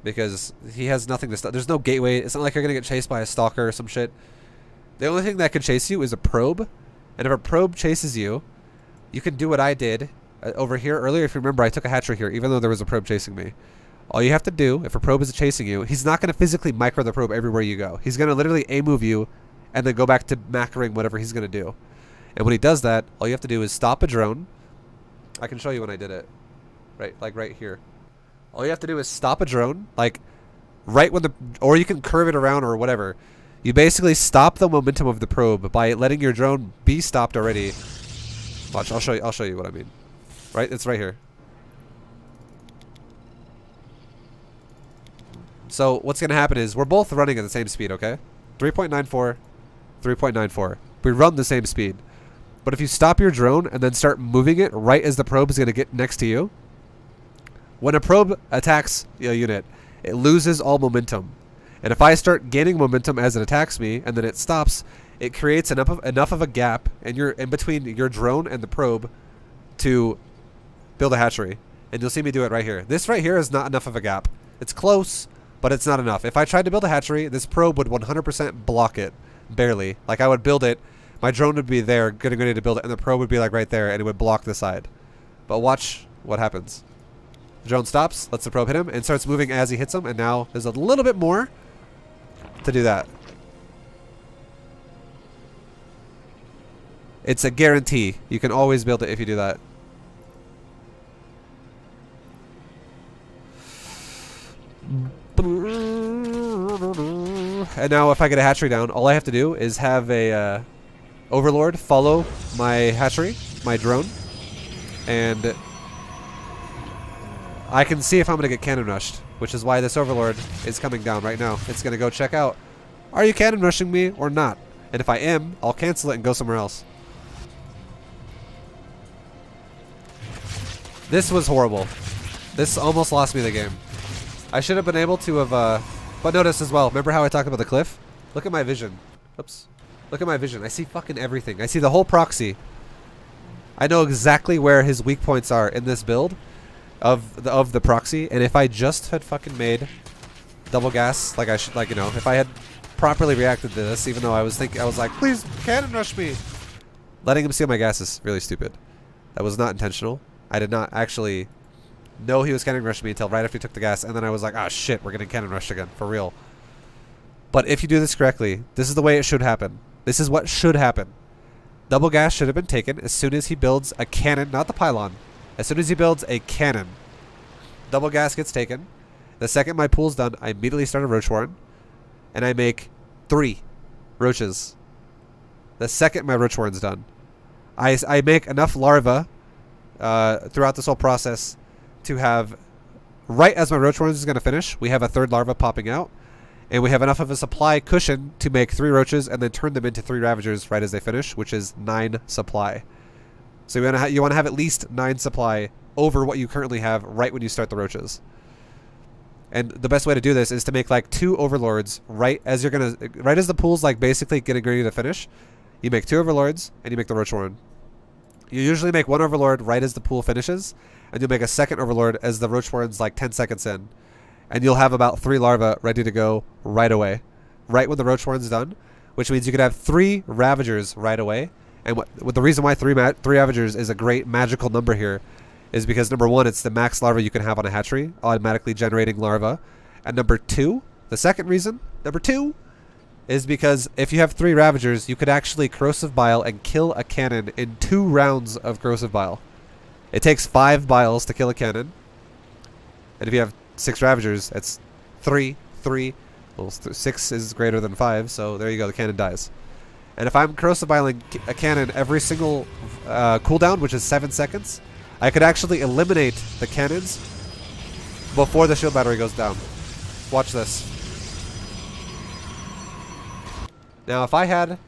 Because he has nothing to stop. There's no gateway. It's not like you're going to get chased by a stalker or some shit. The only thing that could chase you is a probe. And if a probe chases you, you can do what I did over here earlier. If you remember, I took a hatchery here, even though there was a probe chasing me. All you have to do, if a probe is chasing you, he's not going to physically micro the probe everywhere you go. He's going to literally A-move you and then go back to macroing whatever he's going to do. And when he does that, all you have to do is stop a drone. I can show you when I did it. Right here. All you have to do is stop a drone, like right when or you can curve it around or whatever. You basically stop the momentum of the probe by letting your drone be stopped already. Watch, I'll show you what I mean. Right? It's right here. So what's going to happen is we're both running at the same speed, okay? 3.94, 3.94. We run the same speed. But if you stop your drone and then start moving it right as the probe is going to get next to you, when a probe attacks a unit, it loses all momentum. And if I start gaining momentum as it attacks me and then it stops, it creates enough of a gap in between your drone and the probe to build a hatchery. And you'll see me do it right here. This right here is not enough of a gap. It's close, but it's not enough. If I tried to build a hatchery, this probe would 100% block it. Barely. Like, I would build it, my drone would be there, getting ready to build it, and the probe would be like right there, and it would block the side. But watch what happens. The drone stops, lets the probe hit him, and starts moving as he hits him, and now there's a little bit more to do that. It's a guarantee. You can always build it if you do that. And now if I get a hatchery down, all I have to do is have a overlord follow my hatchery, my drone, and I can see if I'm going to get cannon rushed, which is why this overlord is coming down right now. It's going to go check out, are you cannon rushing me or not? And if I am, I'll cancel it and go somewhere else. This was horrible. This almost lost me the game. I should have been able to have, but notice as well, remember how I talked about the cliff? Look at my vision. Oops. Look at my vision. I see fucking everything. I see the whole proxy. I know exactly where his weak points are in this build of the proxy, and if I just had fucking made double gas, like I should, like, you know, if I had properly reacted to this, even though I was like, please cannon rush me. Letting him steal my gas is really stupid. That was not intentional. I did not actually know he was cannon rushing me until right after he took the gas, and then I was like, ah, shit, we're getting cannon rushed again, for real. But if you do this correctly, this is the way it should happen. This is what should happen. Double gas should have been taken as soon as he builds a cannon, not the pylon. As soon as he builds a cannon, double gas gets taken. The second my pool's done, I immediately start a roach warren, and I make 3 roaches. The second my roach warren's done, I make enough larvae throughout this whole process to have, right as my roach warren is going to finish, we have a 3rd larva popping out, and we have enough of a supply cushion to make 3 roaches and then turn them into 3 ravagers right as they finish, which is 9 supply. So you want to have at least 9 supply over what you currently have right when you start the roaches. And the best way to do this is to make like 2 overlords right as the pool's like basically getting ready to finish. You make 2 overlords and you make the roach warren. You usually make 1 overlord right as the pool finishes, and you'll make a 2nd overlord as the roach warren's like 10 seconds in. And you'll have about 3 larvae ready to go right away. Right when the roach warren's done, which means you could have 3 ravagers right away. And what the reason why 3 ravagers is a great magical number here is because number 1, it's the max larva you can have on a hatchery, automatically generating larvae. And number 2, the second reason, number 2, is because if you have 3 ravagers, you could actually corrosive bile and kill a cannon in 2 rounds of corrosive bile. It takes 5 biles to kill a cannon. And if you have 6 ravagers, it's 3. Well, 6 is greater than 5, so there you go, the cannon dies. And if I'm corrosive biling a cannon every single cooldown, which is 7 seconds, I could actually eliminate the cannons before the shield battery goes down. Watch this. Now, if I had...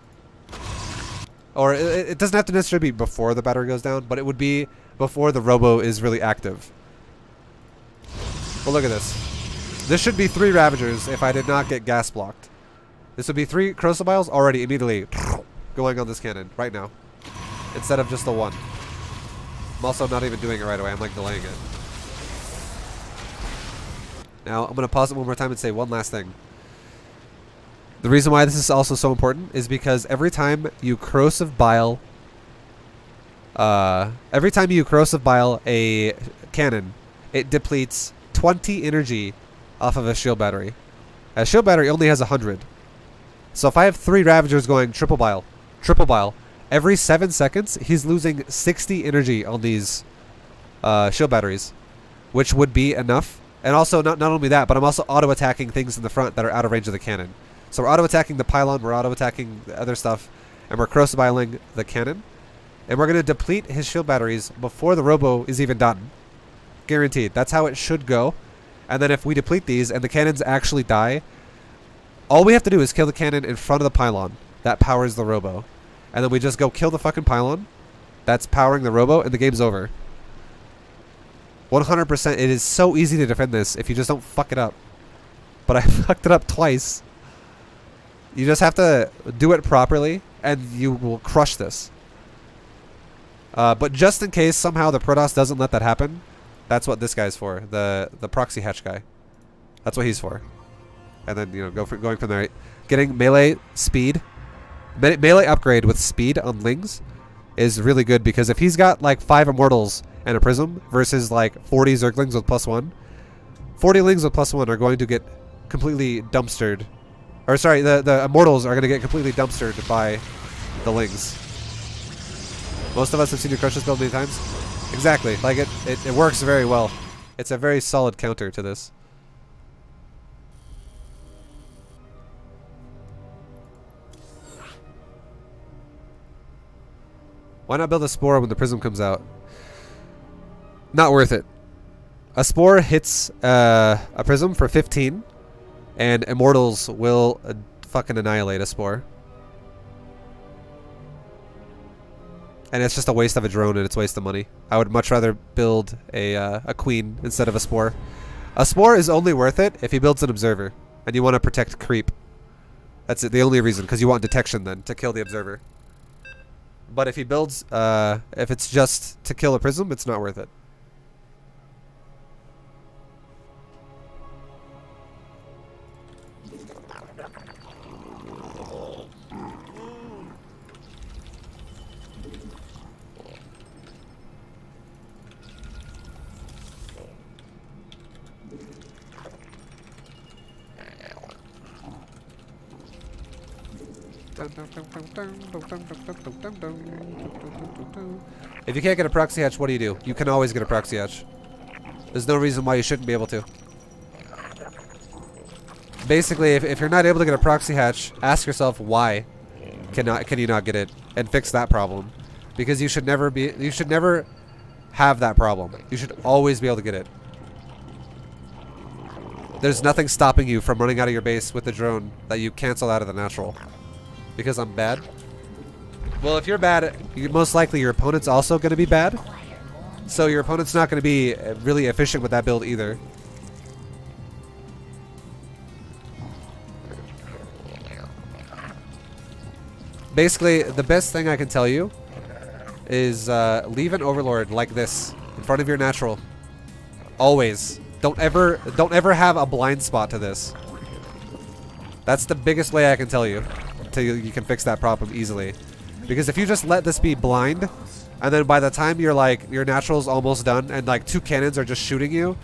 Or it doesn't have to necessarily be before the battery goes down, but it would be before the robo is really active. Well, look at this. This should be 3 ravagers if I did not get gas blocked. This would be 3 corrosive biles already immediately going on this cannon right now, instead of just the 1. I'm also not even doing it right away. I'm like delaying it. Now, I'm going to pause it one more time and say one last thing. The reason why this is also so important is because every time you corrosive bile a cannon, it depletes 20 energy off of a shield battery. A shield battery only has 100. So if I have 3 ravagers going triple bile, every 7 seconds he's losing 60 energy on these shield batteries, which would be enough. And also not only that, but I'm also auto attacking things in the front that are out of range of the cannon. So we're auto attacking the pylon, we're auto attacking the other stuff, and we're corrosive biling the cannon. And we're going to deplete his shield batteries before the robo is even done. Guaranteed. That's how it should go. And then if we deplete these and the cannons actually die, all we have to do is kill the cannon in front of the pylon. That powers the robo. And then we just go kill the fucking pylon. That's powering the robo, and the game's over. 100%. It is so easy to defend this if you just don't fuck it up. But I fucked it up twice. You just have to do it properly, and you will crush this. But just in case somehow the Protoss doesn't let that happen, that's what this guy's for. The proxy hatch guy. That's what he's for. And then, you know, going from there. Getting melee speed. Melee upgrade with speed on Lings is really good, because if he's got like 5 immortals and a prism versus like 40 Zerglings with +1, 40 Lings with +1 are going to get completely dumpstered. Or sorry, the immortals are going to get completely dumpstered by the Lings. Most of us have seen you crush this build many times. Exactly. Like it works very well. It's a very solid counter to this. Why not build a spore when the prism comes out? Not worth it. A spore hits a prism for 15, and immortals will fucking annihilate a spore. And it's just a waste of a drone, and it's a waste of money. I would much rather build a queen instead of a spore. A spore is only worth it if he builds an observer, and you want to protect creep. That's it, the only reason, because you want detection then to kill the observer. But if he builds, if it's just to kill a prism, it's not worth it. If you can't get a proxy hatch, what do? You can always get a proxy hatch. There's no reason why you shouldn't be able to. Basically, if you're not able to get a proxy hatch, ask yourself why can you not get it, and fix that problem. Because you should never have that problem. You should always be able to get it. There's nothing stopping you from running out of your base with the drone that you cancel out of the natural. Because I'm bad? Well, if you're bad, most likely your opponent's also going to be bad. So your opponent's not going to be really efficient with that build either. Basically, the best thing I can tell you is leave an overlord like this in front of your natural. Always. Don't ever have a blind spot to this. That's the biggest way I can tell you until you can fix that problem easily. Because if you just let this be blind, and then by the time you're like your natural's almost done and like 2 cannons are just shooting you,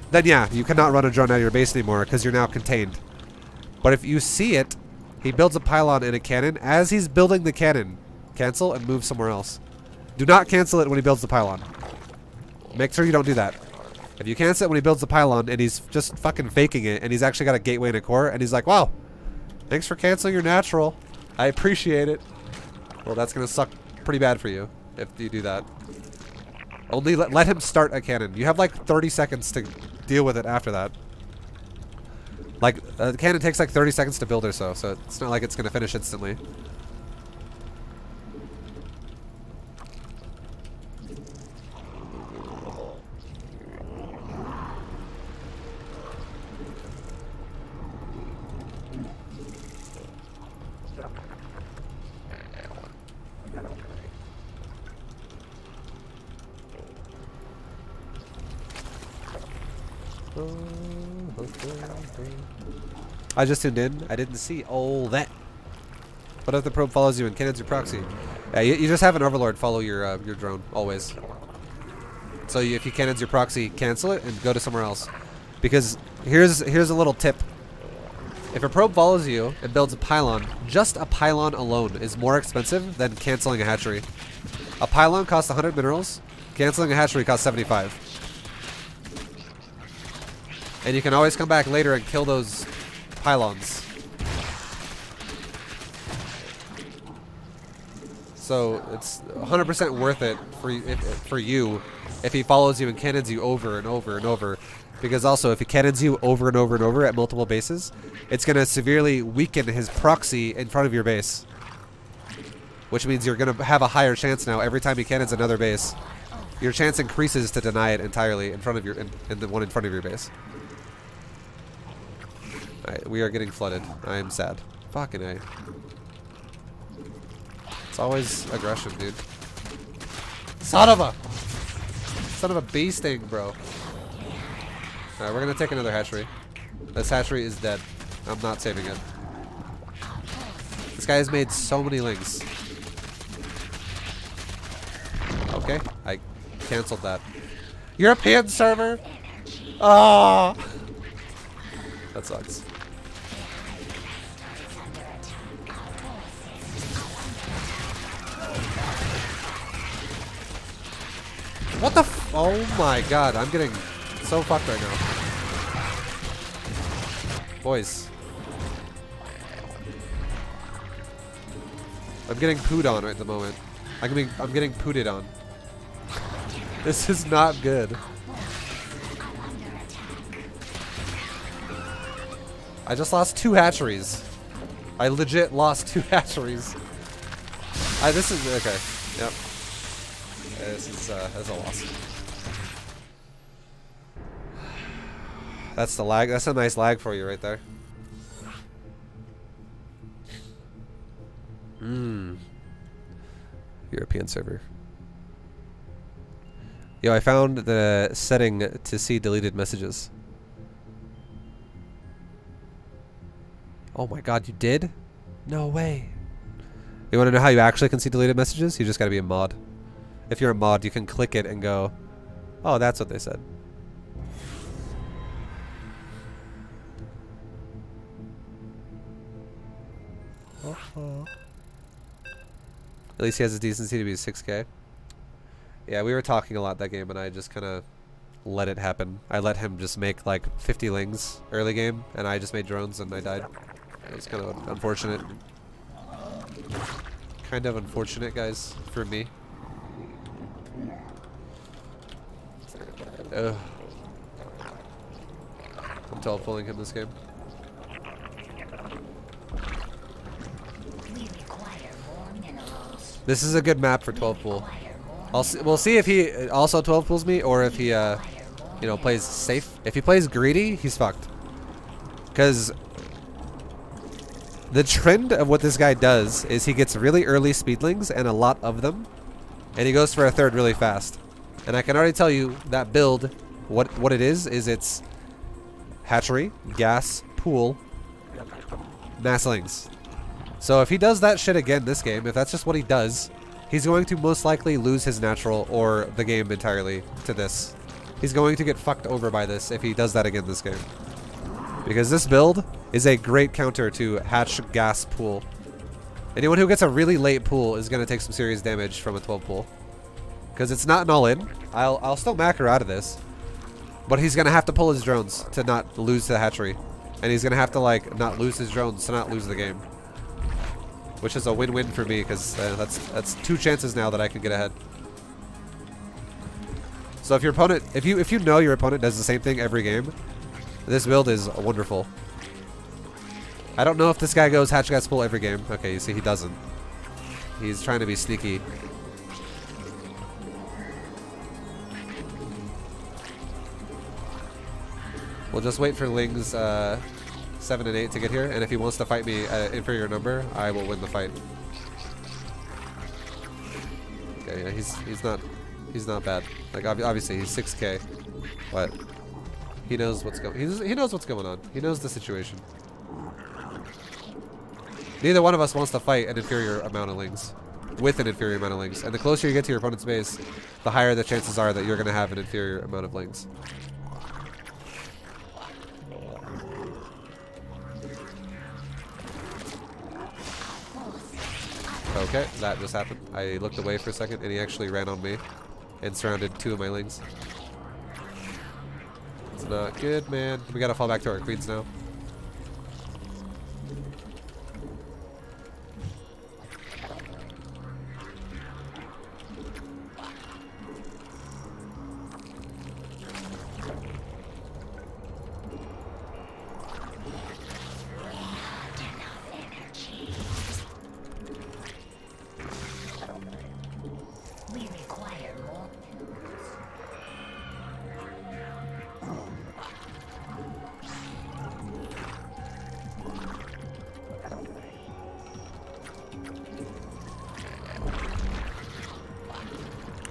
then yeah, you cannot run a drone out of your base anymore because you're now contained. But if you see it, he builds a pylon and a cannon. As he's building the cannon, cancel and move somewhere else. Do not cancel it when he builds the pylon. Make sure you don't do that. If you cancel it when he builds the pylon and he's just fucking faking it and he's actually got a gateway and a core and he's like, wow, thanks for canceling your natural. I appreciate it. Well, that's going to suck pretty bad for you if you do that. Only let him start a cannon. You have like 30 seconds to deal with it after that. Like, the cannon takes like 30 seconds to build or so it's not like it's going to finish instantly. I just tuned in. I didn't see all that. What if the probe follows you and cannons your proxy? Yeah, you just have an overlord follow your drone always. So if you cannons your proxy, cancel it and go to somewhere else. Because here's a little tip. If a probe follows you and builds a pylon, just a pylon alone is more expensive than canceling a hatchery. A pylon costs 100 minerals. Canceling a hatchery costs 75. And you can always come back later and kill those pylons. So it's 100% worth it for you if he follows you and cannons you over and over and over. Because also, if he cannons you over and over and over at multiple bases, it's going to severely weaken his proxy in front of your base. Which means you're going to have a higher chance now every time he cannons another base. Your chance increases to deny it entirely in front of your in the one in front of your base. Alright, we are getting flooded. I am sad. Fucking A. It's always aggression, dude. Son of a bee sting, bro. Alright, we're gonna take another hatchery. This hatchery is dead. I'm not saving it. This guy has made so many lings. Okay, I canceled that. European server? Ah! That sucks. What the f— oh my god, I'm getting so fucked right now. Boys. I'm getting pooed on right at the moment. I'm getting pooted on. This is not good. I just lost 2 hatcheries. I legit lost 2 hatcheries. This is okay. Yep. That's a loss. That's the lag. That's a nice lag for you right there. European server. Yo, I found the setting to see deleted messages. Oh my god, you did? No way. You want to know how you actually can see deleted messages? You just got to be a mod. If you're a mod, you can click it and go, oh, that's what they said. At least he has the decency to be 6K. Yeah, we were talking a lot that game, and I just kind of let it happen. I let him just make like 50 lings early game, and I just made drones, and I died. It was kind of unfortunate. Kind of unfortunate, guys, for me. Ugh. I'm 12 pulling him this game. This is a good map for 12 pool. We'll see if he also 12 pulls me, or if he, you know, plays safe. If he plays greedy, he's fucked. Because the trend of what this guy does is he gets really early speedlings and a lot of them, and he goes for a third really fast. And I can already tell you that build, what it is it's hatchery, gas, pool, masslings. So if he does that shit again this game, if that's just what he does, he's going to most likely lose his natural or the game entirely to this. He's going to get fucked over by this if he does that again this game. Because this build is a great counter to hatch, gas, pool. Anyone who gets a really late pool is going to take some serious damage from a 12 pool. Because it's not an all-in. I'll still macro out of this. But he's going to have to pull his drones to not lose the hatchery. And he's going to have to, like, not lose his drones to not lose the game. Which is a win-win for me, because that's 2 chances now that I can get ahead. So if your opponent, if you know your opponent does the same thing every game, this build is wonderful. I don't know if this guy goes hatch gas pool every game. Okay, you see he doesn't. He's trying to be sneaky. We'll just wait for Ling's 7 and 8 to get here, and if he wants to fight me at an inferior number, I will win the fight. Okay, yeah, he's not bad. Like obviously he's 6K, but he knows what's going. He knows what's going on. He knows the situation. Neither one of us wants to fight an inferior amount of lings with an inferior amount of lings, and the closer you get to your opponent's base, the higher the chances are that you're going to have an inferior amount of lings. Okay, that just happened. I looked away for a second, and he actually ran on me and surrounded 2 of my lings. It's not good, man. We gotta fall back to our queens now.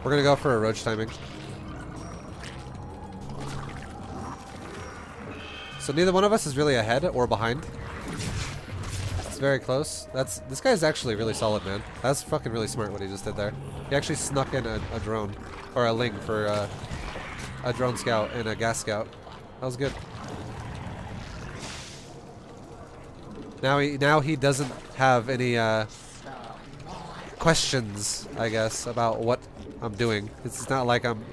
We're gonna go for a roach timing. So neither one of us is really ahead or behind. It's very close. This guy's actually really solid, man. That's fucking really smart what he just did there. He actually snuck in a drone or a ling for a drone scout and a gas scout. That was good. Now he doesn't have any questions, I guess, about what I'm doing. It's not like I'm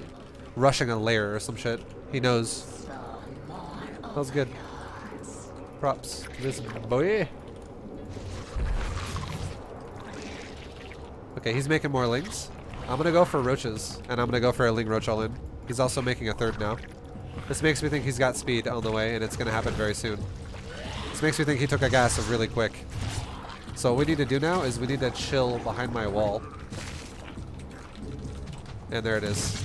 rushing a lair or some shit. He knows. That was good. Props to this boy. Okay, he's making more lings. I'm gonna go for roaches, and I'm gonna go for a ling roach all in. He's also making a third now. This makes me think he's got speed on the way, and it's gonna happen very soon. This makes me think he took a gas really quick. So what we need to do now is we need to chill behind my wall. And there it is.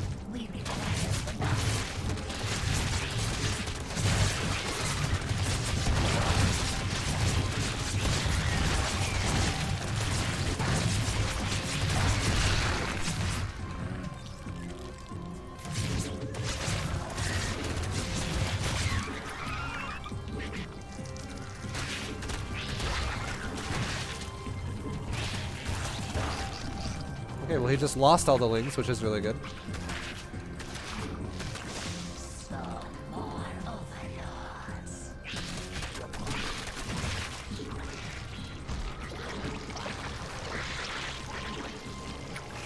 Okay, well he just lost all the lings, which is really good.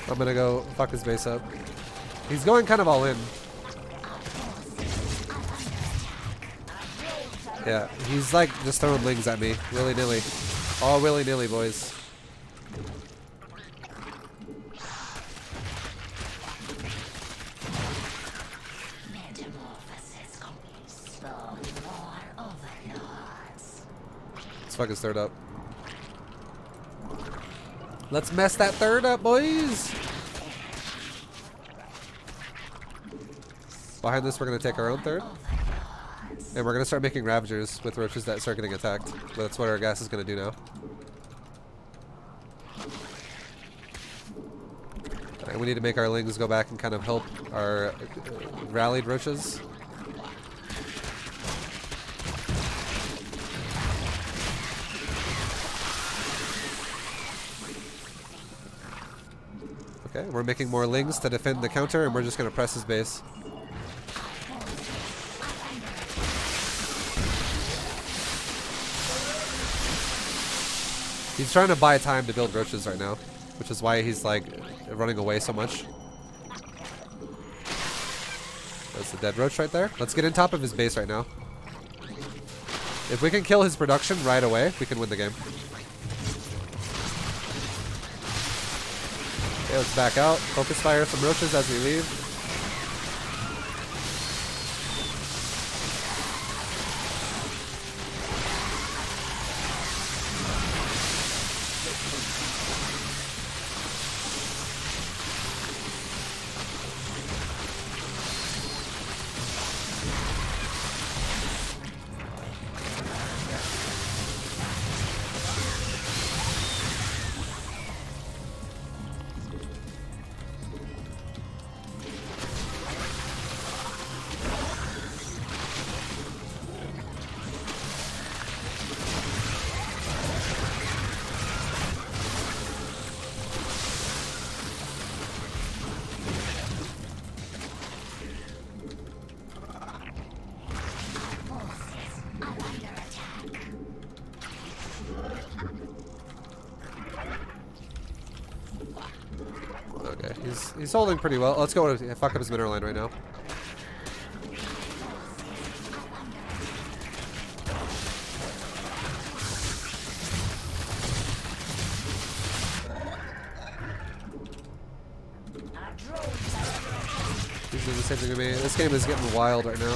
I'm gonna go fuck his base up. He's going kind of all in. Yeah, he's like just throwing lings at me, willy-nilly. All willy-nilly, boys. Let's fuck his third up. Let's mess that third up, boys. Behind this, we're gonna take our own third. And we're going to start making Ravagers with roaches that start getting attacked. But that's what our gas is going to do now. And we need to make our lings go back and kind of help our rallied roaches. Okay, we're making more lings to defend the counter, and we're just going to press his base. He's trying to buy time to build roaches right now, which is why he's like running away so much. That's the dead roach right there. Let's get in top of his base right now. If we can kill his production right away, we can win the game. Okay, let's back out. Focus fire some roaches as we leave. Okay, he's holding pretty well. Let's go fuck up his mineral line right now. He's doing the same thing to me. This game is getting wild right now.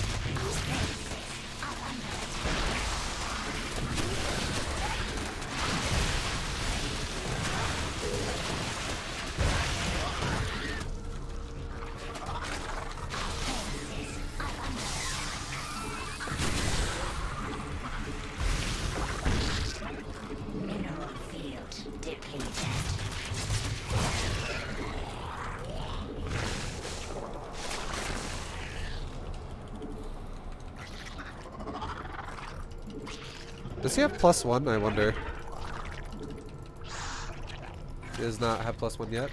Does he have +1? I wonder. He does not have +1 yet.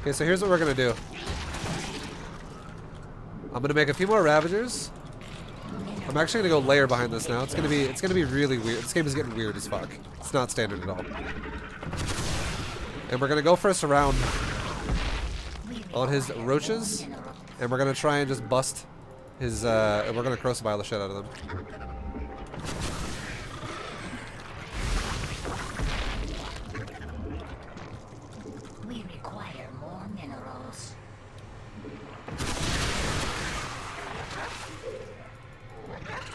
Okay, so here's what we're gonna do. I'm gonna make a few more Ravagers. I'm actually gonna go layer behind this now. It's gonna be really weird. This game is getting weird as fuck. It's not standard at all. And we're gonna go for a surround on his roaches, and we're gonna try and just bust his. We're gonna Crucify the shit out of them. We require more minerals.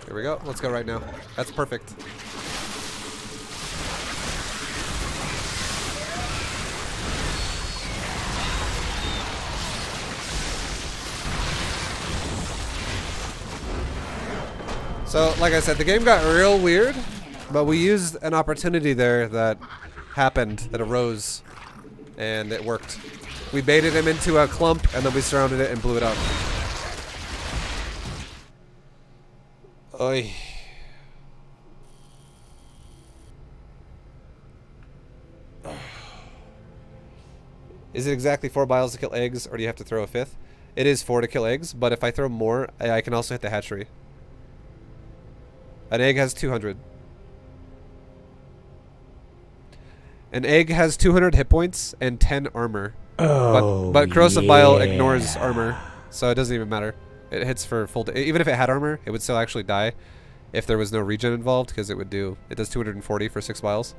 Here we go. Let's go right now. That's perfect. So, like I said, the game got real weird, but we used an opportunity there that happened, that arose, and it worked. We baited him into a clump, and then we surrounded it and blew it up. Oy. Is it exactly 4 biles to kill eggs, or do you have to throw a 5th? It is 4 to kill eggs, but if I throw more, I can also hit the hatchery. An egg has 200. An egg has 200 hit points and 10 armor. Oh, But Corrosive Bile yeah. ignores armor, so it doesn't even matter. It hits for full. Even if it had armor, it would still actually die if there was no regen involved, because it does 240 for 6 vials.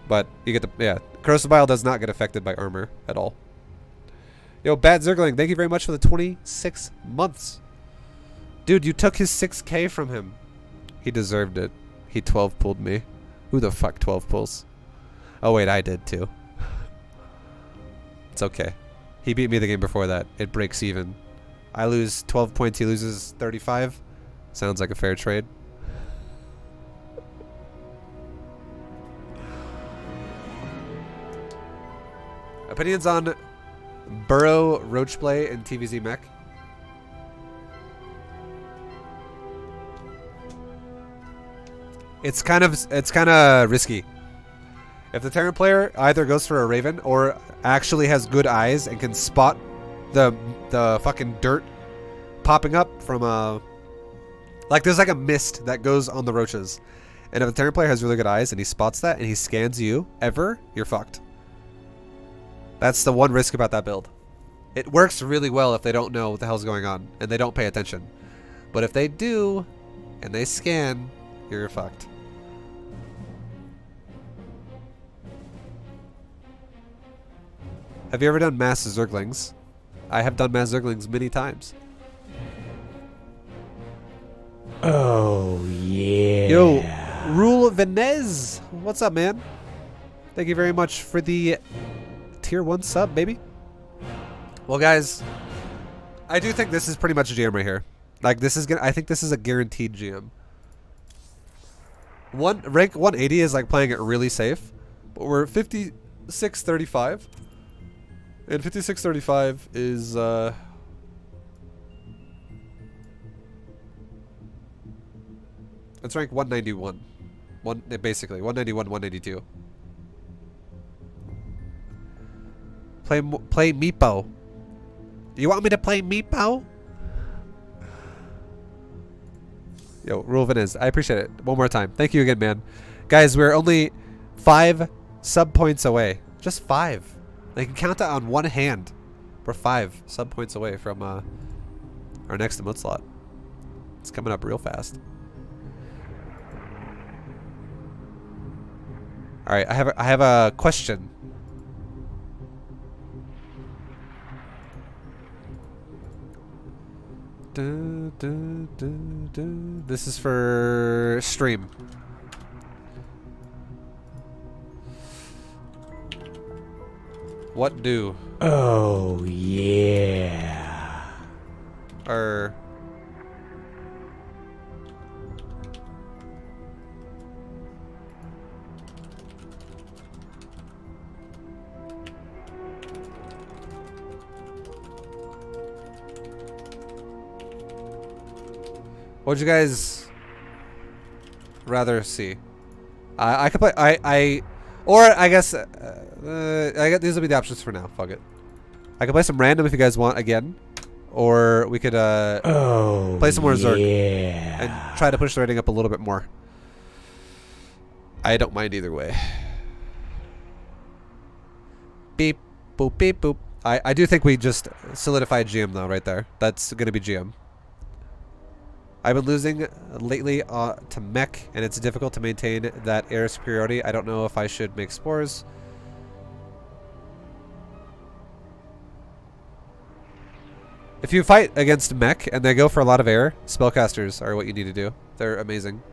But you get the Corrosive Bile does not get affected by armor at all. Yo, Bad Zergling, thank you very much for the 26 months. Dude, you took his 6K from him. He deserved it. He 12 pulled me. Who the fuck 12 pulls? Oh wait, I did too. It's okay. He beat me the game before that. It breaks even. I lose 12 points, he loses 35. Sounds like a fair trade. Opinions on Burrow, Roachplay, and TVZ Mech? It's kind of risky. If the Terran player either goes for a Raven or actually has good eyes and can spot the fucking dirt popping up from like there's like a mist that goes on the roaches, and if the Terran player has really good eyes and he spots that and he scans you you're fucked. That's the one risk about that build. It works really well if they don't know what the hell's going on and they don't pay attention, but if they do and they scan, you're fucked. Have you ever done mass Zerglings? I have done mass Zerglings many times. Oh, yeah. Yo, Rule Venez, what's up, man? Thank you very much for the tier 1 sub, baby. Well, guys, I do think this is pretty much a GM right here. Like, I think this is a guaranteed GM. Rank 180 is like playing it really safe, but we're 5635. And 5635 is it's rank 191. Basically 191, 192. Play Meepo. You want me to play Meepo? Yo, Rule Venez, I appreciate it. One more time. Thank you again, man. Guys, we're only 5 sub points away. Just 5. They can count that on one hand. We're 5 sub points away from our next emote slot. It's coming up real fast. All right, I have a question. This is for stream. What do? Oh, yeah. What'd you guys rather see? I could play. Or I guess these will be the options for now. Fuck it. I could play some random if you guys want again, or we could play some more Zerg and try to push the rating up a little bit more. I don't mind either way. Beep boop beep boop. I do think we just solidified GM though right there. That's gonna be GM. I've been losing lately to mech, and it's difficult to maintain that air superiority. I don't know if I should make spores. If you fight against mech and they go for a lot of air, spellcasters are what you need to do. They're amazing.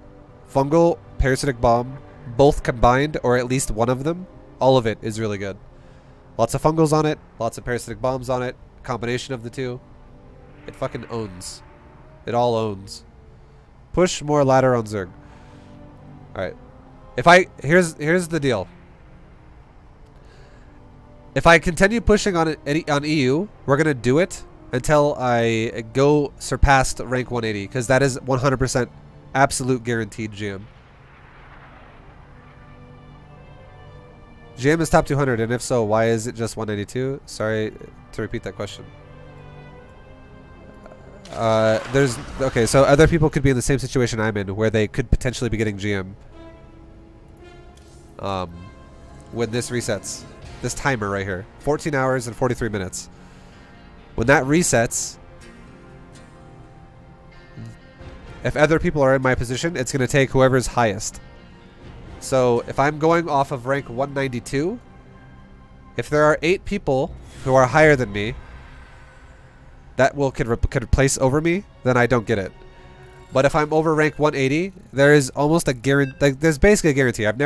Fungal, parasitic bomb, both combined, or at least one of them, all of it is really good. Lots of fungals on it, lots of parasitic bombs on it, combination of the two. It fucking owns. It all owns. Push more ladder on Zerg. Alright. Here's the deal. If I continue pushing on EU, we're gonna do it until I go surpast rank 180, because that is 100% absolute guaranteed GM. GM is top 200, and if so, why is it just 192? Sorry to repeat that question. Okay, so other people could be in the same situation I'm in, where they could potentially be getting GM. When this resets, this timer right here, 14 hours and 43 minutes. When that resets, if other people are in my position, it's going to take whoever's highest. So if I'm going off of rank 192, if there are 8 people who are higher than me that could place over me, then I don't get it. But if I'm over rank 180, there is almost a guarantee. Like, there's basically a guarantee. I've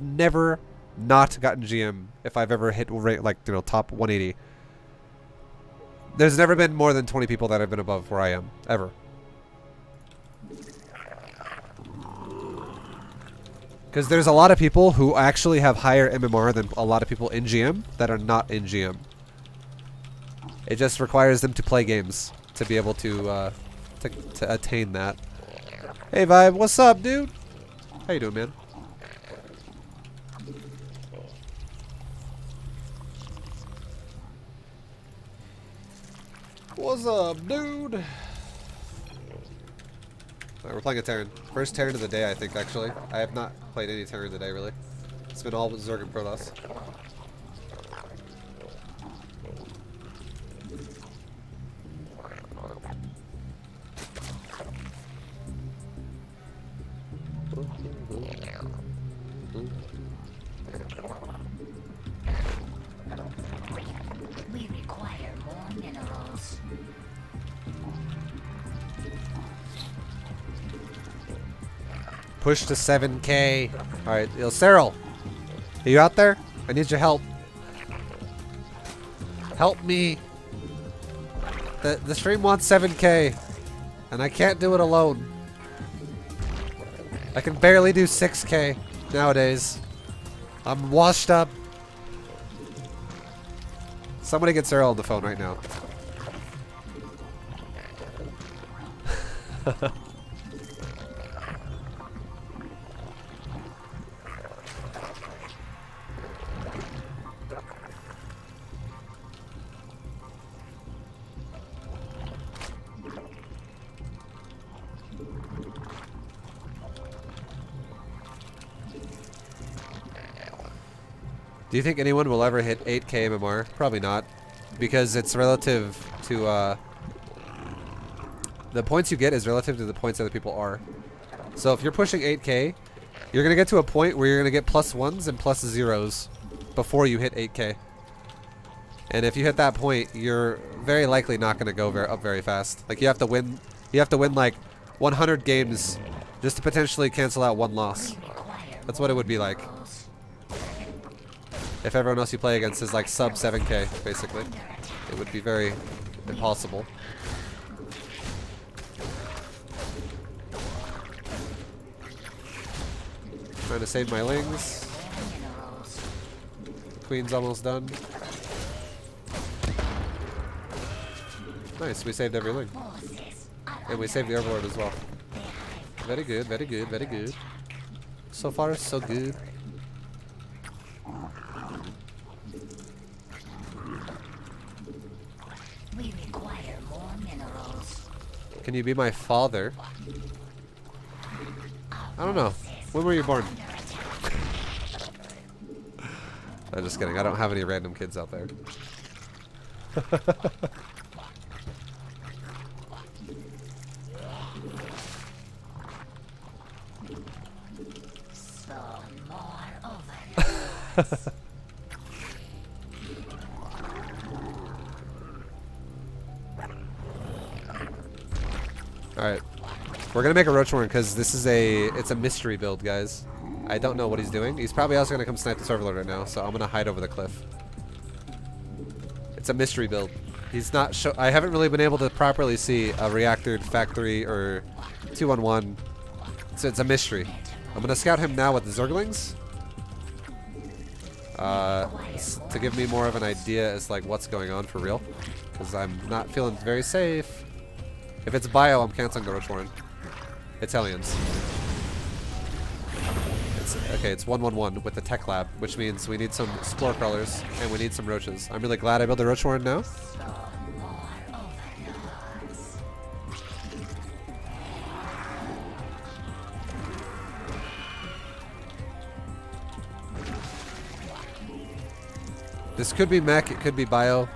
never not gotten GM if I've ever hit top 180. There's never been more than 20 people that have been above where I am ever. Because there's a lot of people who actually have higher MMR than a lot of people in GM that are not in GM. It just requires them to play games to be able to attain that. Hey ViBE, what's up, dude? How you doing, man? What's up, dude? Alright, we're playing a Terran. First Terran of the day, I think, actually. I have not played any Terran today, really. It's been all Zerg and Protoss. We require more minerals. Push to 7K. Alright, yo, Cyril. Are you out there? I need your help. Help me. The stream wants 7K. And I can't do it alone. I can barely do 6K nowadays. I'm washed up. Somebody get Cyril on the phone right now. Do you think anyone will ever hit 8K MMR? Probably not, because it's relative to the points you get is relative to the points other people are. So if you're pushing 8K, you're gonna get to a point where you're gonna get +1s and +0s before you hit 8K. And if you hit that point, you're very likely not gonna go up very fast. Like, you have to win like 100 games just to potentially cancel out one loss. That's what it would be like. If everyone else you play against is like sub 7K, basically. It would be very impossible. Trying to save my lings. Queen's almost done. Nice, we saved every ling. And we saved the Overlord as well. Very good, very good, very good. So far, so good. We require more minerals. Can you be my father? I don't know. When were you born? I'm just kidding. I don't have any random kids out there. Some more ovens. Alright. We're gonna make a Roach Warren because it's a mystery build, guys. I don't know what he's doing. He's probably also gonna come snipe this Overlord right now, so I'm gonna hide over the cliff. It's a mystery build. He's not I haven't really been able to properly see a reactor factory or 2-on-1. So it's a mystery. I'm gonna scout him now with the Zerglings. To give me more of an idea as like what's going on for real. Because I'm not feeling very safe. If it's bio, I'm canceling the Roach Warren. It's Hellions. Okay, it's 1-1-1 with the Tech Lab, which means we need some Spore Crawlers and we need some Roaches. I'm really glad I built the Roach Warren now. This could be mech, it could be bio.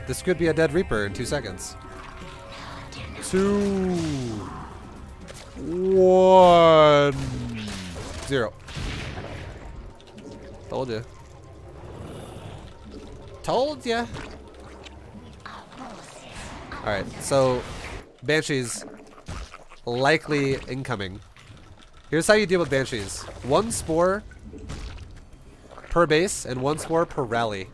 This could be a dead Reaper in 2 seconds. 2, 1, 0. Told you. Told ya. Alright, so Banshees likely incoming. Here's how you deal with Banshees. 1 spore per base and 1 spore per rally.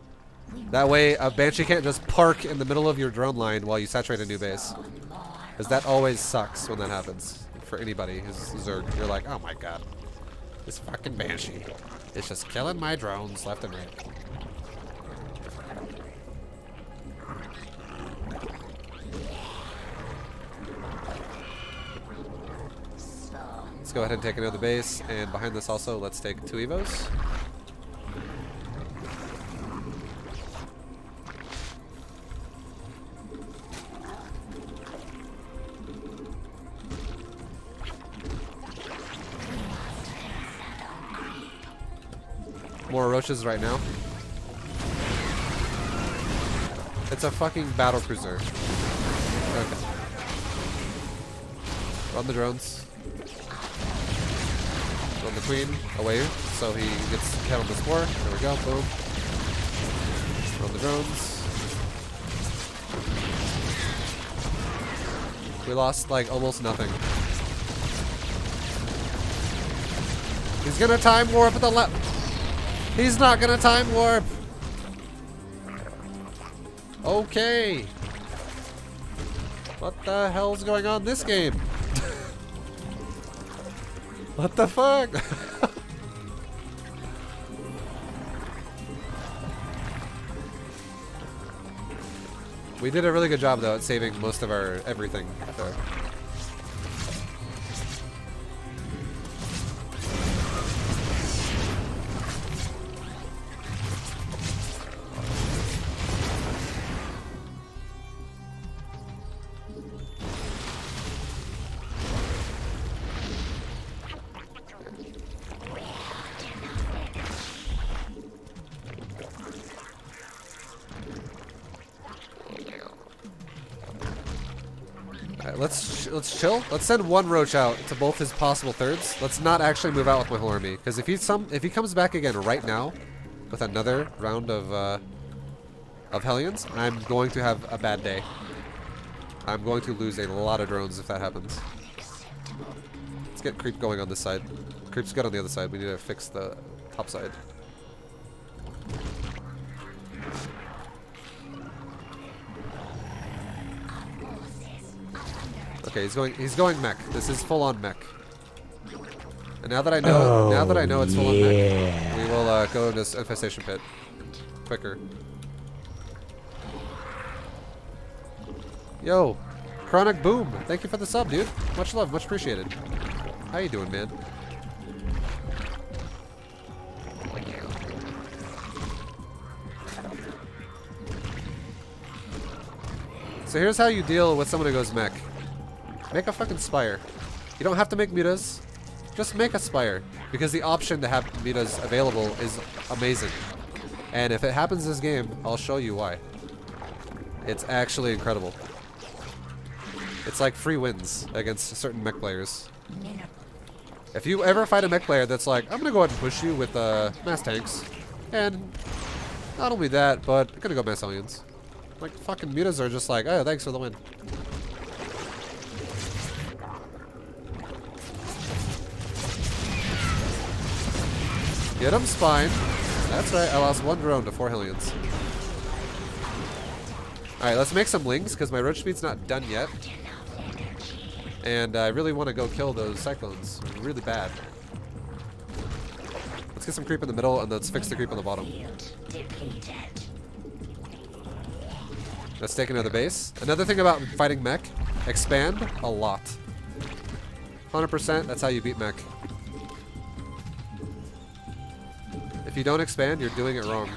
That way a Banshee can't just park in the middle of your drone line while you saturate a new base. Because that always sucks when that happens. For anybody who's Zerg. You're like, oh my god. This fucking Banshee is just killing my drones left and right. Let's go ahead and take another base, and behind this also, let's take 2 evos. More roaches right now. It's a fucking battle cruiser. Okay. Run the drones. Run the queen away so he gets hit on the spore. There we go, boom. Run the drones. We lost like almost nothing. He's gonna time warp at the left. He's not gonna time warp. Okay. What the hell's going on this game? What the fuck? We did a really good job though at saving most of our everything there. Let's chill. Let's send 1 roach out to both his possible thirds. Let's not actually move out with my whole army, because if he comes back again right now with another round of Hellions, I'm going to have a bad day. I'm going to lose a lot of drones if that happens. Let's get creep going on this side. Creep's good on the other side. We need to fix the top side. Okay, he's going mech. This is full on mech. And now that I know it's full on mech, we will go to this infestation pit quicker. Yo, Chronic Boom, thank you for the sub, dude. Much love, much appreciated. How you doing, man? So here's how you deal with someone who goes mech. Make a fucking spire. You don't have to make mutas. Just make a spire. Because the option to have mutas available is amazing. And if it happens this game, I'll show you why. It's actually incredible. It's like free wins against certain mech players. If you ever fight a mech player that's like, I'm gonna go ahead and push you with mass tanks. And not only that, but I'm gonna go mass aliens. Like fucking mutas are just like, oh, thanks for the win. Get him, Spine. That's right, I lost 1 drone to 4 Hellions. Alright, let's make some lings, because my roach speed's not done yet. And I really want to go kill those cyclones really bad. Let's get some creep in the middle, and let's fix the creep on the bottom. Let's take another base. Another thing about fighting mech, expand a lot. 100%, that's how you beat mech. If you don't expand, you're doing it wrong.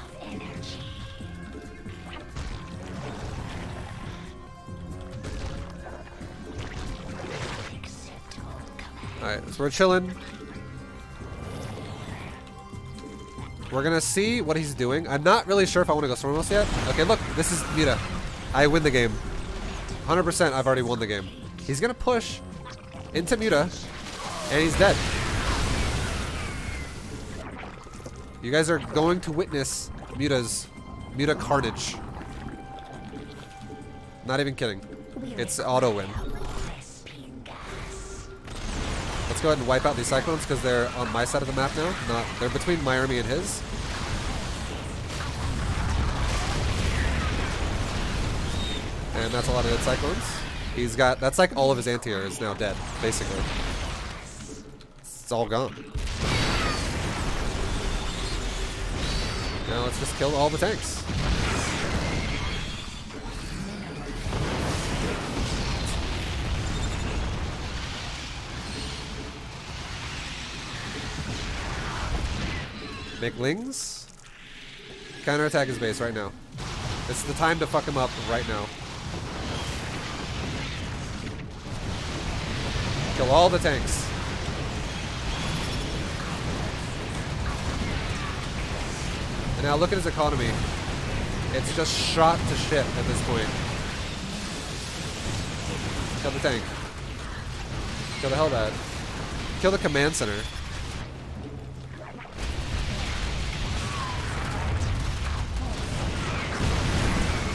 Alright, so we're chilling. We're gonna see what he's doing. I'm not really sure if I want to go Stormos yet. Okay, look, this is Muta. I win the game. 100%, I've already won the game. He's gonna push into Muta, and he's dead. You guys are going to witness Muta carnage. Not even kidding. It's auto win. Let's go ahead and wipe out these Cyclones because they're on my side of the map now. They're between my army and his. And that's a lot of dead Cyclones. He's got, that's like all of his anti-air is now dead, basically. It's all gone. Now let's just kill all the tanks. Make Lings. Counterattack his base right now. This is the time to fuck him up right now. Kill all the tanks. And now look at his economy. It's just shot to shit at this point. Kill the tank. Kill the Hellbat. Kill the command center.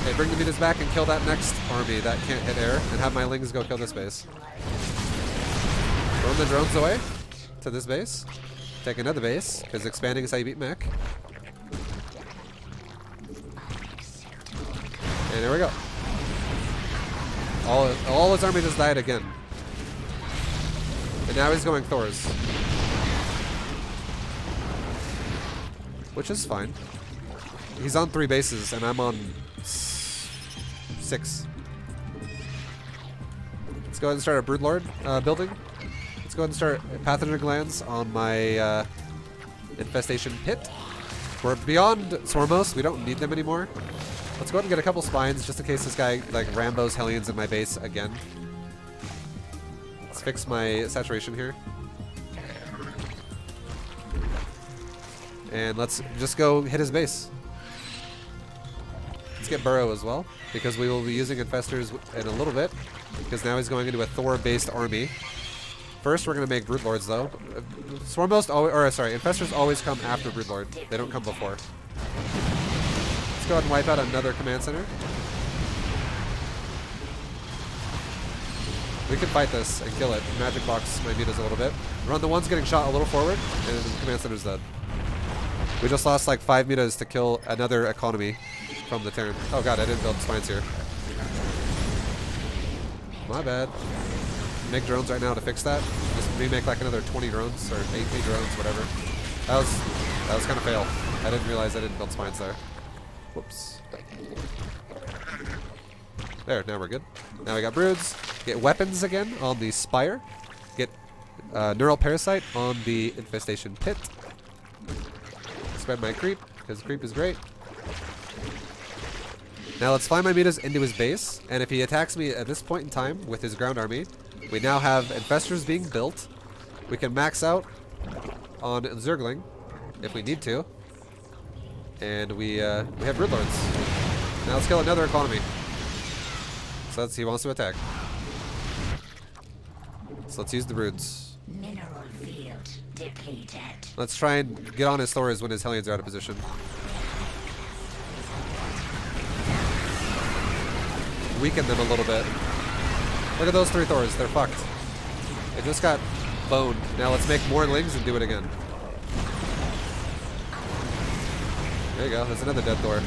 Okay, bring the Mutas back and kill that next army that can't hit air, and have my Lings go kill this base. Throw the drones away to this base. Take another base, because expanding is how you beat mech. And there we go. All his army just died again. And now he's going Thors. Which is fine. He's on 3 bases, and I'm on 6. Let's go ahead and start a Broodlord building. Let's go ahead and start Pathogen Glands on my Infestation Pit. We're beyond Swarmos. We don't need them anymore. Let's go ahead and get a couple spines just in case this guy like Rambo's Hellions in my base again. Let's fix my saturation here. And let's just go hit his base. Let's get Burrow as well, because we will be using Infestors in a little bit, because now he's going into a Thor-based army. First, we're going to make Broodlords, though. Swarmos always, or sorry, Infestors always come after Broodlord. They don't come before. Let's go ahead and wipe out another command center. We can fight this and kill it. Magic box my Mutas a little bit. Run the ones getting shot a little forward, and the command center's dead. We just lost like 5 Mutas to kill another economy from the Terran. Oh god, I didn't build spines here. My bad. Make drones right now to fix that. Just remake like another 20 drones or 18 drones, whatever. That was kind of fail. I didn't realize I didn't build spines there. Whoops. There, now we're good. Now we got Broods. Get weapons again on the Spire. Get Neural Parasite on the Infestation Pit. Spread my creep, because creep is great. Now let's fly my Mutas into his base, and if he attacks me at this point in time with his ground army, we now have Infestors being built. We can max out on Zergling if we need to. And we have Broodlords. Now let's kill another economy. So he wants to attack. So let's use the Broods. Mineral field depleted. Let's try and get on his Thors when his Hellions are out of position. Weaken them a little bit. Look at those 3 Thors, they're fucked. They just got boned. Now let's make more Lings and do it again. There you go, there's another dead Thor.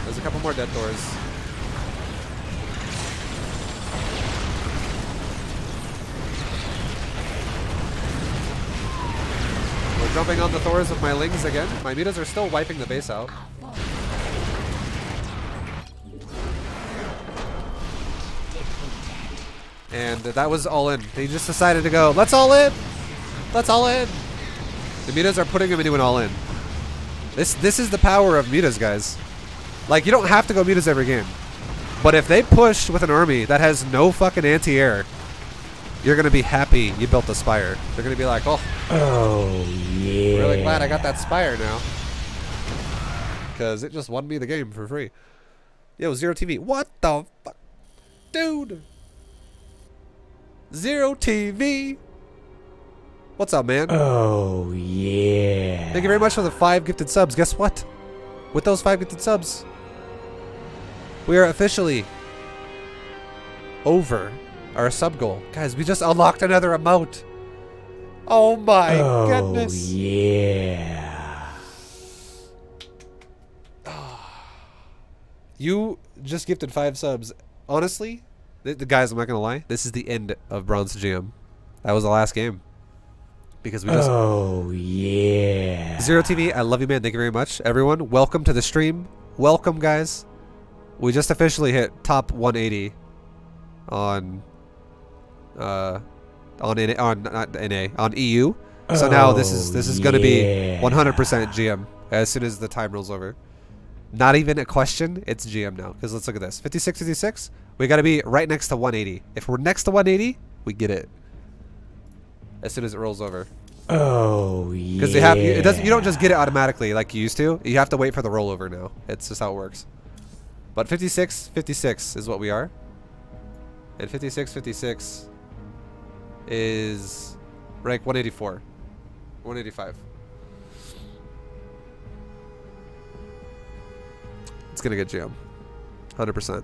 There's a couple more dead Thors. We're jumping on the Thors with my Lings again. My Mutas are still wiping the base out. And that was all in. They just decided to go, let's all in! Let's all in! The Mutas are putting him into an all in. This is the power of Mutas, guys. Like, you don't have to go Mutas every game. But if they push with an army that has no fucking anti-air, you're gonna be happy you built the spire. They're gonna be like, oh, yeah. really glad I got that spire now, because it just won me the game for free. Yo, Zero TV, what the fuck, dude? Zero TV, what's up, man? Oh yeah. Thank you very much for the 5 gifted subs. Guess what? With those 5 gifted subs, we are officially over our sub goal. Guys, we just unlocked another emote. Oh my goodness. Yeah. You just gifted 5 subs. Honestly, the guys, I'm not gonna lie, this is the end of Bronze GM. That was the last game. Because we just... Oh yeah. Zero TV, I love you, man. Thank you very much. Everyone, welcome to the stream. Welcome, guys. We just officially hit top 180 on EU. So now this is gonna be 100% GM as soon as the time rolls over. Not even a question, it's GM now. Because let's look at this. 56, 56. We gotta be right next to 180. If we're next to 180, we get it. As soon as it rolls over. Oh yeah. Because you don't just get it automatically like you used to. You have to wait for the rollover now. It's just how it works. But 56, 56 is what we are. And 56, 56 is rank 184. 185. It's gonna get GM. 100%.